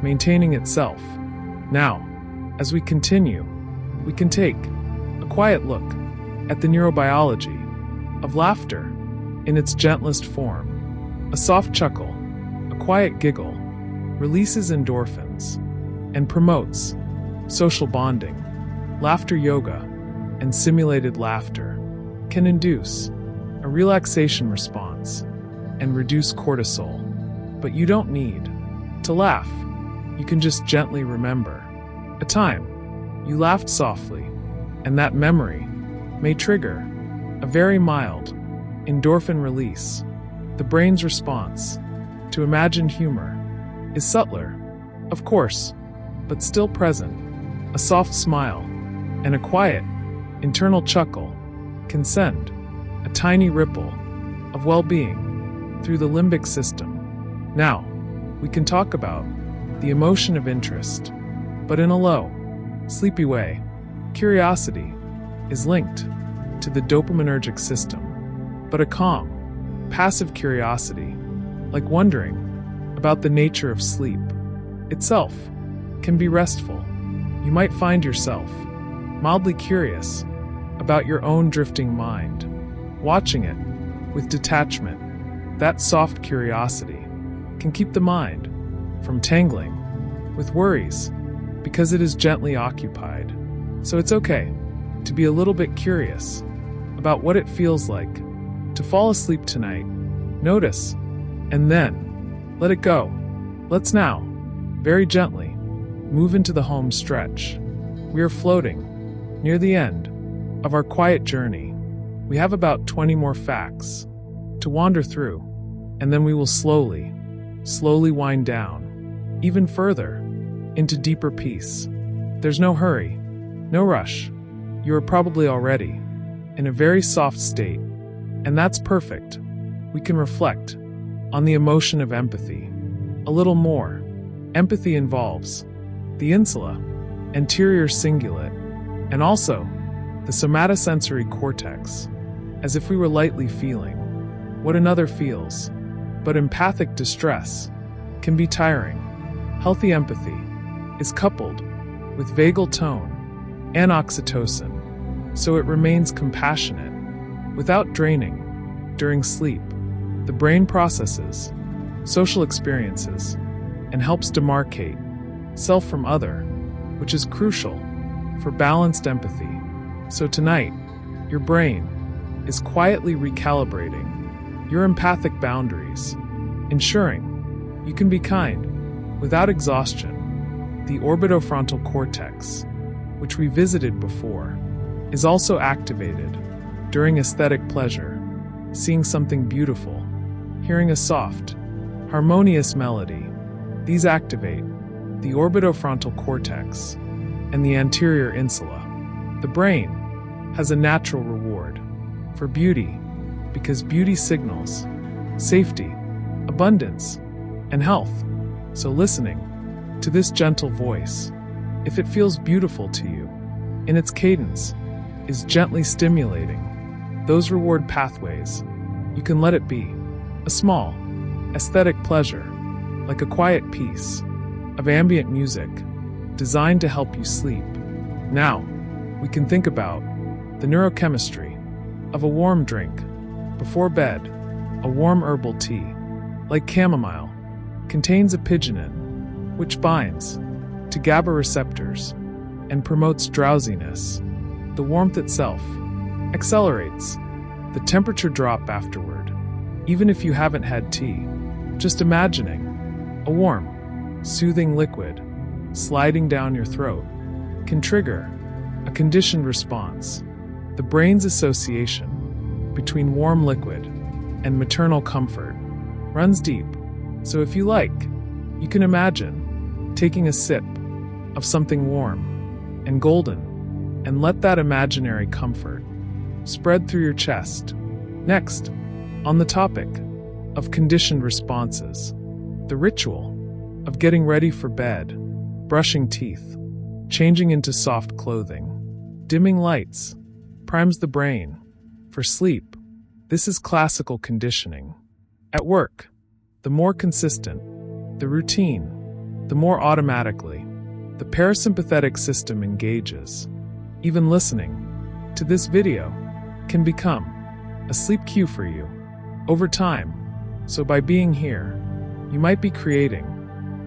maintaining itself. Now, as we continue, we can take a quiet look at the neurobiology of laughter in its gentlest form. A soft chuckle, a quiet giggle, releases endorphins and promotes social bonding. Laughter yoga and simulated laughter can induce a relaxation response and reduce cortisol. But you don't need to laugh. You can just gently remember a time you laughed softly, and that memory may trigger a very mild endorphin release. The brain's response to imagined humor is subtler, of course, but still present, a soft smile, and a quiet, internal chuckle can send a tiny ripple of well-being through the limbic system. Now, we can talk about the emotion of interest, but in a low, sleepy way. Curiosity is linked to the dopaminergic system, but a calm, passive curiosity, like wondering about the nature of sleep itself, can be restful. You might find yourself mildly curious about your own drifting mind, watching it with detachment. That soft curiosity can keep the mind from tangling with worries because it is gently occupied. So it's okay to be a little bit curious about what it feels like to fall asleep tonight. Notice, and then let it go. Let's now, very gently, move into the home stretch. We are floating near the end of our quiet journey. We have about 20 more facts to wander through, and then we will slowly wind down, even further, into deeper peace. There's no hurry, no rush. You are probably already in a very soft state, and that's perfect. We can reflect on the emotion of empathy a little more. Empathy involves the insula, anterior cingulate, and also the somatosensory cortex, as if we were lightly feeling what another feels. But empathic distress can be tiring. Healthy empathy is coupled with vagal tone and oxytocin, so it remains compassionate without draining. During sleep, the brain processes social experiences and helps demarcate self from other, which is crucial for balanced empathy. So tonight, your brain is quietly recalibrating your empathic boundaries, ensuring you can be kind without exhaustion. The orbitofrontal cortex, which we visited before, is also activated during aesthetic pleasure, seeing something beautiful, hearing a soft, harmonious melody. These activate the orbitofrontal cortex and the anterior insula. The brain has a natural reward for beauty because beauty signals safety, abundance, and health. So listening to this gentle voice, if it feels beautiful to you, in its cadence, is gently stimulating those reward pathways, you can let it be a small, aesthetic pleasure, like a quiet piece of ambient music designed to help you sleep. Now, we can think about the neurochemistry of a warm drink before bed. A warm herbal tea, like chamomile, contains apigenin, which binds to GABA receptors and promotes drowsiness. The warmth itself accelerates the temperature drop afterward. Even if you haven't had tea, just imagining a warm, soothing liquid sliding down your throat can trigger a conditioned response. The brain's association between warm liquid and maternal comfort runs deep. So if you like, you can imagine taking a sip of something warm and golden and let that imaginary comfort spread through your chest. Next, on the topic of conditioned responses, the ritual of getting ready for bed, brushing teeth, changing into soft clothing, dimming lights, primes the brain for sleep. This is classical conditioning. At work, the more consistent the routine, the more automatically the parasympathetic system engages. Even listening to this video can become a sleep cue for you over time. So by being here, you might be creating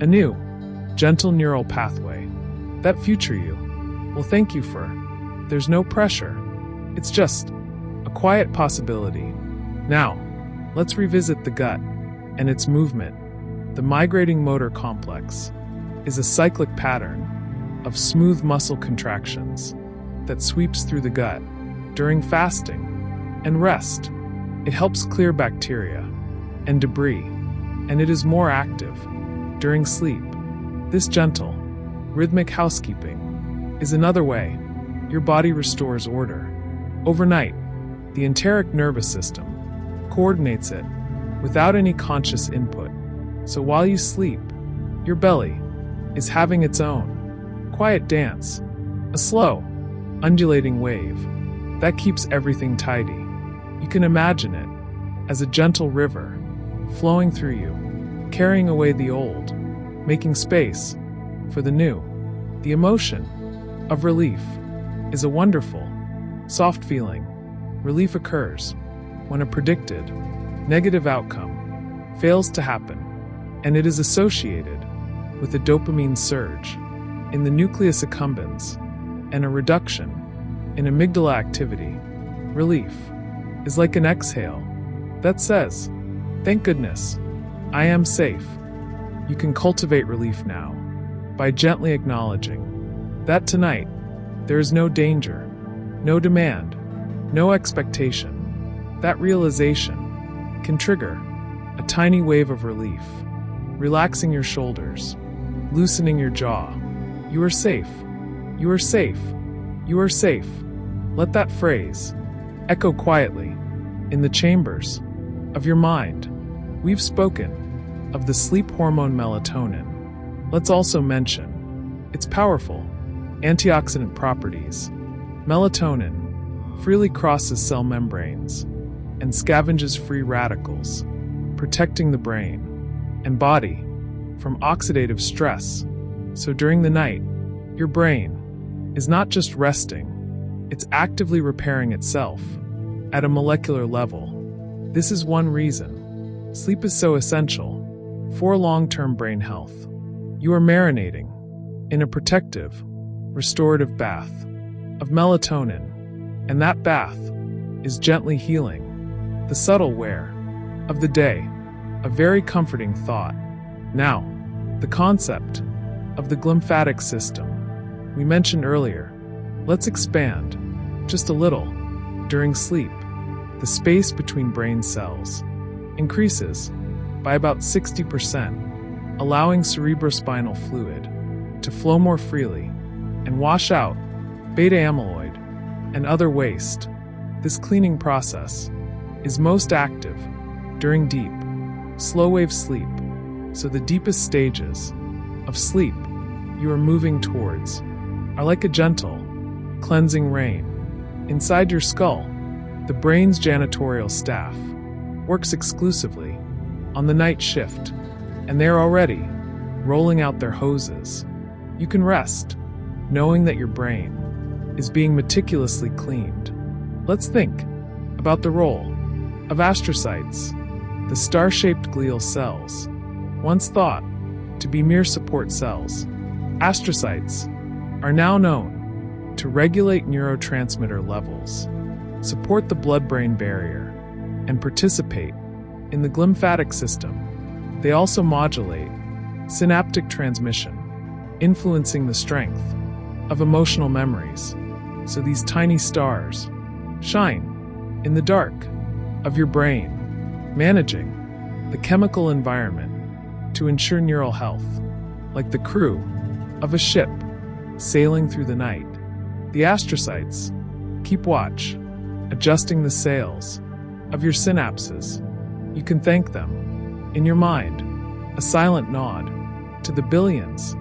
a new, gentle neural pathway that future you will thank you for. There's no pressure. It's just a quiet possibility. Now, let's revisit the gut and its movement. The migrating motor complex is a cyclic pattern of smooth muscle contractions that sweeps through the gut during fasting and rest. It helps clear bacteria and debris, and it is more active during sleep. This gentle, Rhythmic housekeeping is another way your body restores order. Overnight, the enteric nervous system coordinates it without any conscious input. So while you sleep, your belly is having its own quiet dance, a slow, undulating wave that keeps everything tidy. You can imagine it as a gentle river flowing through you, carrying away the old, making space for the new. The emotion of relief is a wonderful, soft feeling. Relief occurs when a predicted negative outcome fails to happen, and it is associated with a dopamine surge in the nucleus accumbens and a reduction in amygdala activity. Relief is like an exhale that says, "Thank goodness, I am safe." You can cultivate relief now by gently acknowledging that tonight there is no danger, no demand, no expectation. That realization can trigger a tiny wave of relief, relaxing your shoulders, loosening your jaw. You are safe. You are safe. You are safe. Let that phrase echo quietly in the chambers of your mind. We've spoken of the sleep hormone melatonin. Let's also mention its powerful antioxidant properties. Melatonin freely crosses cell membranes and scavenges free radicals, protecting the brain and body from oxidative stress. So during the night, your brain is not just resting, it's actively repairing itself at a molecular level. This is one reason sleep is so essential for long-term brain health. You are marinating in a protective, restorative bath of melatonin, and that bath is gently healing the subtle wear of the day, a very comforting thought. Now, the concept of the glymphatic system we mentioned earlier. Let's expand just a little. During sleep, the space between brain cells increases by about 60%, allowing cerebrospinal fluid to flow more freely and wash out beta amyloid and other waste. This cleaning process is most active during deep, slow-wave sleep, so the deepest stages of sleep you are moving towards are like a gentle, cleansing rain. Inside your skull, the brain's janitorial staff works exclusively on the night shift, and they're already rolling out their hoses. You can rest, knowing that your brain is being meticulously cleaned. Let's think about the role of astrocytes, the star-shaped glial cells. Once thought to be mere support cells, astrocytes are now known to regulate neurotransmitter levels, support the blood-brain barrier, and participate in the glymphatic system. They also modulate synaptic transmission, influencing the strength of emotional memories. So these tiny stars shine in the dark of your brain, managing the chemical environment to ensure neural health, like the crew of a ship sailing through the night. The astrocytes keep watch, adjusting the sails of your synapses. You can thank them in your mind, a silent nod to the billions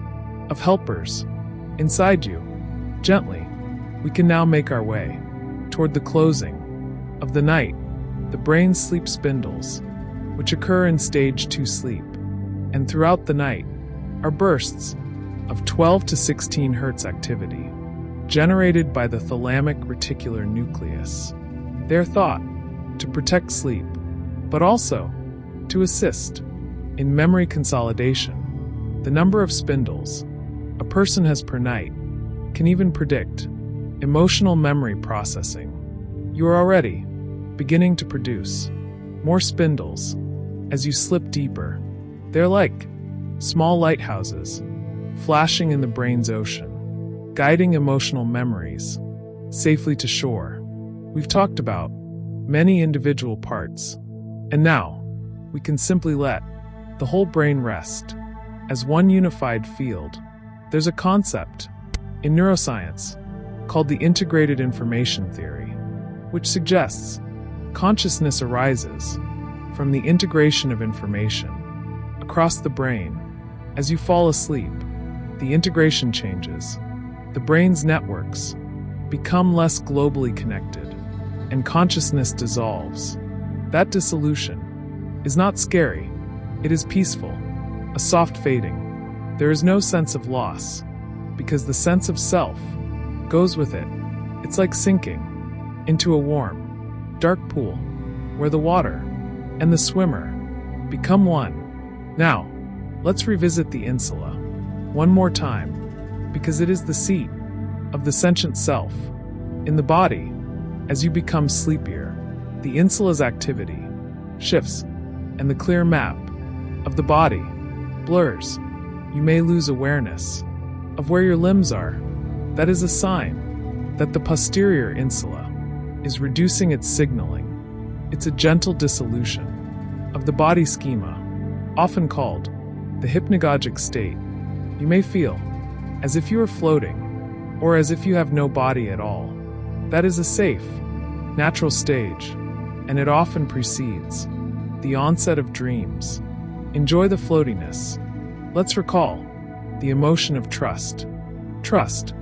of helpers inside you. Gently, we can now make our way toward the closing of the night. The brain's sleep spindles, which occur in stage 2 sleep, and throughout the night, are bursts of 12 to 16 Hz activity, generated by the thalamic reticular nucleus. They're thought to protect sleep, but also to assist in memory consolidation. The number of spindles a person has per night can even predict emotional memory processing. You are already beginning to produce more spindles as you slip deeper. They're like small lighthouses flashing in the brain's ocean, guiding emotional memories safely to shore. We've talked about many individual parts, and now we can simply let the whole brain rest as one unified field There's a concept in neuroscience called the integrated information theory, which suggests consciousness arises from the integration of information across the brain. As you fall asleep, the integration changes. The brain's networks become less globally connected, and consciousness dissolves. That dissolution is not scary, it is peaceful, a soft fading. There is no sense of loss, because the sense of self goes with it. It's like sinking into a warm, dark pool, where the water and the swimmer become one. Now, let's revisit the insula one more time, because it is the seat of the sentient self. In the body, as you become sleepier, the insula's activity shifts, and the clear map of the body blurs. You may lose awareness of where your limbs are. That is a sign that the posterior insula is reducing its signaling. It's a gentle dissolution of the body schema, often called the hypnagogic state. You may feel as if you are floating, or as if you have no body at all. That is a safe, natural stage, and it often precedes the onset of dreams. Enjoy the floatiness. Let's recall the emotion of trust. Trust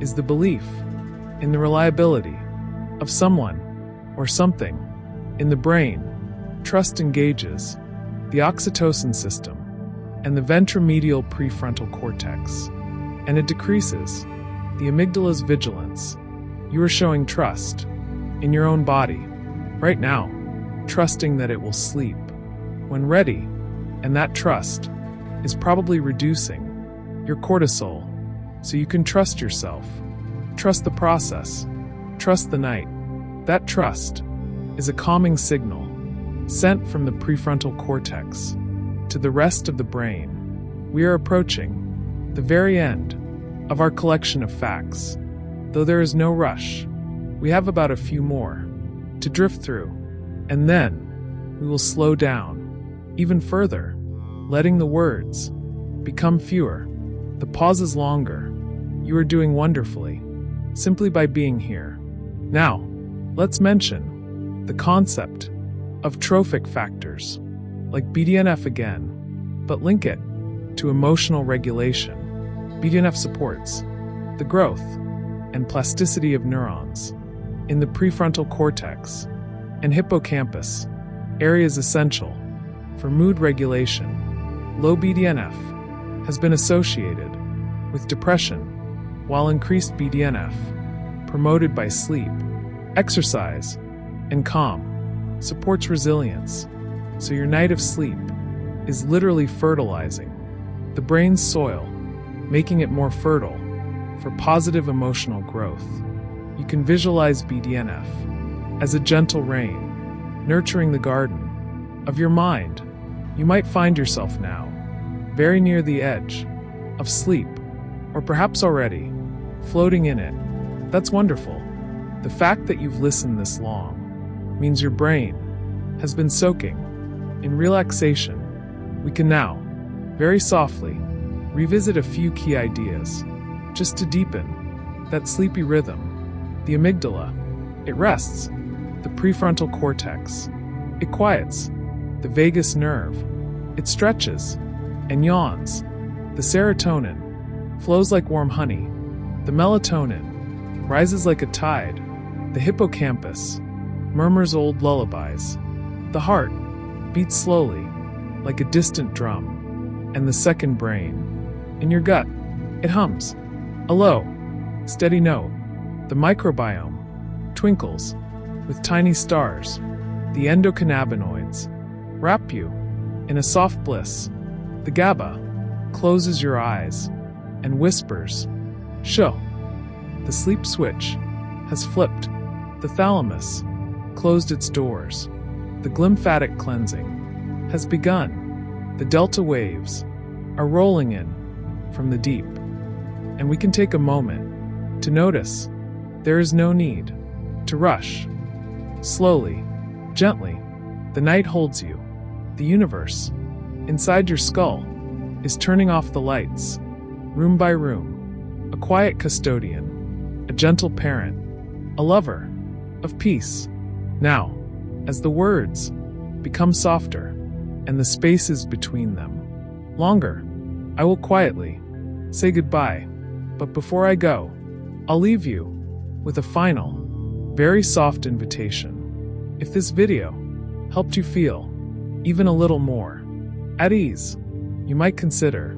is the belief in the reliability of someone or something. In the brain, trust engages the oxytocin system and the ventromedial prefrontal cortex, and it decreases the amygdala's vigilance. You are showing trust in your own body right now, trusting that it will sleep when ready, and that trust is probably reducing your cortisol, so you can trust yourself. Trust the process. Trust the night. That trust is a calming signal sent from the prefrontal cortex to the rest of the brain. We are approaching the very end of our collection of facts. Though there is no rush, we have about a few more to drift through, and then we will slow down even further, letting the words become fewer, the pauses longer. You are doing wonderfully, simply by being here. Now, let's mention the concept of trophic factors, like BDNF again, but link it to emotional regulation. BDNF supports the growth and plasticity of neurons in the prefrontal cortex and hippocampus, areas essential for mood regulation. Low BDNF has been associated with depression, while increased BDNF, promoted by sleep, exercise, and calm, supports resilience. So your night of sleep is literally fertilizing the brain's soil, making it more fertile for positive emotional growth. You can visualize BDNF as a gentle rain, nurturing the garden of your mind. You might find yourself now very near the edge of sleep, or perhaps already floating in it. That's wonderful. The fact that you've listened this long means your brain has been soaking in relaxation. We can now, very softly, revisit a few key ideas, just to deepen that sleepy rhythm. The amygdala, it rests the prefrontal cortex. It quiets the vagus nerve. It stretches and yawns. The serotonin flows like warm honey. The melatonin rises like a tide. The hippocampus murmurs old lullabies. The heart beats slowly, like a distant drum. And the second brain, in your gut, it hums a low, steady note. The microbiome twinkles with tiny stars. The endocannabinoids wrap you in a soft bliss. The GABA closes your eyes and whispers, "Sho." The sleep switch has flipped. The thalamus closed its doors. The glymphatic cleansing has begun. The delta waves are rolling in from the deep. And we can take a moment to notice there is no need to rush. Slowly, gently, the night holds you. The universe inside your skull is turning off the lights. room by room, a quiet custodian, a gentle parent, a lover of peace. Now, as the words become softer and the spaces between them longer, I will quietly say goodbye. But before I go, I'll leave you with a final, very soft invitation. If this video helped you feel even a little more at ease, you might consider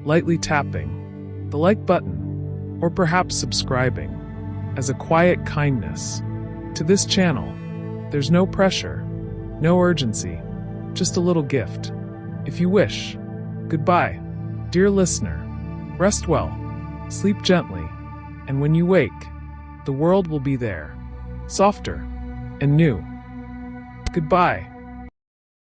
lightly tapping the like button or perhaps subscribing as a quiet kindness to this channel. There's no pressure, no urgency, just a little gift. If you wish. Goodbye, dear listener. Rest well, sleep gently, and when you wake, the world will be there, softer and new. Goodbye.